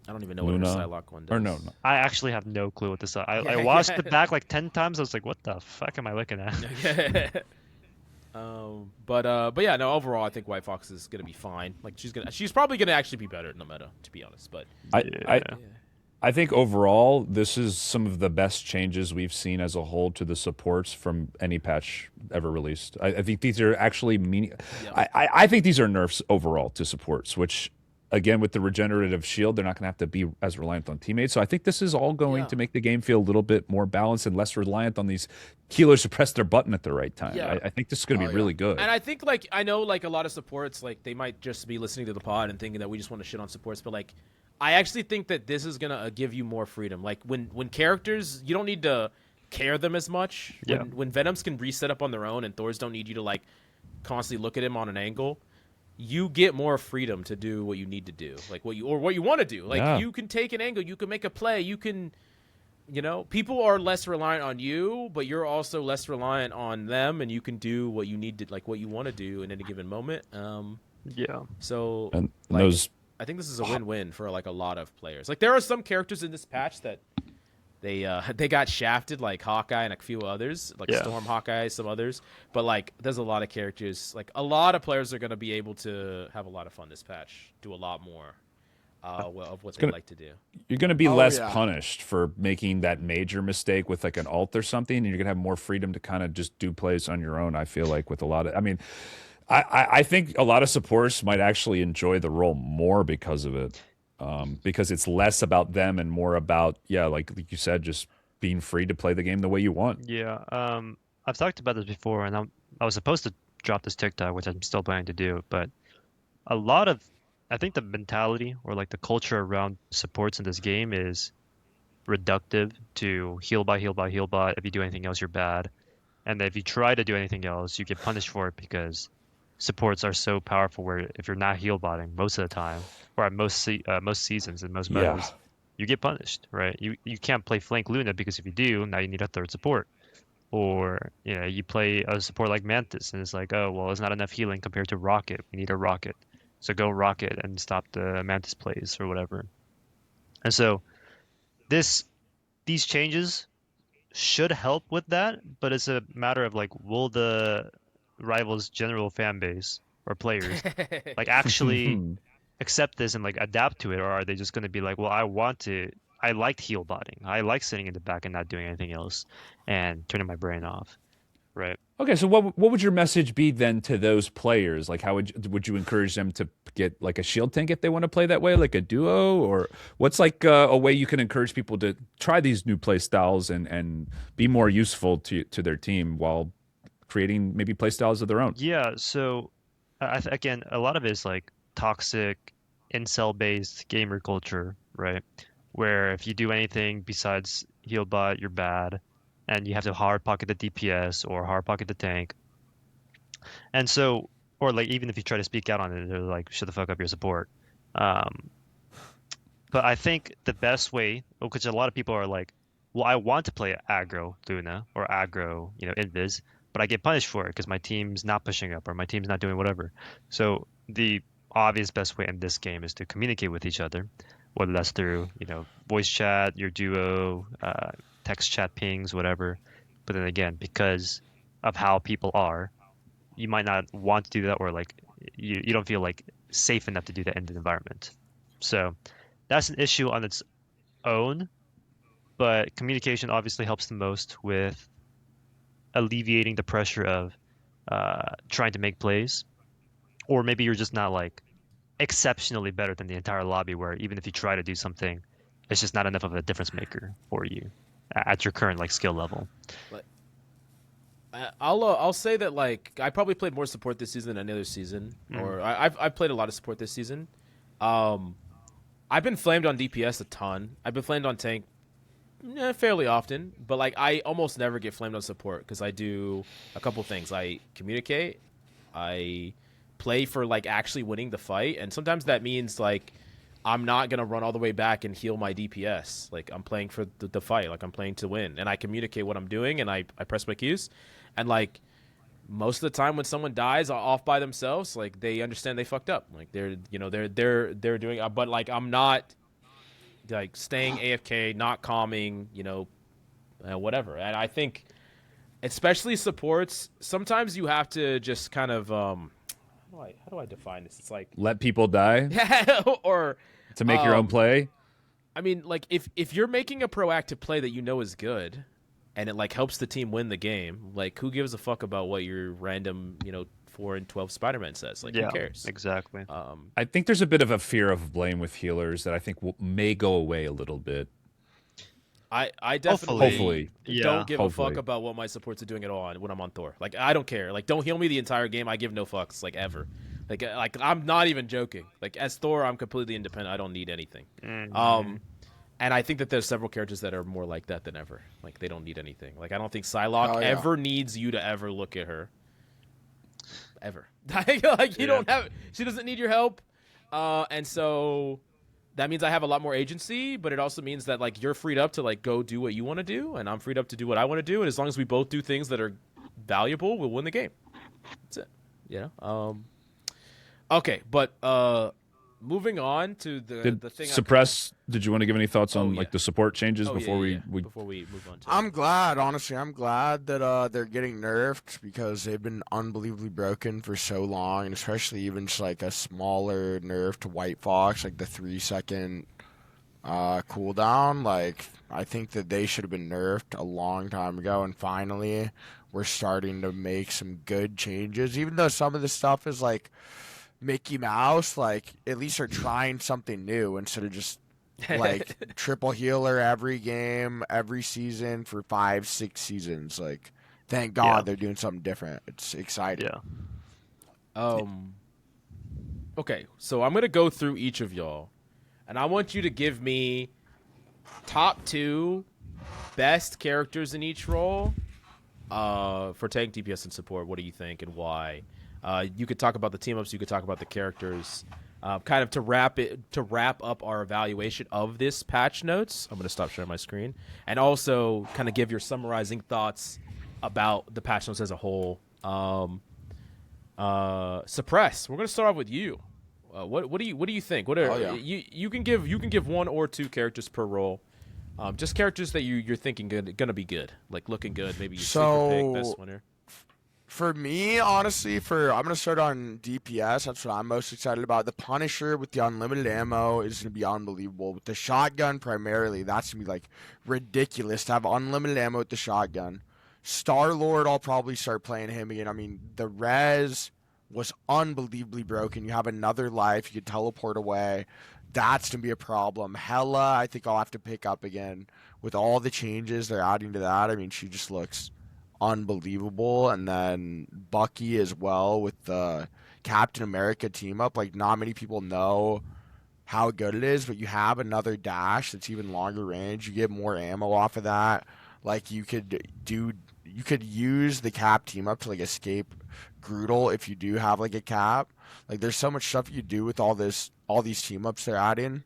I don't even know what her Psylocke one does. Or no. I actually have no clue what this is. I watched it back like 10 times. I was like, what the fuck am I looking at? But yeah, no. Overall, I think White Fox is gonna be fine. Like she's probably gonna actually be better in the meta, to be honest. But I think overall, this is some of the best changes we've seen as a whole to the supports from any patch ever released. I think these are actually I think these are nerfs overall to supports, which, again, with the regenerative shield, they're not going to have to be as reliant on teammates. So I think this is all going to make the game feel a little bit more balanced and less reliant on these healers to press their button at the right time. Yeah. I think this is going to be really good. And I think, like, I know, like, a lot of supports, like, they might just be listening to the pod and thinking that we just want to shit on supports, but, like, I actually think that this is going to give you more freedom. Like, when characters, you don't need to care them as much. Yeah. When Venoms can reset up on their own and Thors don't need you to, like, constantly look at him on an angle, you get more freedom to do what you need to do. Like, what you want to do. Like, you can take an angle, you can make a play, you can, people are less reliant on you, but you're also less reliant on them, and you can do what you need to, like, what you want to do in any given moment. So, and like, those... I think this is a win-win for like a lot of players. Like there are some characters in this patch that they got shafted, like Hawkeye and a few others, like Storm, Hawkeye, some others. But like there's a lot of characters, like a lot of players are going to be able to have a lot of fun this patch, do a lot more of what they like to do. You're going to be less punished for making that major mistake with like an ult or something, and you're going to have more freedom to kind of just do plays on your own. I feel like with a lot of, I mean, I think a lot of supporters might actually enjoy the role more because of it. because it's less about them and more about, like you said, just being free to play the game the way you want. Yeah, I've talked about this before, and I was supposed to drop this TikTok, which I'm still planning to do, but a lot of, I think the mentality or like the culture around supports in this game is reductive to heal by heal by heal by. If you do anything else, you're bad. And if you try to do anything else, you get punished for it because supports are so powerful where if you're not heal botting most of the time, or at most seasons and most metas, you get punished, right? You can't play flank Luna because if you do, now you need a third support. Or, you play a support like Mantis and it's like, oh, well, it's not enough healing compared to Rocket. We need a Rocket. So go Rocket and stop the Mantis plays or whatever. And so these changes should help with that, but it's a matter of like, will the rivals' general fan base or players like actually accept this and like adapt to it, or are they just going to be like, well, I liked heal botting, I like sitting in the back and not doing anything else and turning my brain off, right? Okay, so what would your message be then to those players? Like, how would you encourage them to get like a shield tank if they want to play that way, like a duo, or what's like a way you can encourage people to try these new play styles and be more useful to their team while creating maybe play styles of their own? Yeah, so again, a lot of it is like toxic, incel-based gamer culture, right? Where if you do anything besides heal bot, you're bad, and you have to hard pocket the DPS or hard pocket the tank. And so, or like even if you try to speak out on it, they're like, shut the fuck up, your support. But I think the best way, because a lot of people are like, well, I want to play aggro Luna or aggro, Invis, but I get punished for it because my team's not pushing up or my team's not doing whatever. So the obvious best way in this game is to communicate with each other, whether that's through, voice chat, your duo, text chat pings, whatever. But then again, because of how people are, you might not want to do that, or like you don't feel like safe enough to do that in the environment. So that's an issue on its own, but communication obviously helps the most with alleviating the pressure of trying to make plays. Or maybe you're just not like exceptionally better than the entire lobby, where even if you try to do something, it's just not enough of a difference maker for you at your current like skill level. I'll say that like I probably played more support this season than any other season, or I've played a lot of support this season. I've been flamed on DPS a ton. I've been flamed on tank fairly often, but like I almost never get flamed on support because I do a couple things. I communicate, I play for like actually winning the fight, and sometimes that means like I'm not gonna run all the way back and heal my DPS. Like I'm playing for the fight, like I'm playing to win, and I communicate what I'm doing, and I press my Qs, and like most of the time when someone dies off by themselves, like they understand they fucked up, like they're doing, but like I'm not like staying AFK, not calming, whatever. And I think especially supports, sometimes you have to just kind of how do I define this? It's like let people die or to make your own play. I mean, like if you're making a proactive play that you know is good and it like helps the team win the game, like who gives a fuck about what your random 4 and 12 Spider-Man says? Like, who cares? Exactly. I think there's a bit of a fear of blame with healers that I think may go away a little bit. I definitely Hopefully. don't give Hopefully. a fuck about what my supports are doing at all when I'm on Thor. Like, I don't care. Like, don't heal me the entire game. I give no fucks, like, ever. Like I'm not even joking. Like, as Thor, I'm completely independent. I don't need anything. And I think that there's several characters that are more like that than ever. Like, they don't need anything. Like, I don't think Psylocke ever needs you to ever look at her. Ever. Like, you don't have... She doesn't need your help. And so... That means I have a lot more agency, but it also means that like you're freed up to like go do what you want to do, and I'm freed up to do what I want to do. And as long as we both do things that are valuable, we'll win the game. That's it. Okay, but moving on to the thing. Did you want to give any thoughts on like the support changes before we before we move on? I'm glad, honestly. I'm glad that they're getting nerfed because they've been unbelievably broken for so long, and especially even just like a smaller nerf to White Fox, like the 3-second cooldown. Like I think that they should have been nerfed a long time ago, and finally we're starting to make some good changes. Even though some of the stuff is like Mickey Mouse, like at least are trying something new instead of just like triple healer every game, every season for 5-6 seasons. Like, thank God Yeah. they're doing something different. It's exciting. Yeah. Okay, so I'm gonna go through each of y'all, and I want you to give me top 2 best characters in each role. For tank, DPS, and support, what do you think and why? You could talk about the team ups. You could talk about the characters. Kind of to wrap up our evaluation of this patch notes. I'm gonna stop sharing my screen, and also kind of give your summarizing thoughts about the patch notes as a whole. Suppress. We're gonna start off with you. What do you think? What are you can give 1 or 2 characters per role. Just characters that you're thinking gonna be good, like looking good. Maybe you sleeper pick, best winner. For me, honestly, I'm gonna start on DPS. That's what I'm most excited about. The Punisher with the unlimited ammo is gonna be unbelievable. With the shotgun primarily, that's gonna be like ridiculous to have unlimited ammo with the shotgun. Star-Lord, I'll probably start playing him again. I mean, the res was unbelievably broken. You have another life. You can teleport away. That's going to be a problem. Hela, I think I'll have to pick up again. With all the changes they're adding to that, I mean, she just looks unbelievable. And then Bucky as well with the Captain America team up. Like, not many people know how good it is, but you have another dash that's even longer range. You get more ammo off of that. Like, you could use the Cap team up to like escape Groodle if you do have like a Cap. Like, there's so much stuff you do with all these team ups they're adding.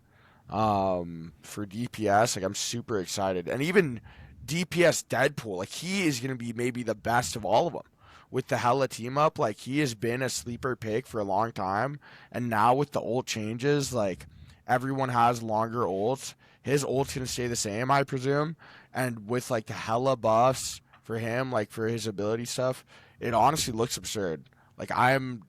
For DPS, like I'm super excited, and even DPS Deadpool, like he is gonna be maybe the best of all of them. With the Hela team up, like he has been a sleeper pick for a long time, and now with the ult changes, like everyone has longer ults. His ult's gonna stay the same, I presume, and with like the Hela buffs for him, like for his ability stuff, it honestly looks absurd. Like I'm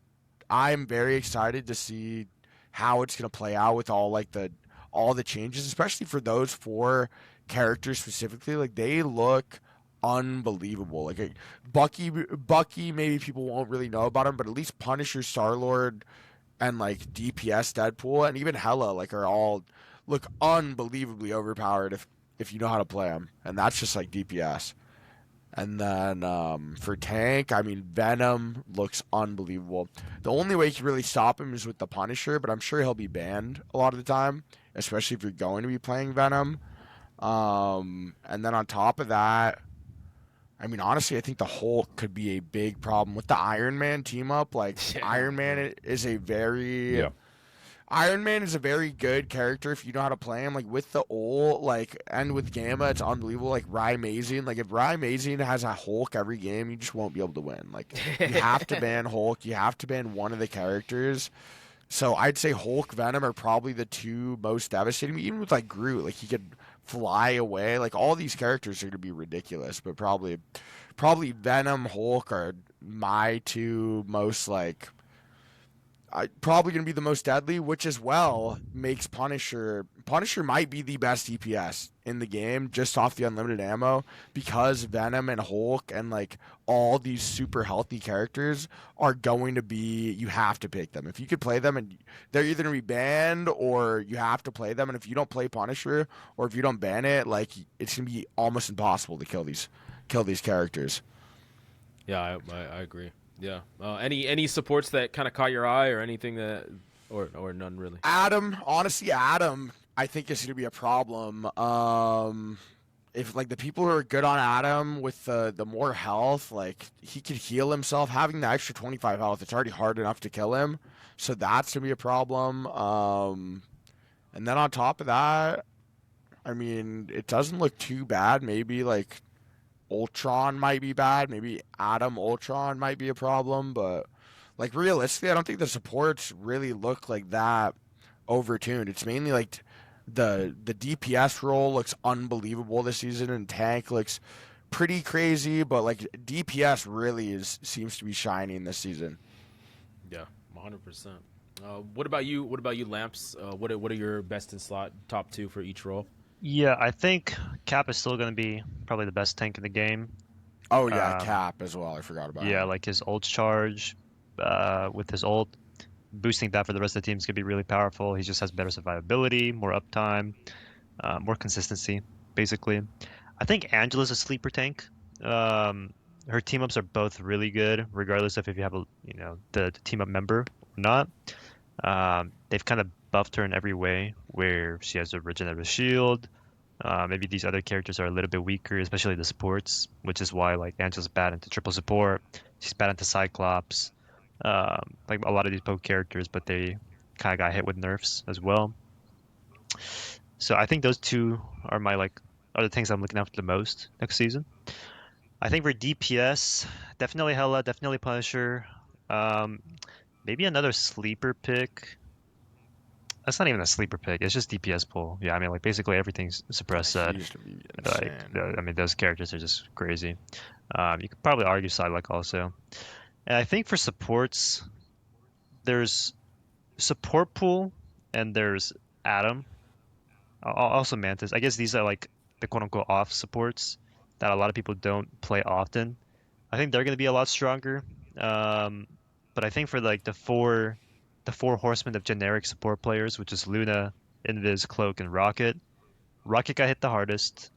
very excited to see how it's gonna play out with all the changes, especially for those 4 characters specifically. Like they look unbelievable. Like Bucky, maybe people won't really know about him, but at least Punisher, Star-Lord, and like DPS Deadpool, and even Hela, like are all look unbelievably overpowered if you know how to play them, and that's just like DPS. And then for tank, I mean, Venom looks unbelievable. The only way you can really stop him is with the Punisher, but I'm sure he'll be banned a lot of the time, especially if you're going to be playing Venom. And then on top of that, I mean, honestly, I think the Hulk could be a big problem with the Iron Man team up. Like, Iron Man is a very... Yeah. Iron Man is a very good character if you know how to play him. Like with the ult, like and with Gamma, it's unbelievable. Like Rymazine, like if Rymazine has a Hulk every game, you just won't be able to win. Like you have to ban Hulk, you have to ban one of the characters. So I'd say Hulk, Venom are probably the 2 most devastating. Even with like Groot, like he could fly away. Like all these characters are gonna be ridiculous, but probably Venom, Hulk are my 2 most like. Probably going to be the most deadly, which as well makes Punisher might be the best DPS in the game just off the unlimited ammo, because Venom and Hulk and like all these super healthy characters are going to be, you have to pick them. If you could play them, and they're either going to be banned or you have to play them, and if you don't play Punisher or if you don't ban it, like it's going to be almost impossible to kill these characters. Yeah, I agree. Yeah. Any supports that kind of caught your eye, or anything that, or none really? Adam, I think is going to be a problem. If like the people who are good on Adam with the more health, like he could heal himself, having the extra 25 health, it's already hard enough to kill him, so that's going to be a problem. And then on top of that, I mean, it doesn't look too bad. Maybe like Ultron might be bad. Maybe Adam Ultron might be a problem, but like realistically, I don't think the supports really look like that overtuned. It's mainly like the DPS role looks unbelievable this season, and tank looks pretty crazy, but like DPS really seems to be shining this season. Yeah, 100%. What about you? What about you, Lamps? What are your best in slot top 2 for each role? Yeah, I think Cap is still going to be probably the best tank in the game. Oh yeah, Cap as well. I forgot about Yeah, him. like his ult charge with his ult. boosting that for the rest of the team is going to be really powerful. He just has better survivability, more uptime, more consistency, basically. I think Angela's a sleeper tank. Her team ups are both really good, regardless of if you have the team up member or not. They've kind of buffed her in every way, where she has a regenerative shield. Maybe these other characters are a little bit weaker, especially the supports, which is why like Angela's bad into triple support. She's bad into Cyclops. Like a lot of these poke characters, but they kind of got hit with nerfs as well. So I think those two are are the things I'm looking after the most next season. I think for DPS, definitely Hela, definitely Punisher. Maybe another sleeper pick. That's not even a sleeper pick. It's just DPS pull. Yeah, I mean, like basically everything's suppressed set. I mean, those characters are just crazy. You could probably argue Psylocke also. And I think for supports, there's support pool and there's Atom. Also Mantis. I guess these are like the quote-unquote off supports that a lot of people don't play often. I think they're going to be a lot stronger. But I think for like the four horsemen of generic support players, which is Luna, Invis, Cloak, and Rocket. Rocket got hit the hardest.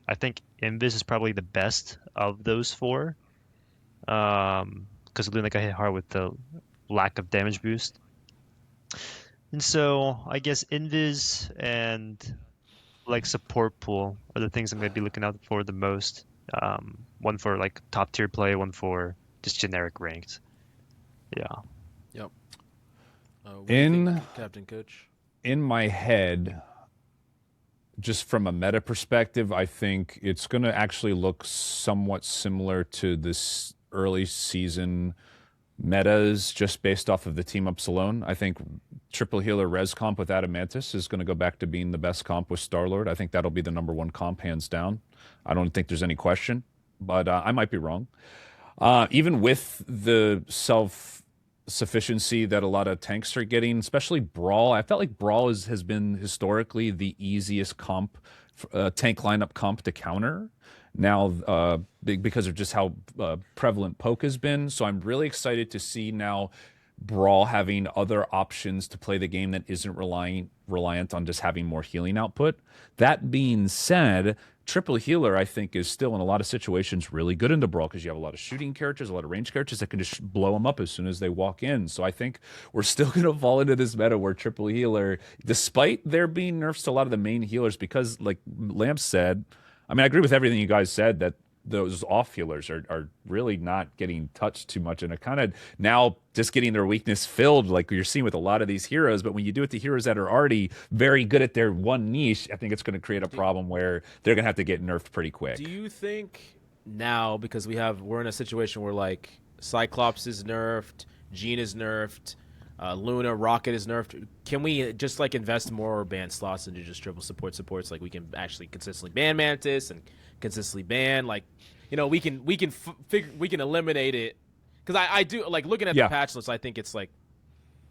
I think Invis is probably the best of those four. Because Luna got hit hard with the lack of damage boost. And so I guess Invis and like support pool are the things I'm going to be looking out for the most. One for like top tier play, one for just generic ranked. Yeah. Yep. What do you think, Captain Coach? In my head, just from a meta perspective, I think it's going to actually look somewhat similar to this early season metas just based off of the team ups alone. I think triple healer res comp with Adamantis is going to go back to being the best comp with Star-Lord. I think that'll be the #1 comp hands down. I don't think there's any question, but I might be wrong. Even with the self-sufficiency that a lot of tanks are getting, especially Brawl, I felt like Brawl has been historically the easiest comp, tank lineup comp to counter. Now, because of just how prevalent poke has been. So I'm really excited to see now Brawl having other options to play the game that isn't reliant on just having more healing output. That being said, triple healer, I think, is still in a lot of situations really good into Brawl because you have a lot of shooting characters, a lot of range characters that can just blow them up as soon as they walk in. So I think we're still going to fall into this meta where triple healer, despite there being nerfs to a lot of the main healers, because like Lamps said, I mean, I agree with everything you guys said that those off healers are really not getting touched too much and are kind of now just getting their weakness filled like you're seeing with a lot of these heroes. But when you do it to heroes that are already very good at their one niche, I think it's going to create a problem where they're going to have to get nerfed pretty quick. Do you think now, because we're in a situation where like Cyclops is nerfed, Jean is nerfed, Luna, Rocket is nerfed, can we just like invest more ban slots into just triple supports? Like we can actually consistently ban Mantis and consistently ban, like, you know, we can eliminate it, because I do like looking at the patch list. I think it's like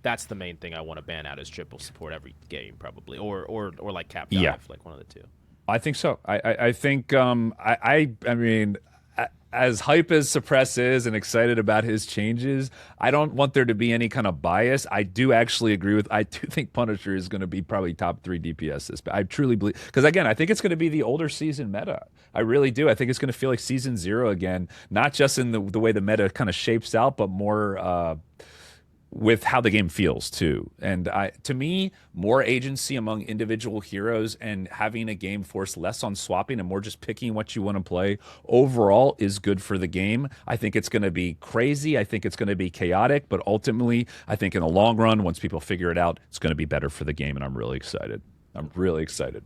that's the main thing I want to ban out is triple support every game probably, or like cap dive, like one of the two. I think so. I think I mean, as hype as Suppress is and excited about his changes, I don't want there to be any kind of bias. I do actually agree with, I do think Punisher is going to be probably top 3 DPS this, but I truly believe, because again, I think it's going to be the older season meta. I really do. I think it's going to feel like season 0 again, not just in the way the meta kind of shapes out, but more with how the game feels too. And to me, more agency among individual heroes and having a game force less on swapping and more just picking what you want to play overall is good for the game. I think it's going to be crazy. I think it's going to be chaotic, but ultimately, I think in the long run, once people figure it out, it's going to be better for the game. And I'm really excited. I'm really excited.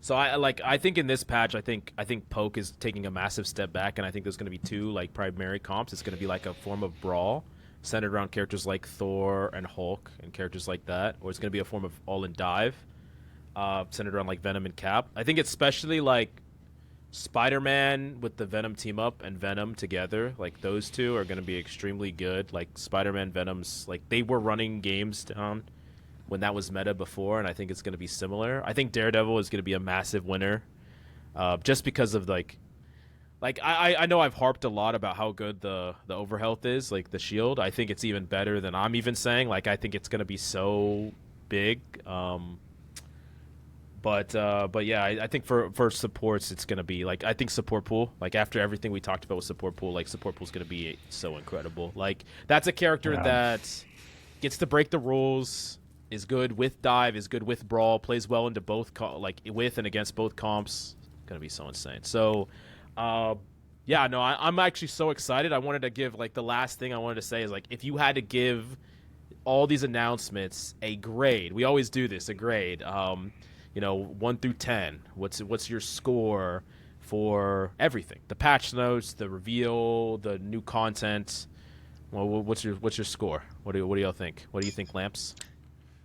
So I think in this patch, I think poke is taking a massive step back, and I think there's going to be 2 like primary comps. It's going to be like a form of Brawl centered around characters like Thor and Hulk and characters like that, or it's going to be a form of All-in Dive centered around like Venom and Cap. I think especially like Spider-Man with the Venom team up and Venom together, like those two are going to be extremely good. Like Spider-Man, Venom's like they were running games down when that was meta before, and I think it's going to be similar. I think Daredevil is going to be a massive winner, just because of like Like I know I've harped a lot about how good the overhealth is, like the shield. I think it's even better than I'm even saying. Like I think it's gonna be so big. But yeah, I think for supports it's gonna be like I think support pool. Like after everything we talked about with support pool, like support pool's gonna be so incredible. Like that's a character that gets to break the rules, is good with dive, is good with brawl, plays well into both like with and against both comps. Gonna be so insane. So. Yeah, no, I'm actually so excited. I wanted to give, like, the last thing I wanted to say is, like, if you had to give all these announcements a grade, we always do this, a grade, 1 through 10, what's your score for everything? The patch notes, the reveal, the new content. Well, what's your score? What do y'all think? What do you think, Lamps?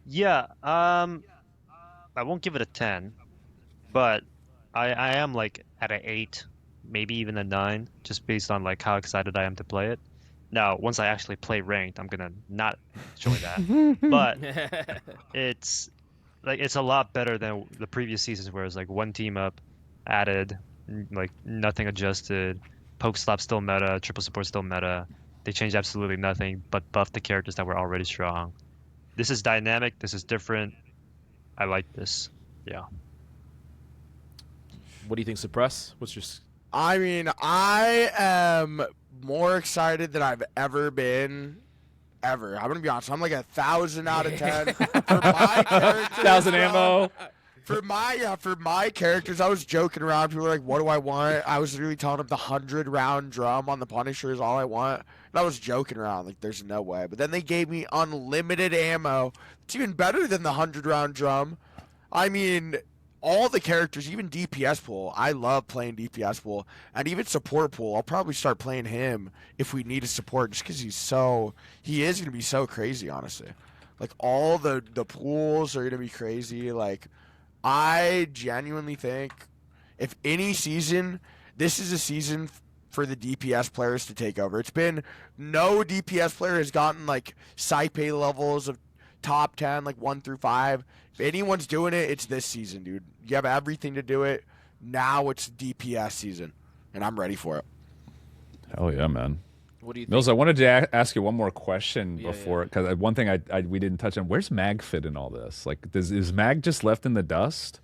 Yeah, I won't give it a 10, but I am, like, at an 8. Maybe even a 9, just based on like how excited I am to play it. Now, once I actually play ranked, I'm gonna not enjoy that. But it's a lot better than the previous seasons where it's like one team up, added, like nothing adjusted, poke slap still meta, triple support still meta. They changed absolutely nothing, but buffed the characters that were already strong. This is dynamic. This is different. I like this. Yeah. What do you think, Suppress? What's your I mean, I am more excited than I've ever been. Ever. I'm gonna be honest. I'm like 1,000 out of 10 for my characters. 1,000 ammo. For my characters, I was joking around. People were like, "What do I want?" I was really telling them the 100-round drum on the Punisher is all I want. And I was joking around, like, "There's no way." But then they gave me unlimited ammo. It's even better than the 100-round drum. I mean, all the characters, even DPS pool. I love playing DPS pool, and even support pool. I'll probably start playing him if we need a support, just because he is gonna be so crazy. Honestly, like all the pools are gonna be crazy. Like, I genuinely think if any season, this is a season for the DPS players to take over. It's been no DPS player has gotten like Saipe levels of top 10, like 1 through 5. If anyone's doing it, it's this season, dude. You have everything to do it. Now it's DPS season, and I'm ready for it. Hell yeah, man. What do you think? Mills, I wanted to ask you one more question before, because one thing we didn't touch on. Where's Mag fit in all this? Like, is Mag just left in the dust?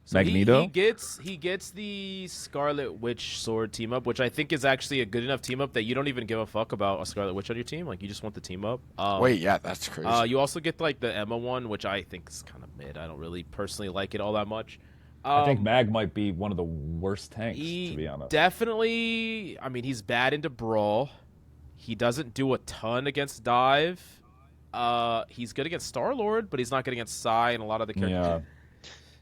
So Magneto? He gets the Scarlet Witch sword team up, which I think is actually a good enough team up that you don't even give a fuck about a Scarlet Witch on your team. Like, you just want the team up. Wait, yeah, that's crazy. You also get like the Emma one, which I think is kind of mid. I don't really personally like it all that much. I think Mag might be one of the worst tanks, to be honest. Definitely. I mean, he's bad into brawl. He doesn't do a ton against dive. He's good against Star-Lord, but he's not good against Psy and a lot of the characters.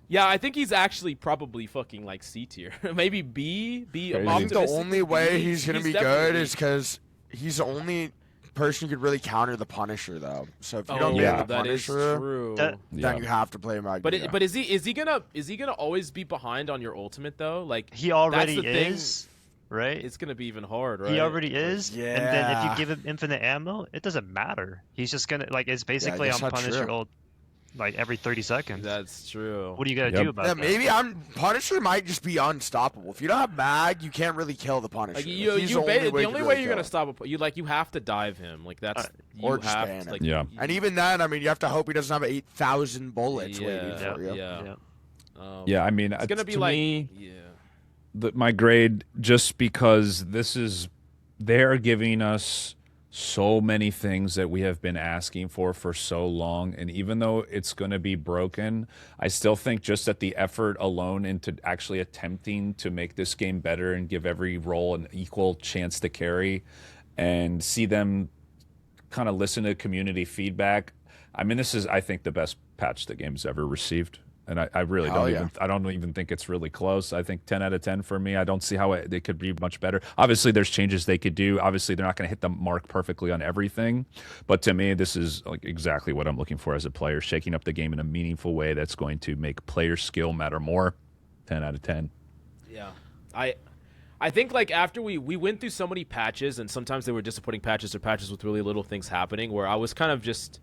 Yeah, I think he's actually probably fucking like C tier. Maybe B. I think the only way he's going to be good is because he's the only person who could really counter the Punisher, though. So if you don't ban the Punisher, then you have to play Magneto. But is he gonna always be behind on your ultimate though? Like, he already is. Right? It's going to be even hard, right? He already is. Yeah. And then if you give him infinite ammo, it doesn't matter. He's just going to, like, it's basically on Punisher ult, like, every 30 seconds. That's true. What are you going to do about that? Maybe Punisher might just be unstoppable. If you don't have Mag, you can't really kill the Punisher. Like, the only way you're going to stop you have to dive him. Like, that's... or just ban like, yeah. And even then, I mean, you have to hope he doesn't have 8,000 bullets waiting for you. Yeah, I mean, it's going to be to like... me, my grade, just because they're giving us so many things that we have been asking for so long, and even though it's going to be broken, I still think just that the effort alone into actually attempting to make this game better and give every role an equal chance to carry, and see them kind of listen to community feedback. I mean, this is, I think, the best patch the game's ever received. And I really don't even think it's really close. I think 10 out of 10 for me. I don't see how it could be much better. Obviously, there's changes they could do. Obviously, they're not going to hit the mark perfectly on everything. But to me, this is like exactly what I'm looking for as a player, shaking up the game in a meaningful way that's going to make player skill matter more. 10 out of 10. Yeah. I think, like, after we went through so many patches, and sometimes they were disappointing patches or patches with really little things happening, where I was kind of just...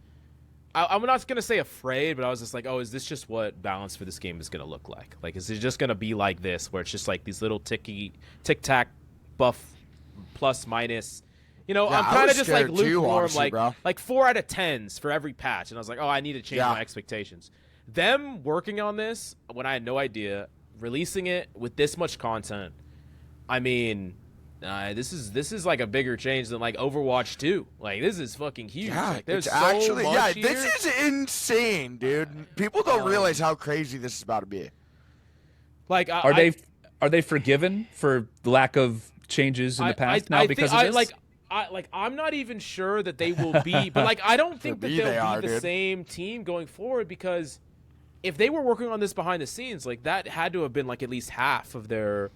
I'm not going to say afraid, but I was just like, oh, is this just what balance for this game is going to look like? Like, is it just going to be like this, where it's just like these little tic-tac buff plus minus. You know, Yeah, I'm I kind of was just like scared looking too, for honestly, bro. like 4 out of 10s for every patch, and I was like, oh, I need to change Yeah. my expectations. Them working on this when I had no idea, releasing it with this much content. I mean, this is like a bigger change than like Overwatch 2. Like this is fucking huge. Yeah, Like, there's it's so actually much here. this is insane, dude. People don't realize how crazy this is about to be. Like, Are they forgiven for lack of changes in the past now because of this? I'm not even sure that they will be, but like I don't think that me, they'll they be are, the dude. same team going forward, because if they were working on this behind the scenes, like that had to have been like at least half of their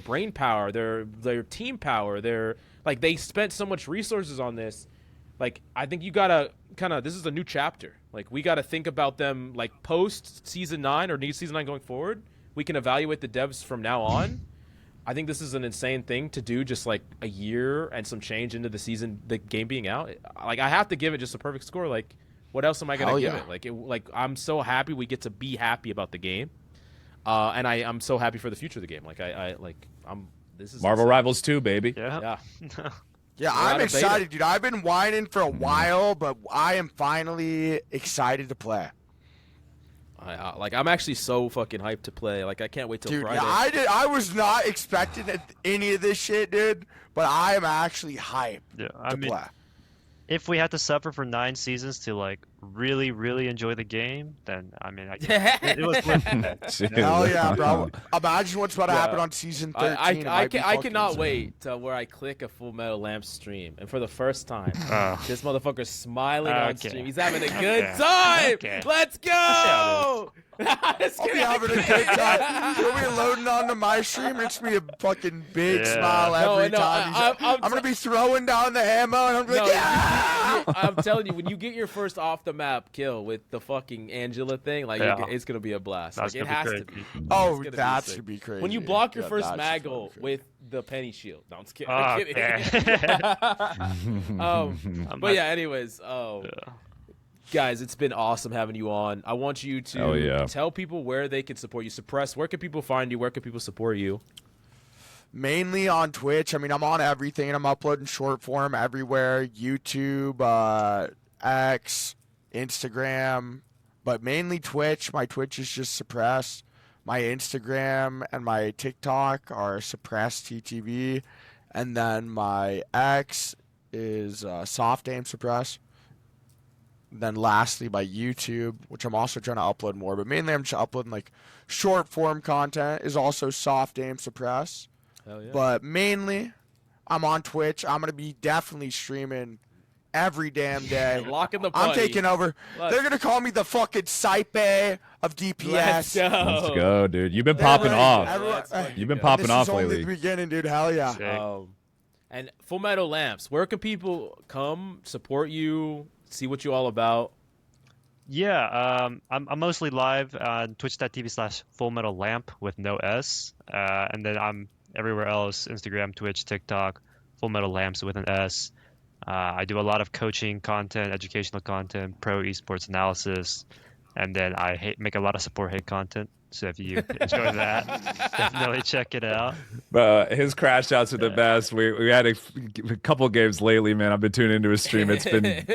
brain power, their team power, like they spent so much resources on this. Like I think you gotta this is a new chapter. Like we gotta think about them like post season 9 or new season 9 going forward. We can evaluate the devs from now on. I think this is an insane thing to do, just like a year and some change into the game being out. Like I have to give it just a perfect score. Like what else am I gonna Hell give yeah. it? Like I'm so happy we get to be happy about the game, and I'm so happy for the future of the game. Like this is Marvel insane. Rivals 2, baby. Yeah. Yeah. Yeah, We're out I'm of beta. excited, dude. I've been whining for a while, but I am finally excited to play. I'm actually so fucking hyped to play. Like I can't wait till Dude, Friday. yeah, I was not expecting any of this shit, dude, but I am actually hyped Yeah, to I mean, play. if we had to suffer for 9 seasons to like really, really enjoy the game, then I mean, it was worth it. Dude. Hell yeah, bro. Imagine what's about to Yeah. happen on season 13. It I might be fucking cannot insane. wait to where I click a FullMetalLamps stream, and for the first time, Oh. this motherfucker's smiling on Okay. stream. He's having a good Okay. time. Okay. Let's go. Just I'll be kidding. having a good time. You'll be loading onto my stream, and it's gonna be a fucking big Yeah. smile every No, time. I'm I'm gonna be throwing down the ammo, and I'm like, No, yeah! I'm telling you, when you get your first off the map kill with the fucking Angela thing, like Yeah. it's gonna be a blast. That's Like it gonna has be to be. crazy. Oh, It's gonna be that sick. should be crazy. When you block your Yeah, first that's maggle fucking with the penny shield. No, I'm just kidding. Oh, I'm kidding. I'm But not- yeah, anyways, guys, it's been awesome having you on. I want you to Hell yeah. tell people where they can support you. Suppress, where can people find you? Where can people support you? Mainly on Twitch. I mean, I'm on everything, and I'm uploading short form everywhere. YouTube, X, Instagram, but mainly Twitch. My Twitch is just suppressed. My Instagram and my TikTok are suppressed TTV, and then my X is soft aim suppressed. Then lastly, my YouTube, which I'm also trying to upload more, but mainly I'm just uploading like short form content, is also soft aim suppressed. Hell yeah. But mainly, I'm on Twitch. I'm gonna be definitely streaming every damn day. Locking the I'm putty. taking over. Let's- They're gonna call me the fucking Saipe of DPS. Let's go. Let's go, dude. You've been They're popping ready. off. Everyone- Let's fucking You've been go. popping this off is only lately. the beginning, dude. Hell yeah. Sick. And FullMetalLamps, where can people come support you, see what you all about? Yeah, I'm mostly live on twitch.tv/FullMetalLamp with no S. And then I'm everywhere else, Instagram, Twitch, TikTok, FullMetalLamps with an S. I do a lot of coaching content, educational content, pro esports analysis, and then I make a lot of support hate content. So if you enjoy that, definitely check it out. His crash outs are the best. We had a couple games lately, man. I've been tuning into his stream. It's been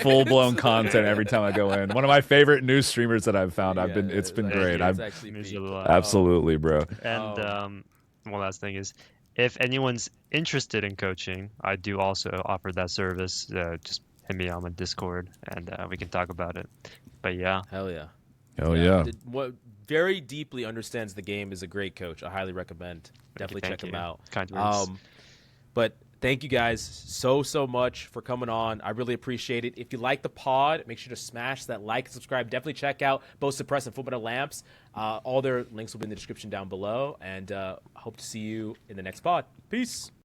full blown content every time I go in. One of my favorite new streamers that I've found. It's been great. It's I've actually Means peak. a lot. absolutely, bro. And one last thing is, if anyone's interested in coaching, I do also offer that service. Just hit me on my Discord, and we can talk about it. But yeah, Hell yeah. Oh yeah. What very deeply understands the game is a great coach. I highly recommend. Definitely thank check him you. out. Kind words. But thank you guys so much for coming on. I really appreciate it. If you like the pod, make sure to smash that like and subscribe. Definitely check out both Suppress and FullMetalLamps. All their links will be in the description down below. And hope to see you in the next pod. Peace.